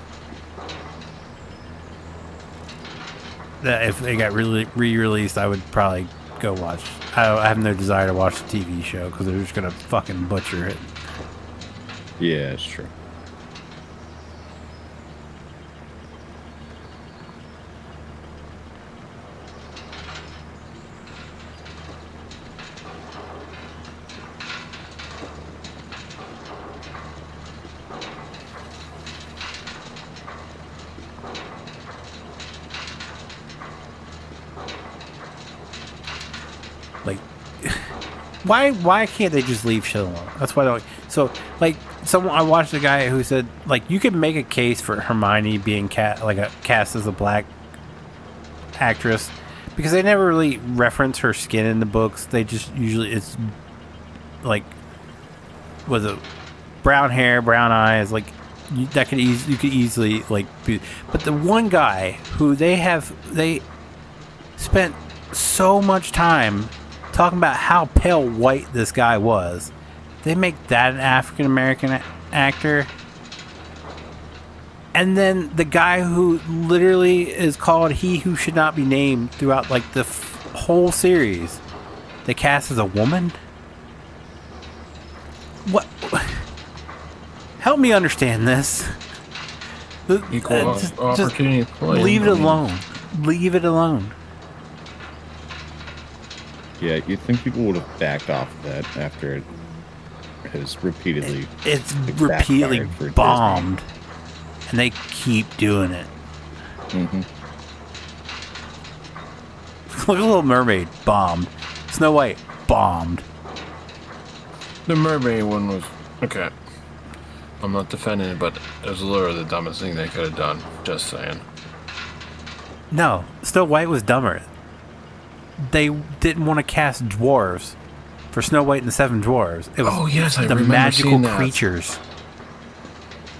that if they got really re-released, I would probably go watch. I have no desire to watch the TV show because they're just gonna fucking butcher it. Yeah, it's true. Like, why can't they just leave shit alone? That's why I don't. So, like, I watched a guy who said, like, you can make a case for Hermione being cast as a black actress because they never really reference her skin in the books. They just usually it's like, was it brown hair, brown eyes, like you could easily like be. But the one guy who they spent so much time talking about how pale white this guy was. They make that an African American actor. And then the guy who literally is called He Who Should Not Be Named throughout like the whole series, they cast as a woman? What? Help me understand this. Equal opportunity play. Leave it alone. Leave it alone. Yeah, you'd think people would have backed off of that after it has repeatedly... It's like, repeatedly backfired for bombed. Disney. And they keep doing it. Mm-hmm. Look at Little Mermaid, bombed. Snow White, bombed. The mermaid one was okay. I'm not defending it, but it was literally the dumbest thing they could have done. Just saying. No, Snow White was dumber. They didn't want to cast dwarves for Snow White and the Seven Dwarves. It was Oh, yes, I the remember magical seeing that. creatures.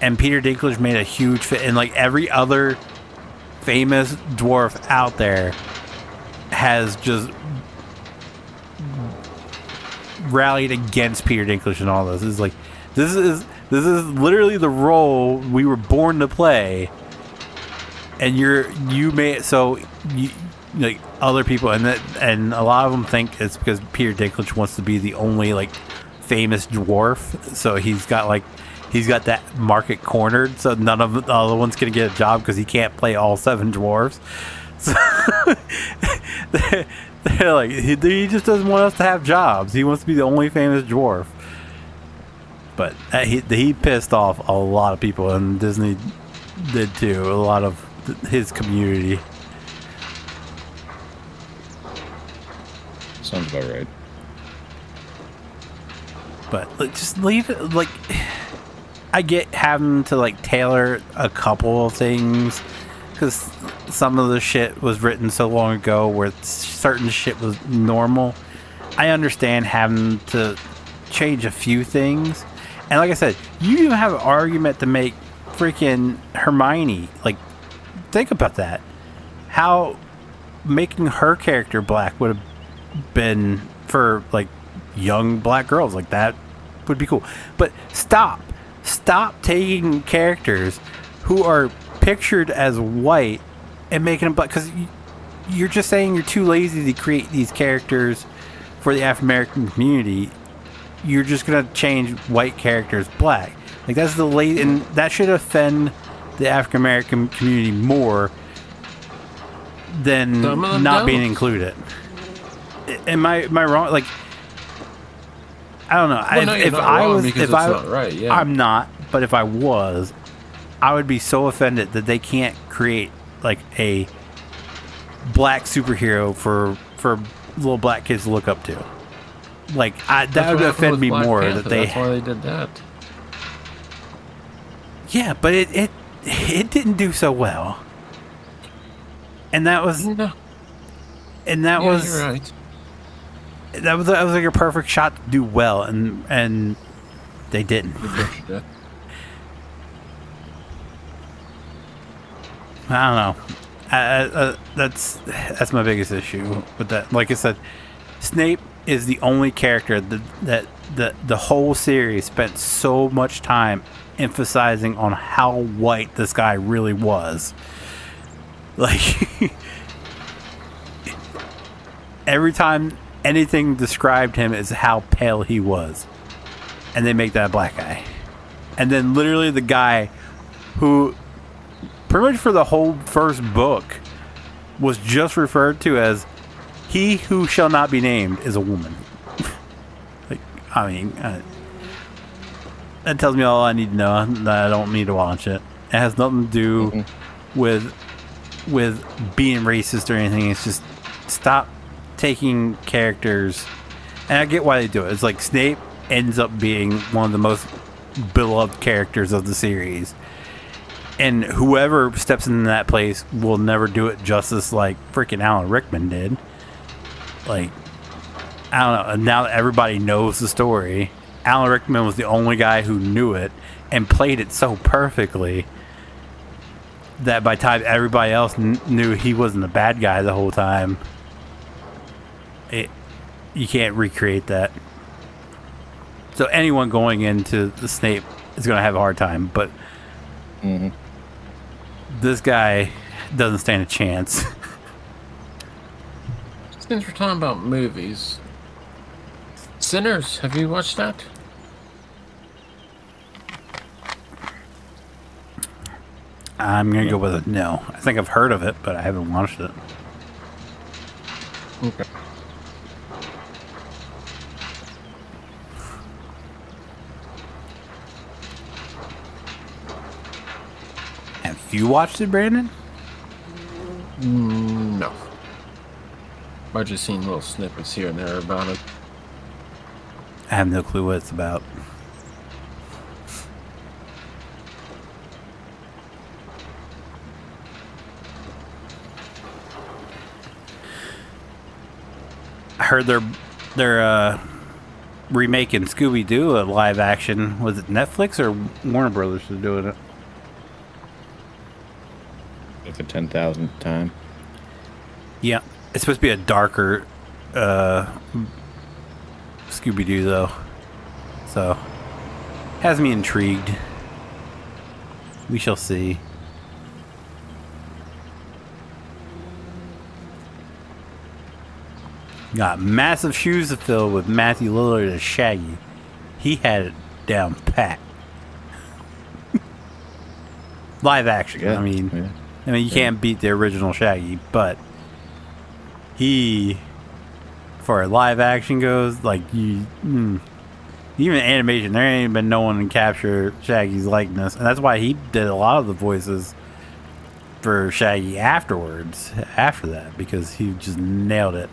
And Peter Dinklage made a huge fit, and like every other famous dwarf out there has just rallied against Peter Dinklage and all this. It's like this is literally the role we were born to play, and you made so you like other people, and a lot of them think it's because Peter Dinklage wants to be the only like famous dwarf, so he's got that market cornered, so none of the other ones can get a job because he can't play all 7 dwarves. So they're like, he just doesn't want us to have jobs. He wants to be the only famous dwarf. But he pissed off a lot of people, and Disney did too. A lot of his community. sounds about right. But like, just leave it. Like, I get having to like tailor a couple of things because some of the shit was written so long ago where certain shit was normal. I understand having to change a few things, and like I said, you even have an argument to make freaking Hermione. Like, think about that. How making her character black would have been for like young black girls, like that would be cool. But stop taking characters who are pictured as white and making them black, because you're just saying you're too lazy to create these characters for the African American community. You're just gonna change white characters black. Like, that's the late, and that should offend the African American community more than not being included. Am I wrong? Like, I don't know. Well, no, if I was, if I, not right, yeah. I'm not. But if I was, I would be so offended that they can't create like a black superhero for little black kids to look up to. Like, that would offend me more that they. That's why they did that. Yeah, but it didn't do so well. And that was. No. And that was. You're right. That was like a perfect shot to do well, and they didn't. I don't know. That's my biggest issue with that. Like I said, Snape is the only character that the whole series spent so much time emphasizing on how white this guy really was. Like, every time anything described him as how pale he was, and they make that a black guy. And then literally the guy who pretty much for the whole first book was just referred to as he who shall not be named is a woman. Like, I mean, that tells me all I need to know, that I don't need to watch it. It has nothing to do with being racist or anything. It's just stop taking characters, and I get why they do it. It's like Snape ends up being one of the most beloved characters of the series, and whoever steps in that place will never do it justice like freaking Alan Rickman did. Like, I don't know, and now that everybody knows the story, Alan Rickman was the only guy who knew it and played it so perfectly that by the time everybody else knew he wasn't a bad guy the whole time, you can't recreate that. So anyone going into the Snape is going to have a hard time, but this guy doesn't stand a chance. Since we're talking about movies, Sinners, have you watched that? I'm going to go with a no. I think I've heard of it, but I haven't watched it. Okay. Have you watched it, Brandon? No. I've just seen little snippets here and there about it. I have no clue what it's about. I heard they're remaking Scooby-Doo, a live action. Was it Netflix or Warner Brothers is doing it? For 10,000th time. Yeah, it's supposed to be a darker Scooby-Doo though, so has me intrigued. We shall see. Got massive shoes to fill with Matthew Lillard as Shaggy. He had it down pat. Live action. Yeah, I mean, you can't beat the original Shaggy, but he, for live action goes, like even animation, there ain't been no one to capture Shaggy's likeness, and that's why he did a lot of the voices for Shaggy afterwards, after that, because he just nailed it.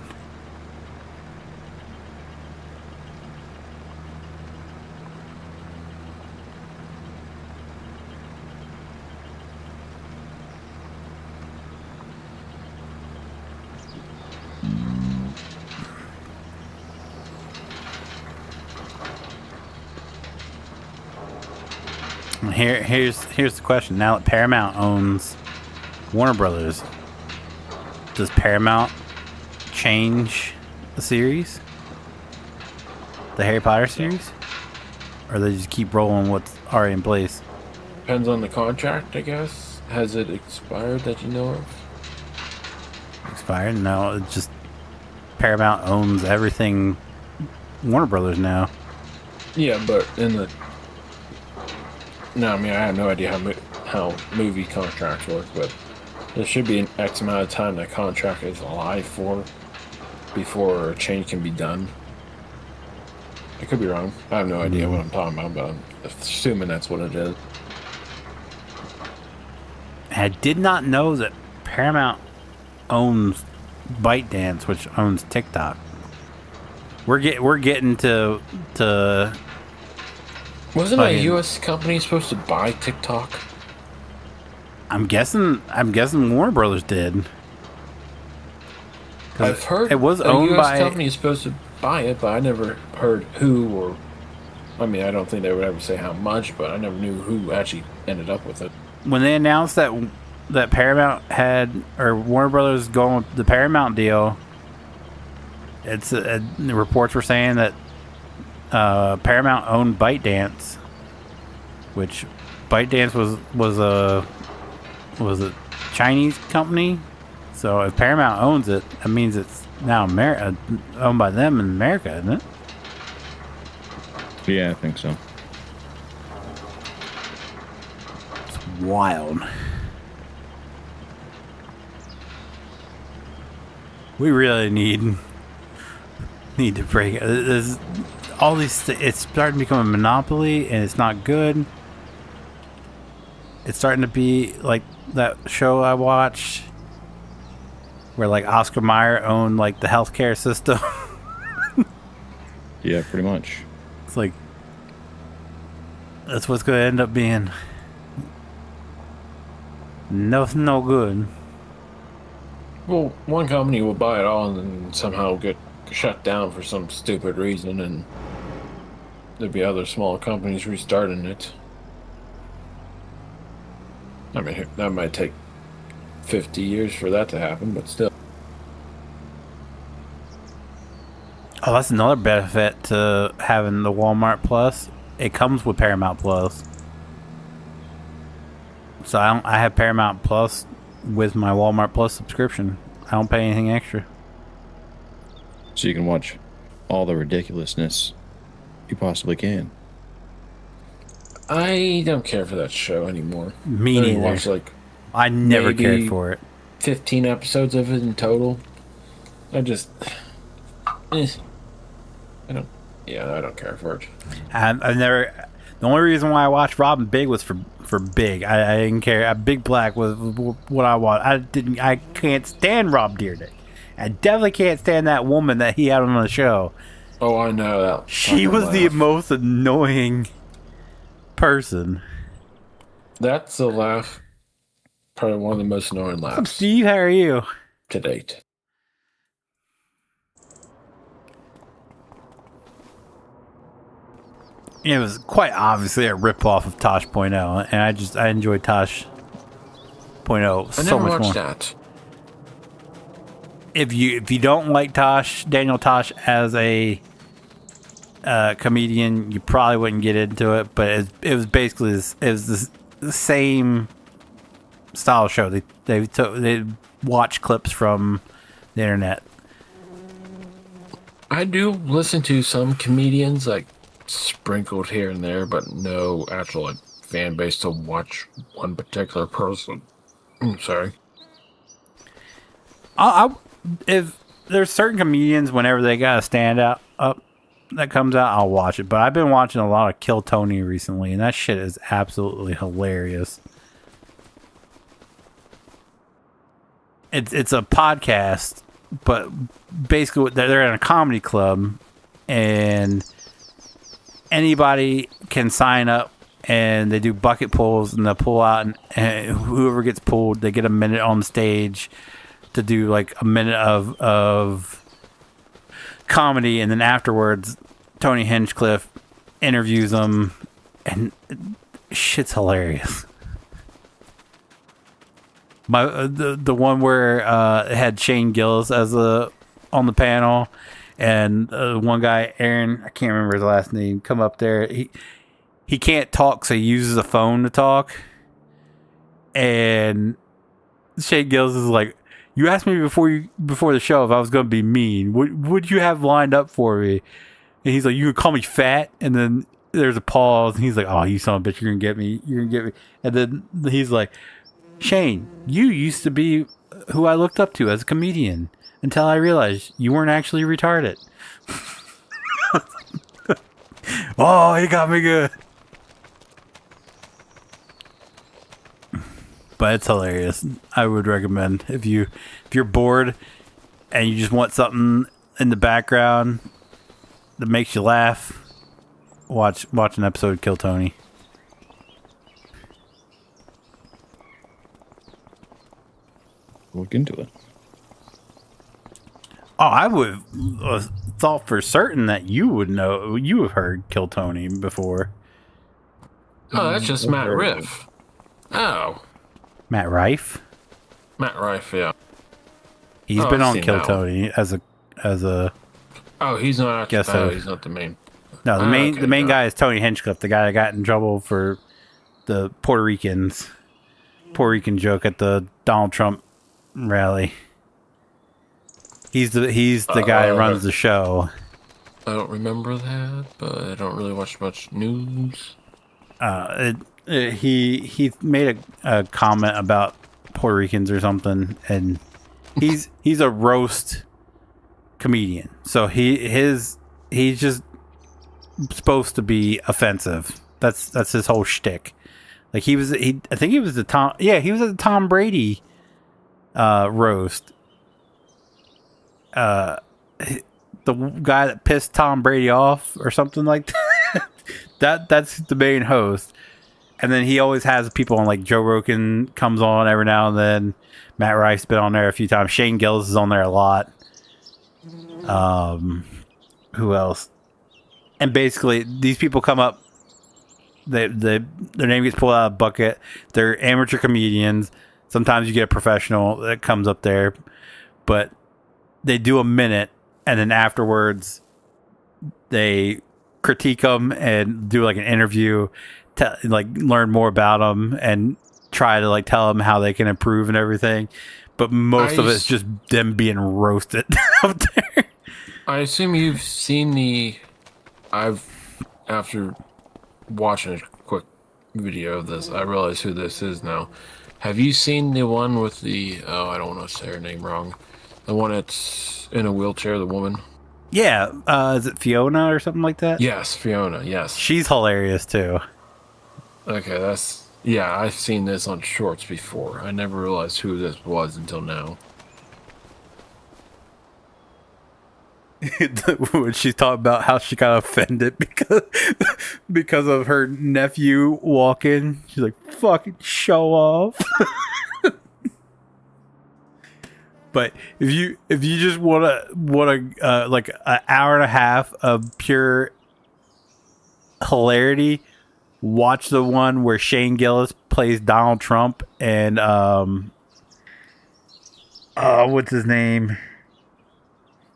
here's the question. Now that Paramount owns Warner Brothers, does Paramount change the series? The Harry Potter series? Or they just keep rolling what's already in place? Depends on the contract, I guess. Has it expired that you know of? Expired? No, it's just Paramount owns everything Warner Brothers now. Yeah, but in the... No, I mean, I have no idea how movie contracts work, but there should be an X amount of time that contract is alive for before a change can be done. I could be wrong. I have no idea what I'm talking about, but I'm assuming that's what it is. I did not know that Paramount owns ByteDance, which owns TikTok. We're getting to Wasn't a U.S. company supposed to buy TikTok? I'm guessing Warner Brothers did. I've heard it was a owned U.S. by company is supposed to buy it, but I never heard who or. I mean, I don't think they would ever say how much, but I never knew who actually ended up with it. When they announced that Paramount had, or Warner Brothers going with the Paramount deal, the reports were saying that Paramount owned ByteDance, which ByteDance was a Chinese company. So if Paramount owns it, that means it's now owned by them in America, isn't it? Yeah, I think so. It's wild. We really need to break it. It's starting to become a monopoly, and it's not good. It's starting to be like that show I watched where like Oscar Mayer owned like the healthcare system. Yeah, pretty much. It's like that's what's going to end up being. No good. Well, one company will buy it all and then somehow get shut down for some stupid reason, and there'll be other small companies restarting it. I mean, that might take 50 years for that to happen, but still. Oh, that's another benefit to having the Walmart Plus. It comes with Paramount Plus. So I have Paramount Plus with my Walmart Plus subscription. I don't pay anything extra. So you can watch all the ridiculousness you possibly can. I don't care for that show anymore. Me neither. Watch I never cared for it. 15 episodes of it in total. I just... I don't care for it. I've never... The only reason why I watched Robin Big was for Big. I didn't care. Big Black was what I watched. I can't stand Rob Dyrdek. I definitely can't stand that woman that he had on the show. Oh, I know that. She was the most annoying person. That's a laugh. Probably one of the most annoying laughs. What's up, Steve? How are you? To date. It was quite obviously a ripoff of Tosh.0, and I enjoyed Tosh.0 so much more. That. If you don't like Daniel Tosh as a comedian, you probably wouldn't get into it. But it was basically the same style show. They watch clips from the internet. I do listen to some comedians like sprinkled here and there, but no actual fan base to watch one particular person. Sorry. If there's certain comedians, whenever they got a stand up that comes out, I'll watch it. But I've been watching a lot of Kill Tony recently, and that shit is absolutely hilarious. It's a podcast, but basically they're in a comedy club, and anybody can sign up, and they do bucket pulls, and they'll pull out, and whoever gets pulled, they get a minute on stage to do like a minute of comedy, and then afterwards Tony Hinchcliffe interviews them, and Shit's hilarious. My the one where it had Shane Gillis as on the panel, and one guy, Aaron, I can't remember his last name, come up there. He can't talk, so he uses a phone to talk. And Shane Gillis is like, "You asked me before the show if I was going to be mean. What would you have lined up for me?" And he's like, "You could call me fat." And then there's a pause, and he's like, "Oh, you son of a bitch, you're gonna get me. You're gonna get me." And then he's like, "Shane, you used to be who I looked up to as a comedian until I realized you weren't actually retarded." Oh, he got me good. But it's hilarious. I would recommend if you're bored and you just want something in the background that makes you laugh, watch an episode of Kill Tony. Look into it. Oh, I would thought for certain that you would know. You have heard Kill Tony before. Oh, that's just Matt Riff. Oh, Matt Rife. Matt Rife, yeah. He's Oh, been I've on seen Kill that Tony as a. Oh, he's not actually. Guess so. He's not the main. No, Okay, the main no. guy is Tony Hinchcliffe, the guy that got in trouble for the Puerto Rican joke at the Donald Trump rally. He's the guy that runs the show. I don't remember that, but I don't really watch much news. He made a comment about Puerto Ricans or something, and he's a roast comedian. So he's just supposed to be offensive. That's his whole shtick. Like I think he was the Tom. Yeah, he was at the Tom Brady roast. The guy that pissed Tom Brady off or something like that. That's the main host. And then he always has people on, like Joe Rogan comes on every now and then. Matt Rife's been on there a few times. Shane Gillis is on there a lot. Who else? And basically, these people come up. Their name gets pulled out of a bucket. They're amateur comedians. Sometimes you get a professional that comes up there, but they do a minute, and then afterwards, they critique them and do like an interview, like learn more about them and try to like tell them how they can improve and everything. But most of it's just them being roasted up there. I assume you've seen after watching a quick video of this, I realize who this is now. Have you seen the one with I don't want to say her name wrong. The one that's in a wheelchair, the woman? Yeah, is it Fiona or something like that? Yes, Fiona, yes. She's hilarious too. Okay, I've seen this on shorts before. I never realized who this was until now. When she's talking about how she got offended because of her nephew walking, she's like, "Fucking show off." But if you just want like an hour and a half of pure hilarity, watch the one where Shane Gillis plays Donald Trump and what's his name?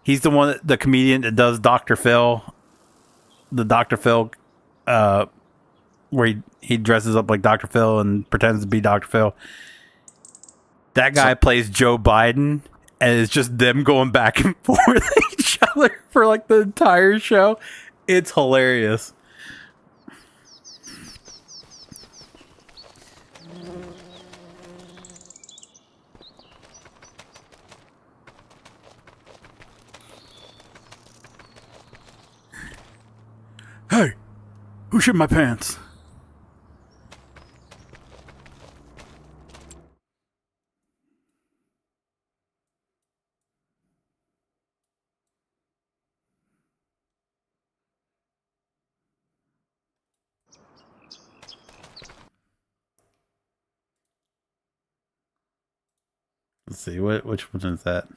He's the comedian that does Dr. Phil. The Dr. Phil, where he dresses up like Dr. Phil and pretends to be Dr. Phil. That guy plays Joe Biden, and it's just them going back and forth at each other for like the entire show. It's hilarious. Hey, who shit my pants? Let's see, which one is that?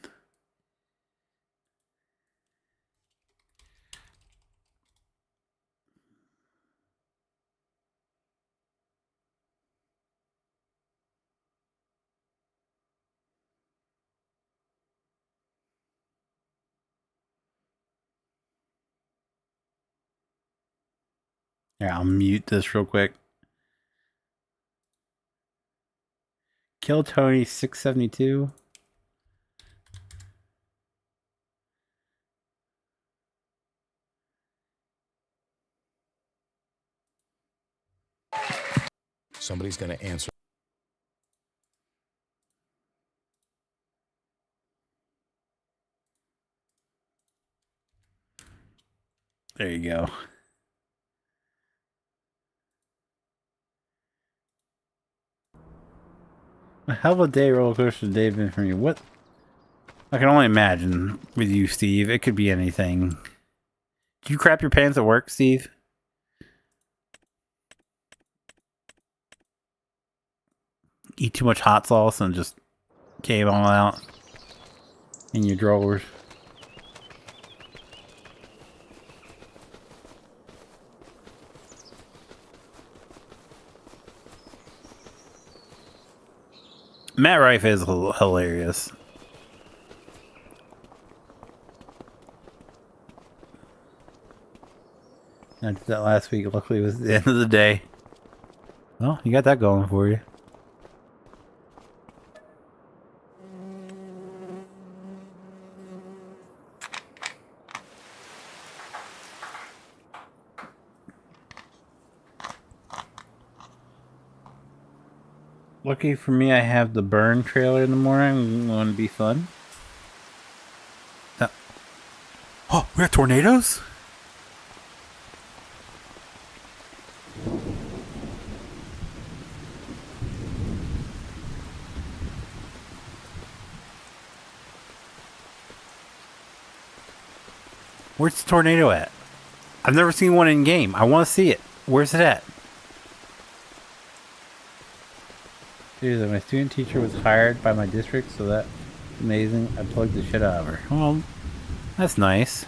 Yeah, I'll mute this real quick. Kill Tony 672. Somebody's going to answer. There you go. A hell of a day roller coaster day been for you. What? I can only imagine with you, Steve. It could be anything. Did you crap your pants at work, Steve? Eat too much hot sauce and just came all out in your drawers. Matt Rife is hilarious. I did that last week. Luckily, it was the end of the day. Well, you got that going for you. Lucky for me, I have the burn trailer in the morning. Going to be fun. Oh, we have tornadoes? Where's the tornado at? I've never seen one in game. I want to see it. Where's it at? Seriously, my student teacher was hired by my district, so that's amazing. I plugged the shit out of her. Well, that's nice.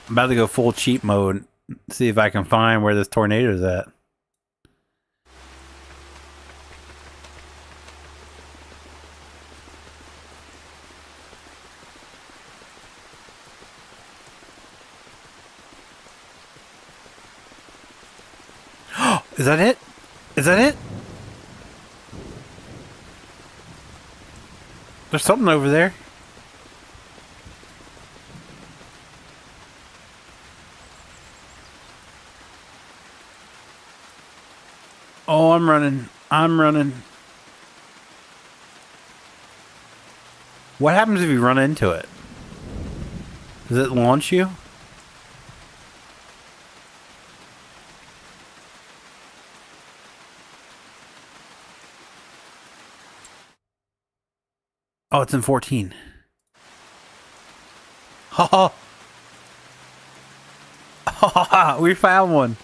I'm about to go full cheat mode, see if I can find where this tornado's at. Is that it? Is that it? There's something over there. Oh, I'm running. I'm running. What happens if you run into it? Does it launch you? Oh, it's in 14. Ha ha! We found one.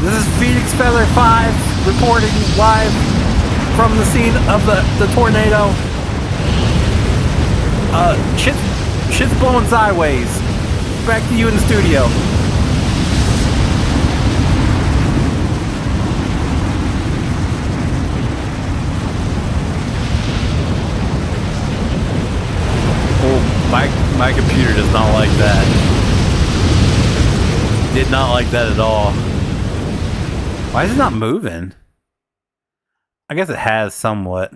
This is Phoenix Feather 5 reporting live from the scene of the tornado. Shit's blowing sideways. Back to you in the studio. Oh, my computer does not like that. Did not like that at all. Why is it not moving? I guess it has somewhat.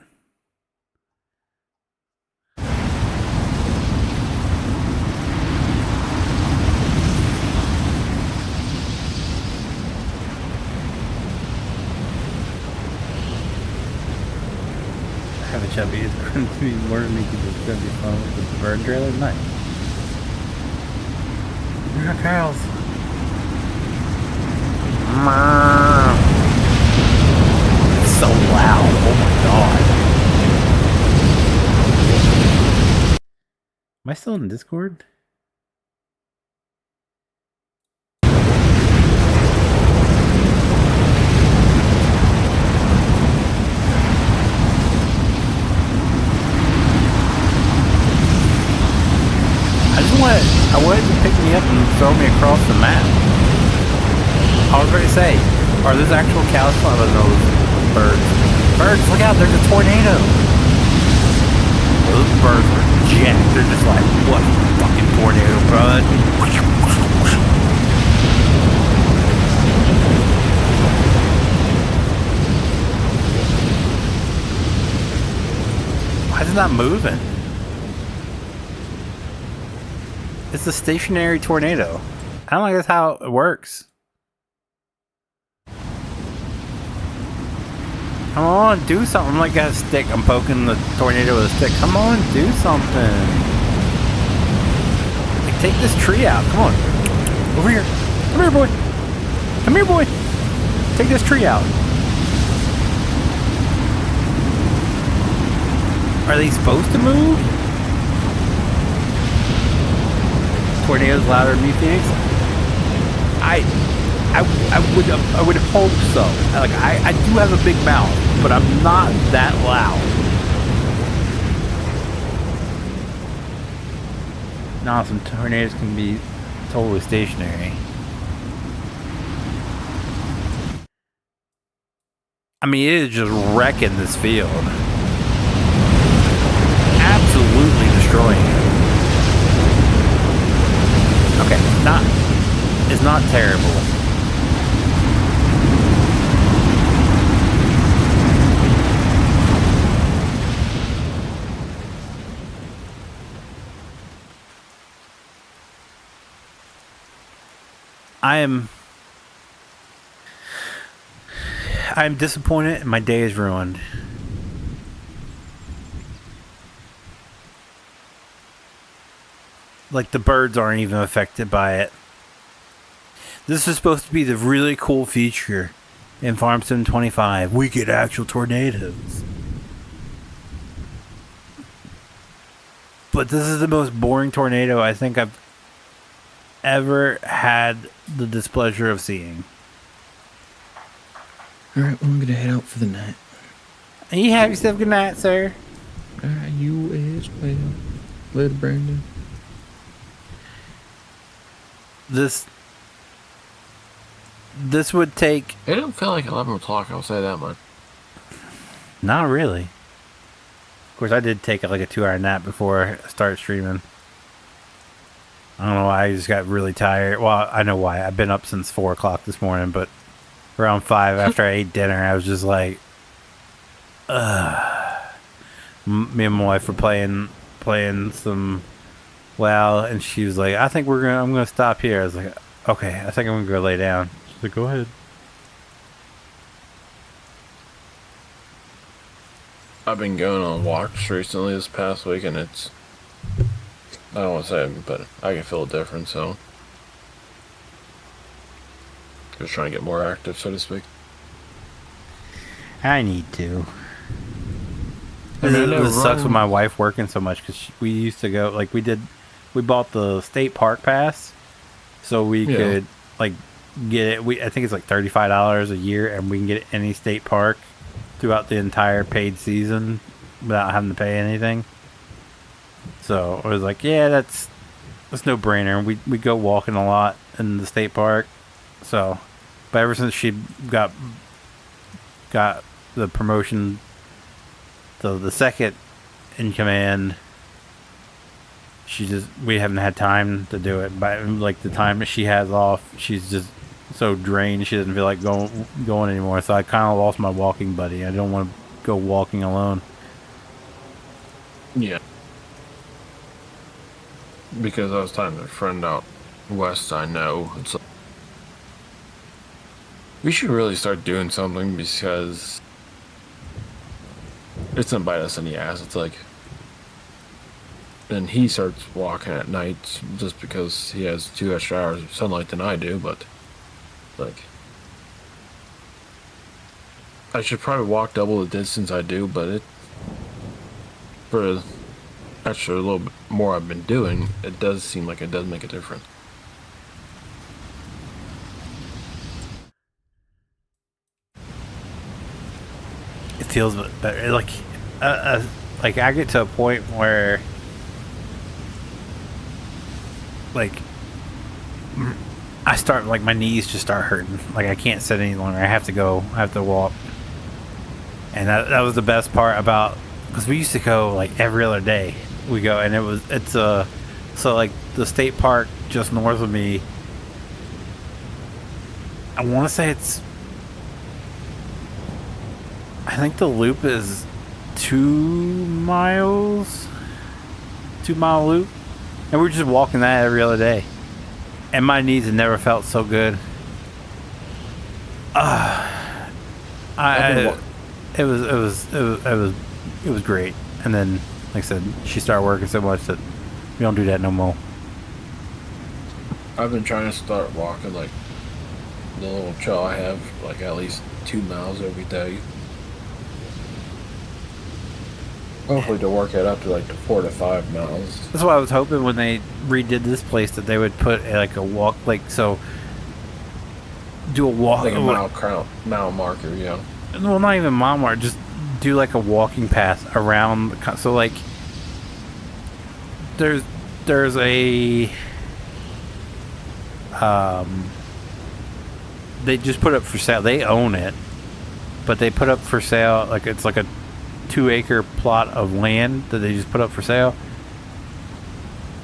Have a chubby is going to be more than me because it's going to be fun with the burn trailer. Nice. We got cows. It's so loud. Oh my god. Am I still in Discord? I just want to I wanted to pick me up and throw me across the map. I was ready to say, are those actual cows flying over those birds? Birds, look out, there's a tornado. Those birds are jacked. They're just like, what fucking tornado, bud? Why is it not moving? It's a stationary tornado. I don't think that's how it works. Come on, do something. I'm like got a stick. I'm poking the tornado with a stick. Come on, do something. Like, take this tree out. Come on. Over here. Come here, boy. Come here, boy. Take this tree out. Are they supposed to move? Tornadoes louder than me, Phoenix? I would hope so. Like I do have a big mouth, but I'm not that loud. Nah, some tornadoes can be totally stationary. I mean, it is just wrecking this field. Absolutely destroying it. Okay, it's not terrible. I'm disappointed and my day is ruined. Like, the birds aren't even affected by it. This is supposed to be the really cool feature in Farm Sim 25. We get actual tornadoes. But this is the most boring tornado I think I've ever had the displeasure of seeing. Alright, well, I'm gonna head out for the night. And you have yourself a good night, sir. Alright, you as well. Later, Brandon. This would take... It didn't feel like 11 o'clock, I'll say that much. Not really. Of course, I did take like a 2-hour nap before I started streaming. I don't know why, I just got really tired. Well, I know why. I've been up since 4 o'clock this morning, but around 5 after I ate dinner, I was just like... Me and my wife were playing some... WoW, and she was like, I'm gonna stop here. I was like, okay, I think I'm gonna go lay down. She's like, go ahead. I've been going on walks recently this past week, and it's... I don't want to say it, but I can feel a difference, so... Just trying to get more active, so to speak. I need to. I mean, This sucks with my wife working so much, because we used to go, like, we bought the state park pass, so we could, like, get it. I think it's like $35 a year, and we can get any state park throughout the entire paid season without having to pay anything. So I was like, yeah, that's no brainer. We go walking a lot in the state park. So, but ever since she got the promotion, the second in command, we haven't had time to do it. But like the time that she has off, she's just so drained she doesn't feel like going anymore. So I kind of lost my walking buddy. I don't want to go walking alone. Yeah. Because I was talking to a friend out west I know. It's like, we should really start doing something, because it's gonna bite us in the ass. It's like, and he starts walking at night just because he has 2 extra hours of sunlight than I do, but like, I should probably walk double the distance I do, but it, for actually a little bit more I've been doing, it does seem like it does make a difference. It feels better. Like I get to a point where like I start like my knees just start hurting. Like I can't sit any longer. I have to go. I have to walk. And that was the best part about, because we used to go like every other day. We go, and it's so like the state park just north of me. I want to say I think the loop is 2 miles, 2-mile loop, and we're just walking that every other day. And my knees have never felt so good. It was great. And then, like I said, she started working so much that we don't do that no more. I've been trying to start walking like the little trail I have, like at least 2 miles every day. Hopefully to work it up to like the 4 to 5 miles. That's why I was hoping when they redid this place that they would put like a walk, like so. Do a walk, like a mile marker, yeah. Well, not even mile marker. Just do like a walking path around. So like, there's a they just put up for sale. They own it, but they put up for sale like it's like a 2-acre plot of land that they just put up for sale.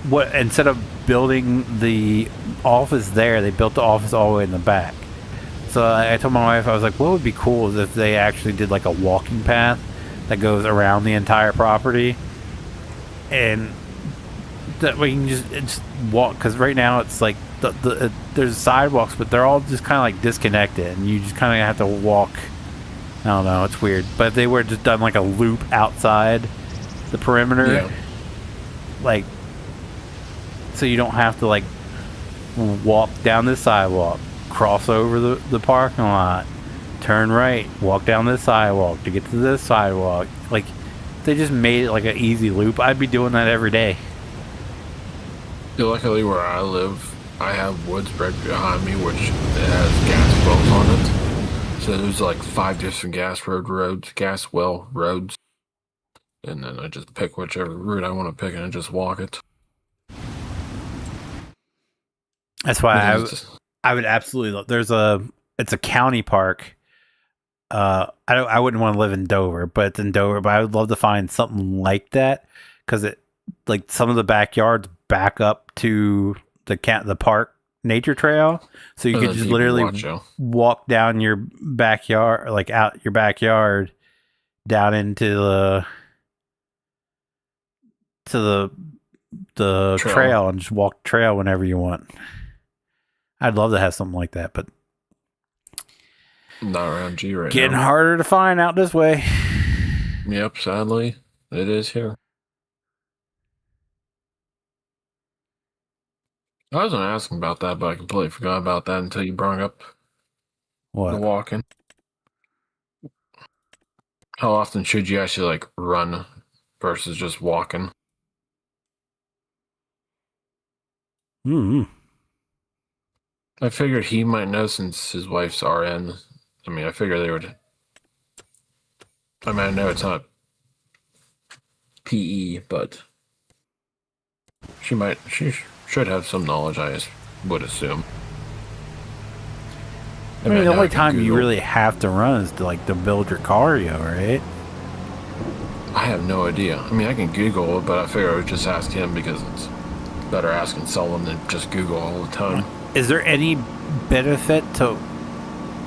What, instead of building the office there, they built the office all the way in the back. So I told my wife, I was like, what would be cool is if they actually did like a walking path that goes around the entire property, and that way you can just walk. Because right now it's like there's sidewalks, but they're all just kind of like disconnected, and you just kind of have to walk. I don't know, it's weird. But if they were just done like a loop outside the perimeter, yeah. Like, so you don't have to like walk down this sidewalk, cross over the parking lot, turn right, walk down this sidewalk to get to this sidewalk. Like, they just made it like an easy loop. I'd be doing that every day. Luckily where I live, I have woods right behind me, which has gas wells on it. So there's like 5 different gas well roads. And then I just pick whichever route I want to pick and I just walk it. That's why I would absolutely love. It's a county park. I wouldn't want to live in Dover, but it's in Dover. But I would love to find something like that, because it, like, some of the backyards back up to the park nature trail, so you could just literally walk down your backyard, like out your backyard, down into the trail, and just walk the trail whenever you want. I'd love to have something like that, but not around G right now. Getting harder to find out this way. Yep, sadly, it is here. I was going to ask about that, but I completely forgot about that until you brought up the walking. How often should you actually like run versus just walking? I figured he might know since his wife's RN. I mean, I figure they would. I mean, I know it's not PE, but she should have some knowledge, I would assume. I mean, the only time you really have to run is to build your cardio, right? I have no idea. I mean, I can Google it, but I figure I would just ask him, because it's better asking someone than just Google all the time. Is there any benefit to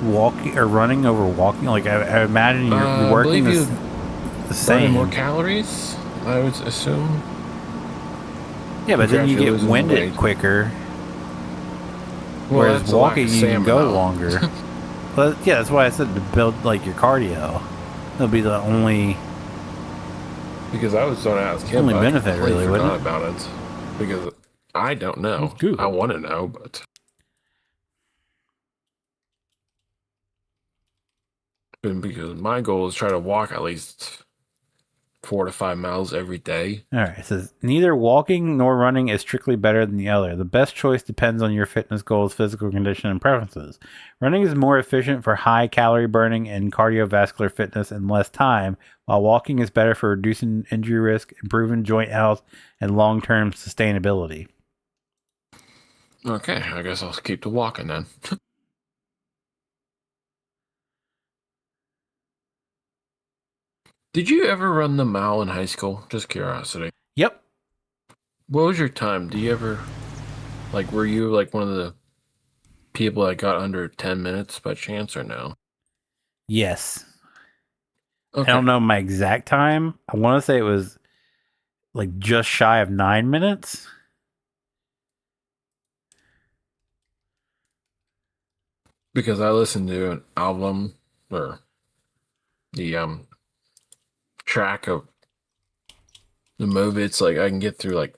walking or running over walking? Like, I imagine you're working the same. More calories, I would assume. Yeah, but then you get winded quicker. Well, whereas walking, you can go longer. But yeah, that's why I said to build like your cardio. That'll be the only. Because I was going to ask him. Only benefit, really, wouldn't it? About it, because I don't know. I want to know, but because my goal is try to walk at least 4 to 5 miles every day. All right. It says neither walking nor running is strictly better than the other. The best choice depends on your fitness goals, physical condition, and preferences. Running is more efficient for high calorie burning and cardiovascular fitness in less time, while walking is better for reducing injury risk, improving joint health, and long-term sustainability. Okay, I guess I'll keep to walking then. Did you ever run the mile in high school? Just curiosity. Yep. What was your time? Do you ever, like, were you like one of the people that got under 10 minutes by chance or no? Yes. Okay. I don't know my exact time. I want to say it was like just shy of 9 minutes. Because I listened to an album or the track of the movie. It's like I can get through like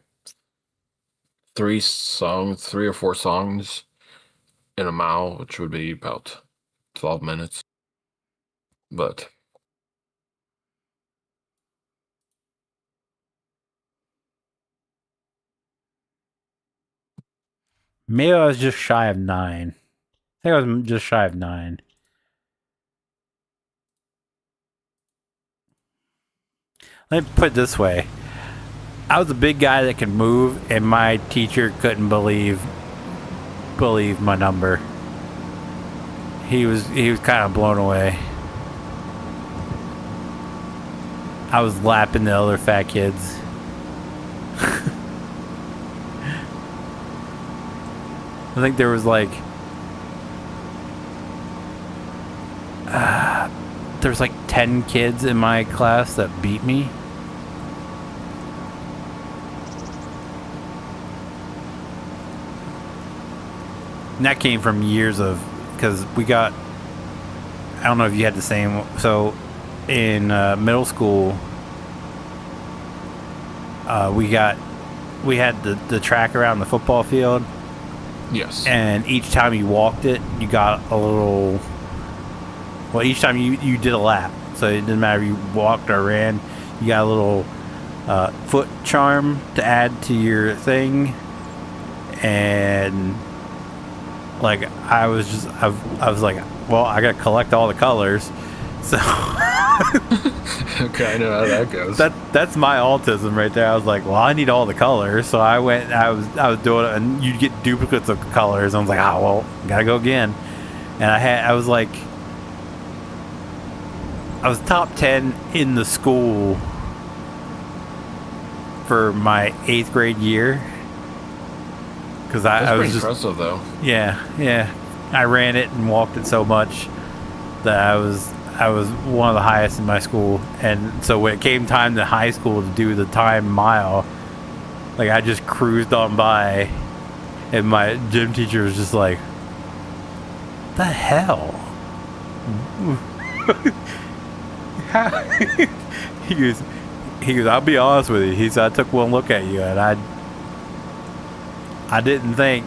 3 or 4 songs in a mile, which would be about 12 minutes. But Maybe I was just shy of 9. I think I was just shy of 9. Let me put it this way. I was a big guy that could move, and my teacher couldn't believe my number. He was kind of blown away. I was lapping the other fat kids. I think there was like there was like 10 kids in my class that beat me. And that came from years of, because we got, I don't know if you had the same, so in middle school, we had the track around the football field. yes. And each time you walked it, you got a little, well, each time you did a lap. So it didn't matter if you walked or ran, you got a little foot charm to add to your thing. And like I was like, well, I gotta collect all the colors. So Okay, I know how that goes. that's my autism right there. I was like, well, I need all the colors. So I was doing it, and you'd get duplicates of colors. I was like, oh well, gotta go again. And I was top 10 in the school for my 8th grade year. Because I was pretty just impressive, though. yeah. I ran it and walked it so much that I was one of the highest in my school. And so when it came time to high school to do the time mile, like I just cruised on by, and my gym teacher was just like, "The hell." he goes, I'll be honest with you. He said, I took one look at you and I didn't think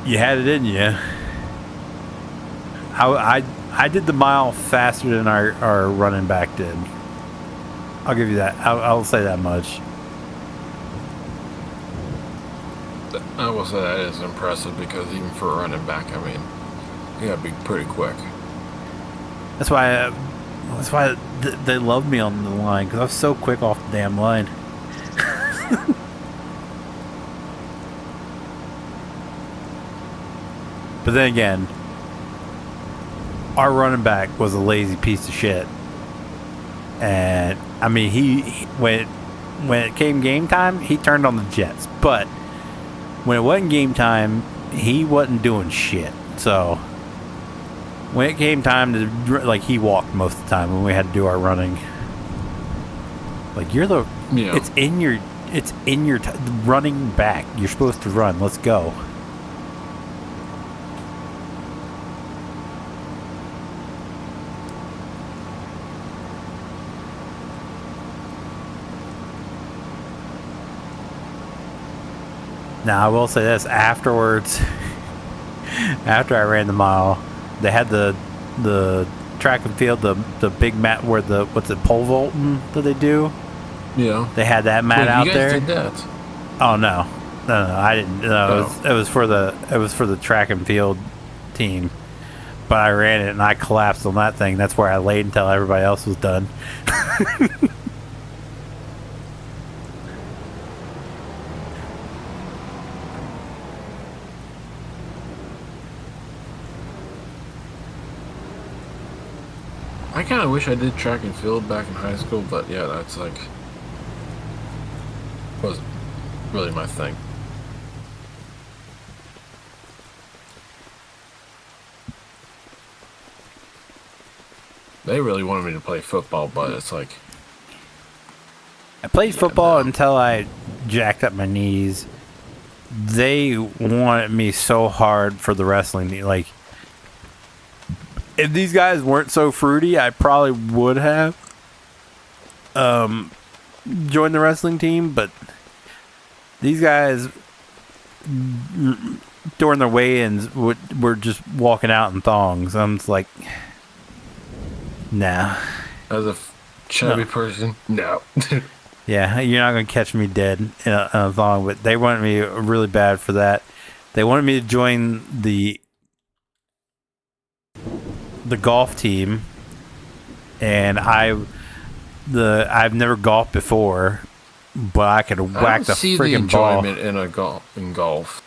you had it in you. I did the mile faster than our running back did. I'll give you that. I'll say that much. I will say that is impressive because even for a running back, I mean, you gotta be pretty quick. That's why they love me on the line, because I was so quick off the damn line. But then again, our running back was a lazy piece of shit. And I mean, he when it came game time, he turned on the jets. But when it wasn't game time, he wasn't doing shit. So when it came time to, like, he walked most of the time when we had to do our running. Like, it's in your running back. You're supposed to run. Let's go. Now, I will say this, afterwards, after I ran the mile, they had the track and field, the big mat where what's it, pole vaulting that they do? Yeah. They had that mat out there. You guys did that? Oh, no, I didn't. No, it was for the track and field team. But I ran it and I collapsed on that thing. That's where I laid until everybody else was done. I kind of wish I did track and field back in high school, but yeah, that's like wasn't really my thing. They really wanted me to play football, but it's like I played Yeah, football no. until I jacked up my knees. They wanted me so hard for the wrestling team. Like, if these guys weren't so fruity, I probably would have joined the wrestling team. But these guys, during their weigh-ins, were just walking out in thongs. I'm just like, nah. as a chubby No. person, no. Yeah, you're not going to catch me dead in a thong, but they wanted me really bad for that. They wanted me to join the golf team, and I've never golfed before, but I could I whack don't the see the freaking ball. enjoyment in golf.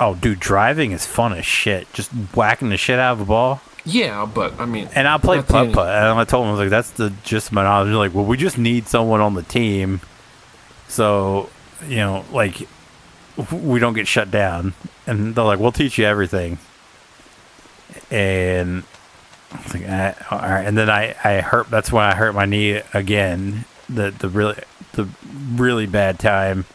Oh, dude, driving is fun as shit. Just whacking the shit out of the ball. Yeah, but I mean, And I play that's the putt only- putt. And I told them, I was like, that's the gist of my knowledge. They're like, well, we just need someone on the team, so like we don't get shut down. And they're like, we'll teach you everything. And I was like, all right. And then I hurt. That's when I hurt my knee again. The really bad time.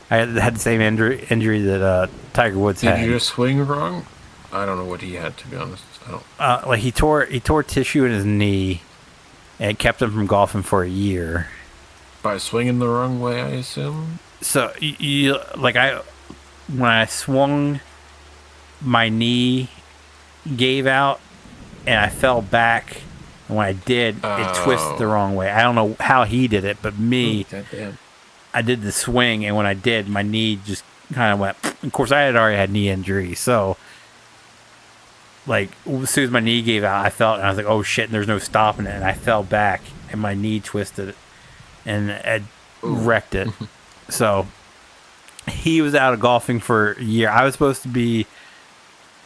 I had the same injury that Tiger Woods Did had. you just swing wrong? I don't know what he had, to be honest. I don't. Like he tore tissue in his knee, and it kept him from golfing for a year. By swinging the wrong way, I assume. So when I swung, my knee gave out, and I fell back. And when I did, it twisted the wrong way. I don't know how he did it, but me, Goddamn. I did the swing, and when I did, my knee just kind of went. Of course, I had already had knee injury, so. Like, as soon as my knee gave out, I felt, and I was like, oh shit, and there's no stopping it. And I fell back, and my knee twisted, and it wrecked it. So, he was out of golfing for a year. I was supposed to be,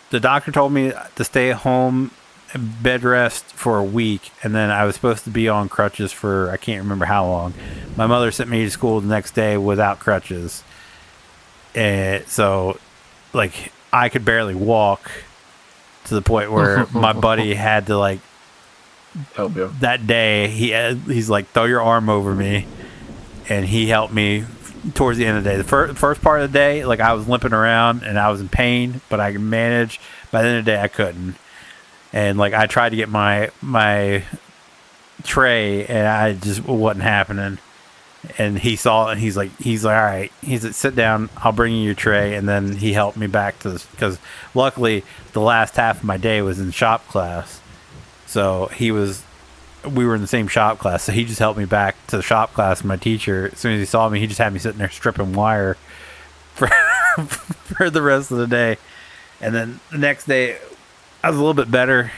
the doctor told me to stay at home, bed rest for a week, and then I was supposed to be on crutches for, I can't remember how long. My mother sent me to school the next day without crutches. And so, like, I could barely walk. To the point where my buddy had to, like, Help you. that day he's like, throw your arm over me, and he helped me towards the end of the day. The first part of the day, like, I was limping around and I was in pain, but I could manage. By the end of the day, I couldn't, and like I tried to get my tray, and I just wasn't happening. And he saw it, and he's like, all right. He's like, sit down. I'll bring you your tray. And then he helped me back to this, because luckily the last half of my day was in shop class. So we were in the same shop class. So he just helped me back to the shop class. My teacher, as soon as he saw me, he just had me sitting there stripping wire for, for the rest of the day. And then the next day, I was a little bit better.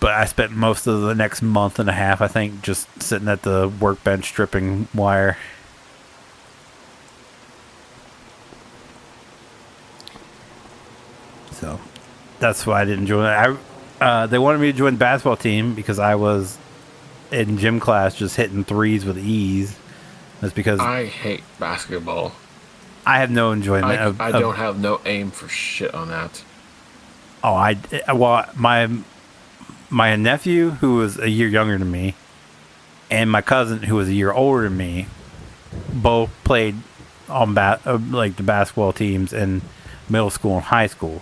But I spent most of the next month and a half, I think, just sitting at the workbench stripping wire. So that's why I didn't join it. They wanted me to join the basketball team because I was in gym class just hitting threes with ease. That's because I hate basketball. I have no enjoyment I don't have no aim for shit on that. My nephew, who was a year younger than me, and my cousin, who was a year older than me, both played on the basketball teams in middle school and high school.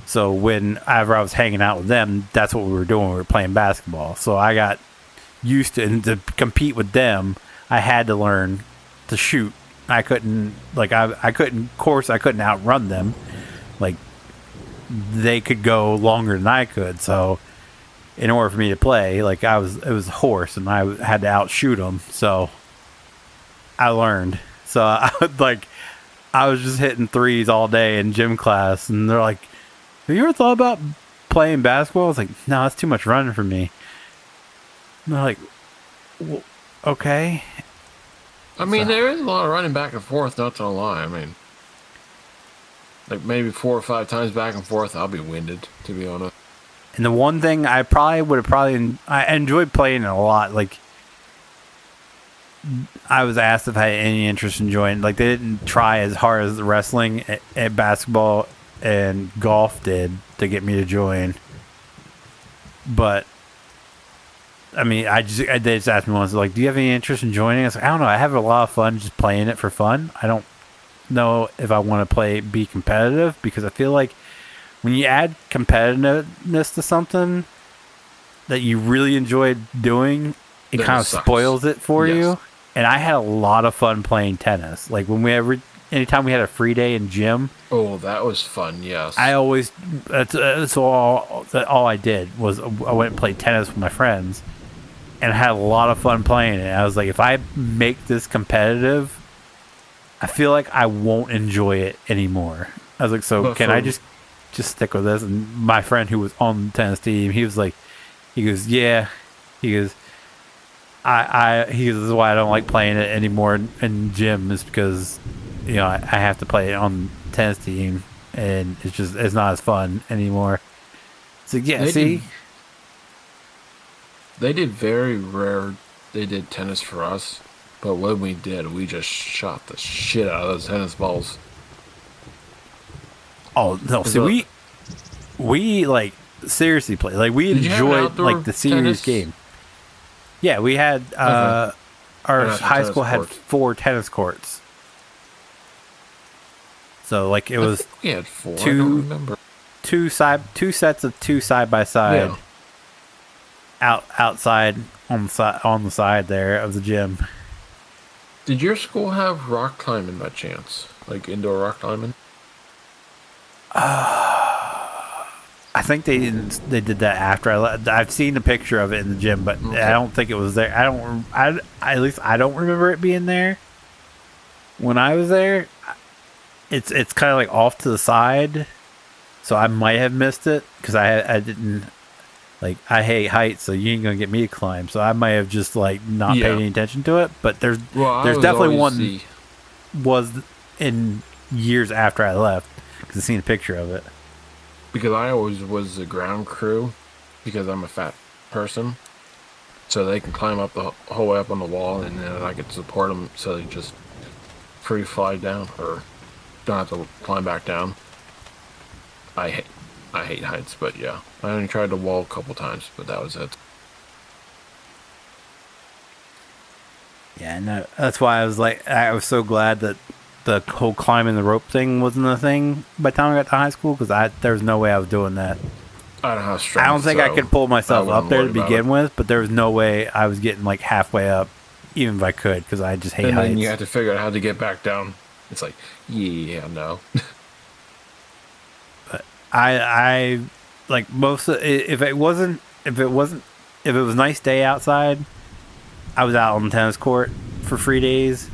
So whenever I was hanging out with them, that's what we were doing. We were playing basketball. So I got used to, and to compete with them, I had to learn to shoot. I couldn't outrun them. Like, they could go longer than I could. So in order for me to play, like, it was a horse, and I had to outshoot them. So I learned. So I was just hitting threes all day in gym class, and they're like, have you ever thought about playing basketball? I was like, no, that's too much running for me. And they're like, well, okay. I mean, there is a lot of running back and forth, not to lie. I mean, like maybe 4 or 5 times back and forth, I'll be winded, to be honest. And the one thing I I enjoyed playing it a lot. Like, I was asked if I had any interest in joining. Like, they didn't try as hard as the wrestling at basketball and golf did to get me to join. But I mean, they just asked me once, like, do you have any interest in joining? I was like, I don't know. I have a lot of fun just playing it for fun. I don't know if I want to be competitive, because I feel like when you add competitiveness to something that you really enjoy doing, it kind of spoils it for you. And I had a lot of fun playing tennis. Like, anytime we had a free day in gym. Oh, that was fun. Yes. That's all I did was I went and played tennis with my friends, and I had a lot of fun playing it. I was like, if I make this competitive, I feel like I won't enjoy it anymore. I was like, so can I just stick with this? And my friend who was on the tennis team, he goes, yeah. He goes, this is why I don't like playing it anymore in gym, is because, I have to play it on the tennis team, and it's not as fun anymore. So yeah, they did very rare. They did tennis for us, but when we did, we just shot the shit out of those tennis balls. Oh no! See, we like seriously play. Like, we enjoyed like the serious game. Yeah, we had our high school had 4 tennis courts. So like it was we had 4. I don't remember. Two sets of 2 side by side. Outside on the side there of the gym. Did your school have rock climbing by chance? Like indoor rock climbing? I think they did that after I left. I've seen a picture of it in the gym, but okay. I don't think it was there. At least I don't remember it being there when I was there. It's kind of like off to the side, so I might have missed it because I didn't, like, I hate heights, so you ain't gonna get me to climb. So I might have just like not paid any attention to it. But there's definitely one was in years after I left, because I've seen a picture of it. Because I always was the ground crew, because I'm a fat person, so they can climb up the whole way up on the wall, and then I could support them so they just free fly down, or don't have to climb back down. I hate heights, but yeah, I only tried the wall a couple times, but that was it. Yeah, no, that's why I was so glad that the whole climbing the rope thing wasn't a thing by the time I got to high school, because there was no way I was doing that. I don't have strength. I don't think I could pull myself up there to begin with, but there was no way I was getting like halfway up, even if I could, because I just hate heights. And then you have to figure out how to get back down. It's like, yeah, no. But I like most of, if it was a nice day outside, I was out on the tennis court for 3 days.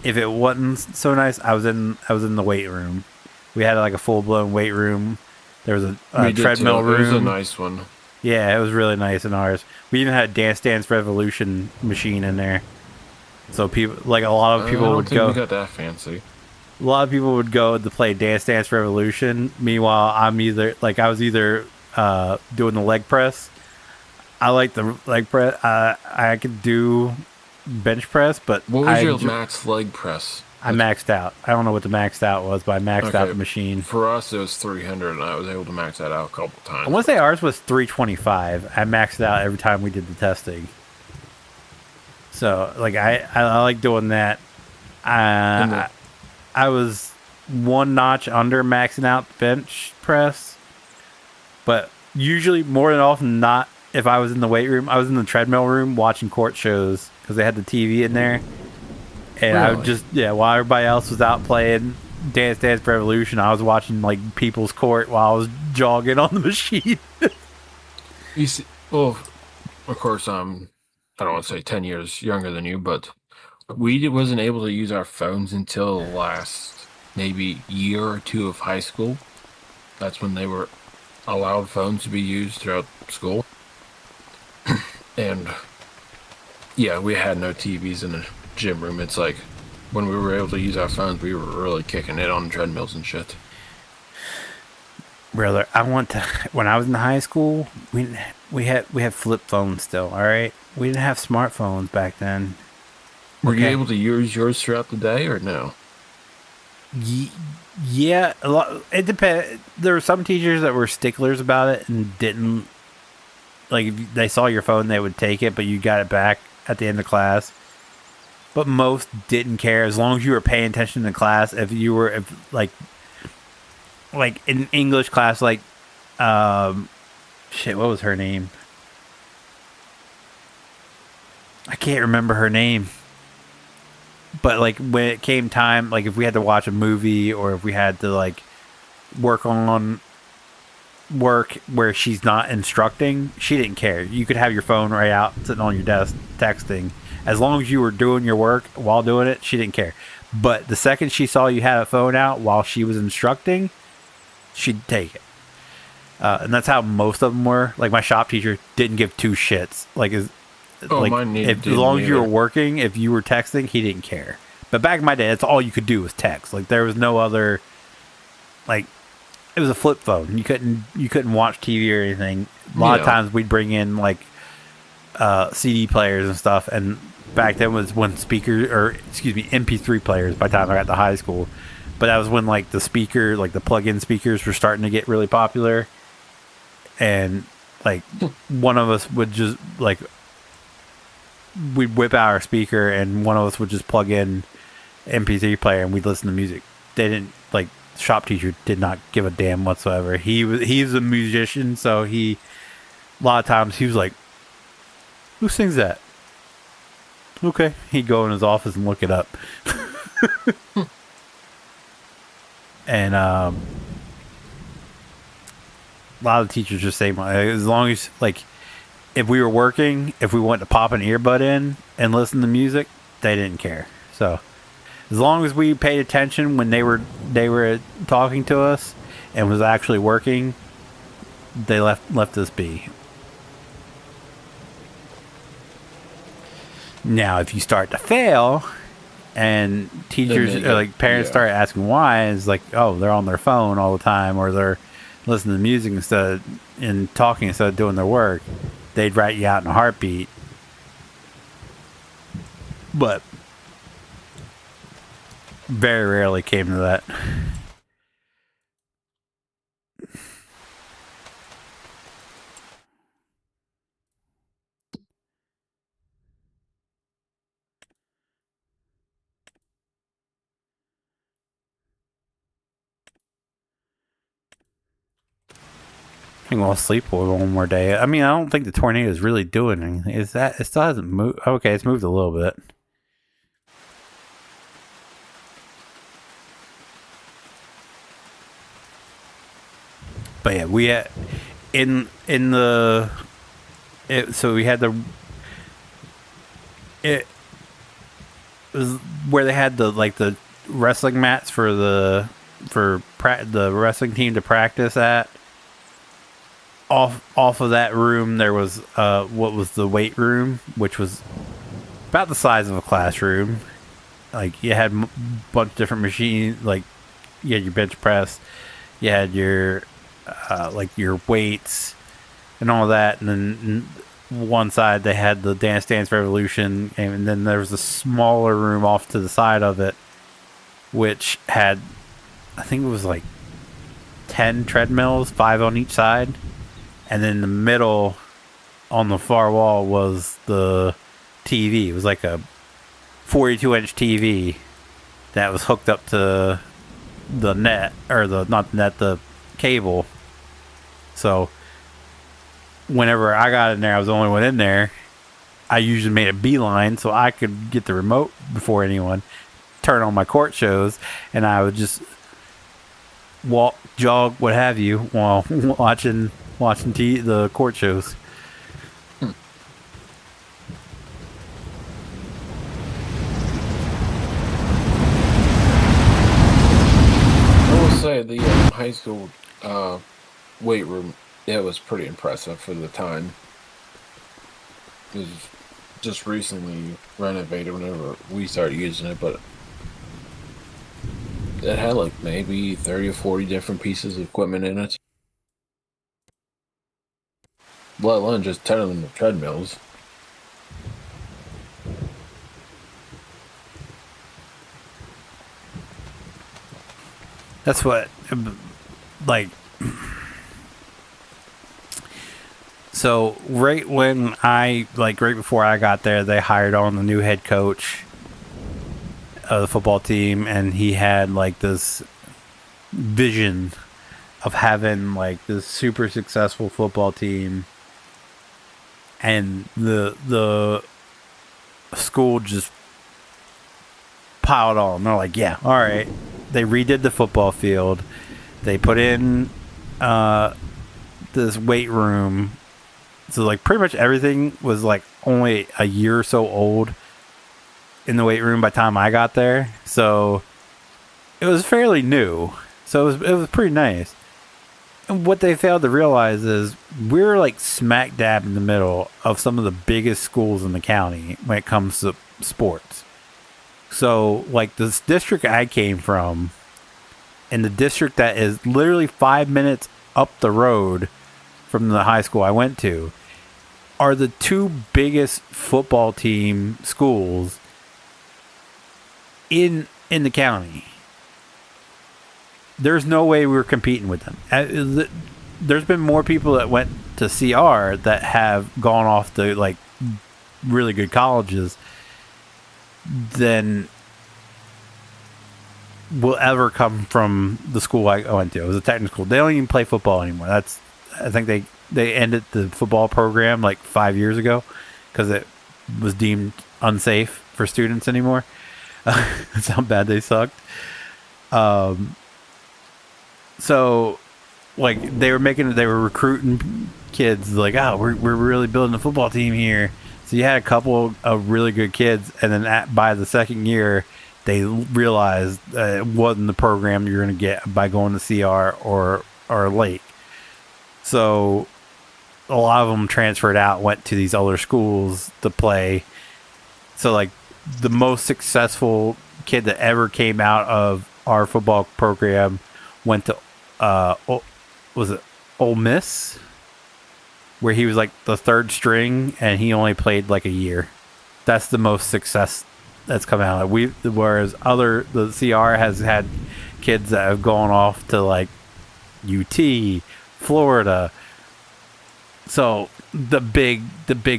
If it wasn't so nice, I was in the weight room. We had like a full blown weight room. There was a treadmill room. It was a nice one. Yeah, it was really nice in ours. We even had a Dance Dance Revolution machine in there. So people, like, a lot of people would go. We got that fancy. A lot of people would go to play Dance Dance Revolution. Meanwhile, I was either doing the leg press. I like the leg press. I could do bench press, but what was your max leg press? I maxed out. I don't know what the maxed out was, but I maxed out the machine. For us, it was 300, and I was able to max that out a couple times. I want to say ours was 325. I maxed it out every time we did the testing. So, like, I like doing that. I was one notch under maxing out bench press, but usually, more than often not, if I was in the weight room, I was in the treadmill room watching court shows, because they had the TV in there. And I would just, while everybody else was out playing Dance Dance Revolution, I was watching, like, people's court while I was jogging on the machine. You see, well, of course, I don't want to say 10 years younger than you, but we wasn't able to use our phones until the last maybe year or two of high school. That's when they were allowed phones to be used throughout school. And yeah, we had no TVs in the gym room. It's like when we were able to use our phones, we were really kicking it on treadmills and shit. Brother, I want to. When I was in high school, we had flip phones still. All right, we didn't have smartphones back then. Were you Okay. able to use yours throughout the day or no? Yeah, a lot. It depends. There were some teachers that were sticklers about it and didn't like. If they saw your phone, they would take it, but you got it back at the end of class. But most didn't care as long as you were paying attention in class. If like in English class, like shit, what was her name? I can't remember her name. But like when it came time, like if we had to watch a movie or if we had to like work where she's not instructing, she didn't care. You could have your phone right out sitting on your desk texting. As long as you were doing your work while doing it, she didn't care. But the second she saw you had a phone out while she was instructing, she'd take it. And that's how most of them were. Like my shop teacher didn't give two shits. Like as long as you were working, if you were texting, he didn't care. But back in my day, that's all you could do was text. Like there was no other. Like it was a flip phone. You couldn't watch TV or anything. A lot of times we'd bring in like CD players and stuff. And back then was when MP3 players. By the time I got to high school, but that was when like the plug-in speakers were starting to get really popular. And like one of us would just like. We'd whip out our speaker and one of us would just plug in MP3 player and we'd listen to music. They didn't like shop teacher did not give a damn whatsoever. He's a musician, so a lot of times he was like, "Who sings that?" Okay, he'd go in his office and look it up. And a lot of teachers just say, as long as like. If we were working, if we went to pop an earbud in and listen to music, they didn't care. So, as long as we paid attention when they were talking to us and was actually working, they left us be. Now, if you start to fail, and teachers or like parents start asking why, it's like, oh, they're on their phone all the time, or they're listening to music and talking instead of doing their work. They'd rat you out in a heartbeat. But very rarely came to that. I'm going to sleep for one more day. I mean, I don't think the tornado is really doing anything. It still hasn't moved? Okay, it's moved a little bit. But yeah, we had so we had it was where they had the wrestling mats for the wrestling team to practice at. Off of that room, there was what was the weight room, which was about the size of a classroom. Like you had a bunch of different machines. Like you had your bench press, you had your your weights and all that, and then one side they had the Dance Dance Revolution, and then there was a smaller room off to the side of it, which had, I think it was like 10 treadmills, 5 on each side. And then in the middle, on the far wall, was the TV. It was like a 42-inch TV that was hooked up to the net, or the cable. So whenever I got in there, I was the only one in there. I usually made a beeline so I could get the remote before anyone, turn on my court shows, and I would just walk, jog, what have you, while watching the court shows. I will say the high school weight room, it was pretty impressive for the time. It was just recently renovated whenever we started using it, but it had like maybe 30 or 40 different pieces of equipment in it. let alone just 10 of them with treadmills. That's what, like, so right before I got there, they hired on the new head coach of the football team, and he had like this vision of having like this super successful football team, and the school just piled on. They're like, yeah, all right. They redid the football field. They put in this weight room. So like pretty much everything was like only a year or so old in the weight room by the time I got there. So it was fairly new. So it was pretty nice. And what they failed to realize is we're like smack dab in the middle of some of the biggest schools in the county when it comes to sports. So, like, this district I came from, and the district that is literally 5 minutes up the road from the high school I went to, are the two biggest football team schools in the county. There's no way we were competing with them. There's been more people that went to CR that have gone off to, like, really good colleges than will ever come from the school I went to. It was a technical school. They don't even play football anymore. I think they ended the football program like 5 years ago because it was deemed unsafe for students anymore. That's how bad they sucked. So like they were recruiting kids like, oh, we're really building a football team here. So you had a couple of really good kids, and then by the second year, they realized it wasn't the program you're going to get by going to CR or Lake. So a lot of them transferred out, went to these other schools to play. So like the most successful kid that ever came out of our football program went to was it Ole Miss? Where he was like the third string and he only played like a year. That's the most success that's come out. Whereas the CR has had kids that have gone off to like UT, Florida. So the big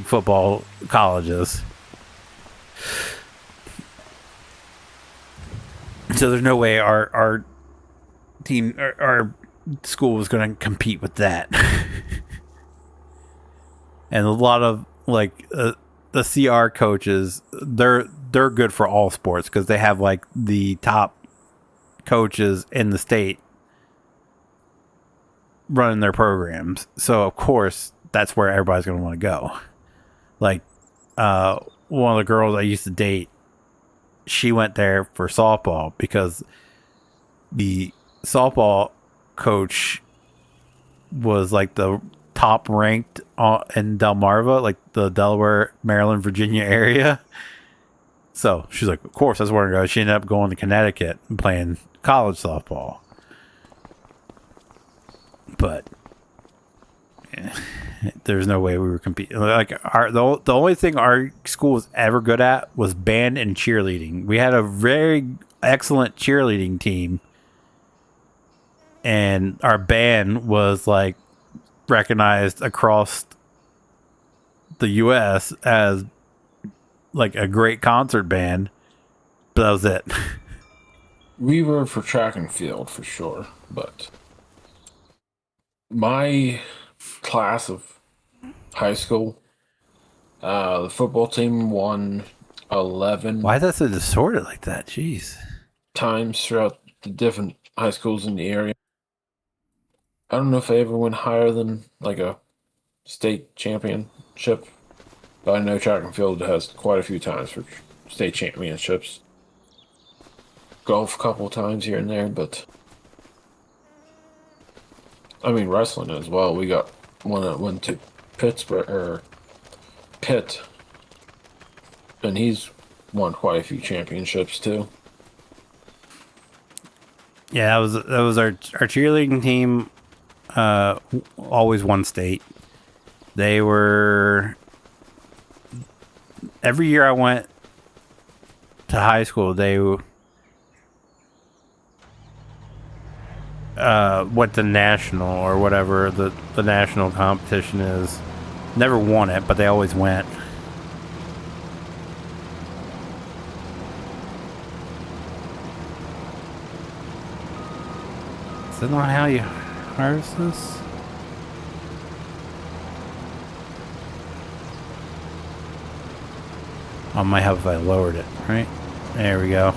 football colleges. So there's no way our team, our school was going to compete with that. And a lot of like the CR coaches, they're good for all sports because they have like the top coaches in the state running their programs. So of course that's where everybody's going to want to go. Like one of the girls I used to date, she went there for softball because the softball coach was like the top ranked in Delmarva, like the Delaware, Maryland, Virginia area. So she's like, of course, that's where I'm going to go. She ended up going to Connecticut and playing college softball. But there's no way we were competing. Like the only thing our school was ever good at was band and cheerleading. We had a very excellent cheerleading team, and our band was like recognized across the U.S. as like a great concert band, but that was it. We were for track and field for sure, but my class of high school, the football team won 11 Why is that so distorted like that? Jeez. times throughout the different high schools in the area. I don't know if I ever went higher than like a state championship, but I know track and field has quite a few times for state championships. Golf a couple times here and there, but I mean wrestling as well. We got one that went to Pitt, and he's won quite a few championships too. Yeah, that was our cheerleading team. Always won state. They were... Every year I went to high school, they went to national or whatever the national competition is. Never won it, but they always went. Is that not how you harvest this? I might have if I lowered it, right? There we go.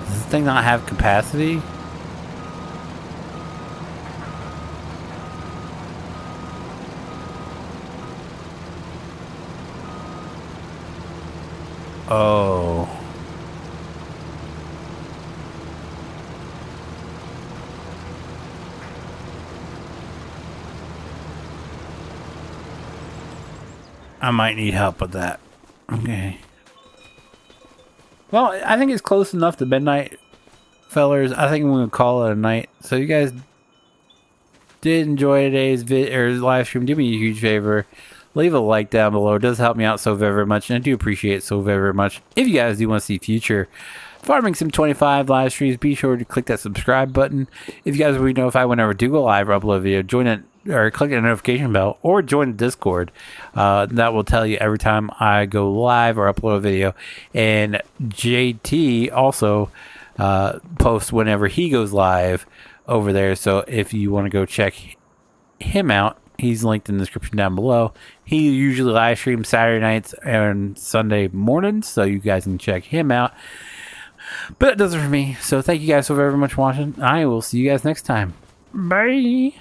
Does this thing not have capacity? Oh. I might need help with that. Okay. Well, I think it's close enough to midnight, fellers. I think we're going to call it a night. So you guys did enjoy today's live stream. Do me a huge favor. Leave a like down below. It does help me out so very much, and I do appreciate it so very much. If you guys do want to see future Farming Sim 25 live streams, be sure to click that subscribe button. If you guys want to be notified whenever I do go live or upload a video, join it or click the notification bell or join the Discord. That will tell you every time I go live or upload a video. And JT also posts whenever he goes live over there. So if you want to go check him out, he's linked in the description down below. He usually live streams Saturday nights and Sunday mornings, so you guys can check him out. But that does it for me. So thank you guys so very much for watching. I will see you guys next time. Bye.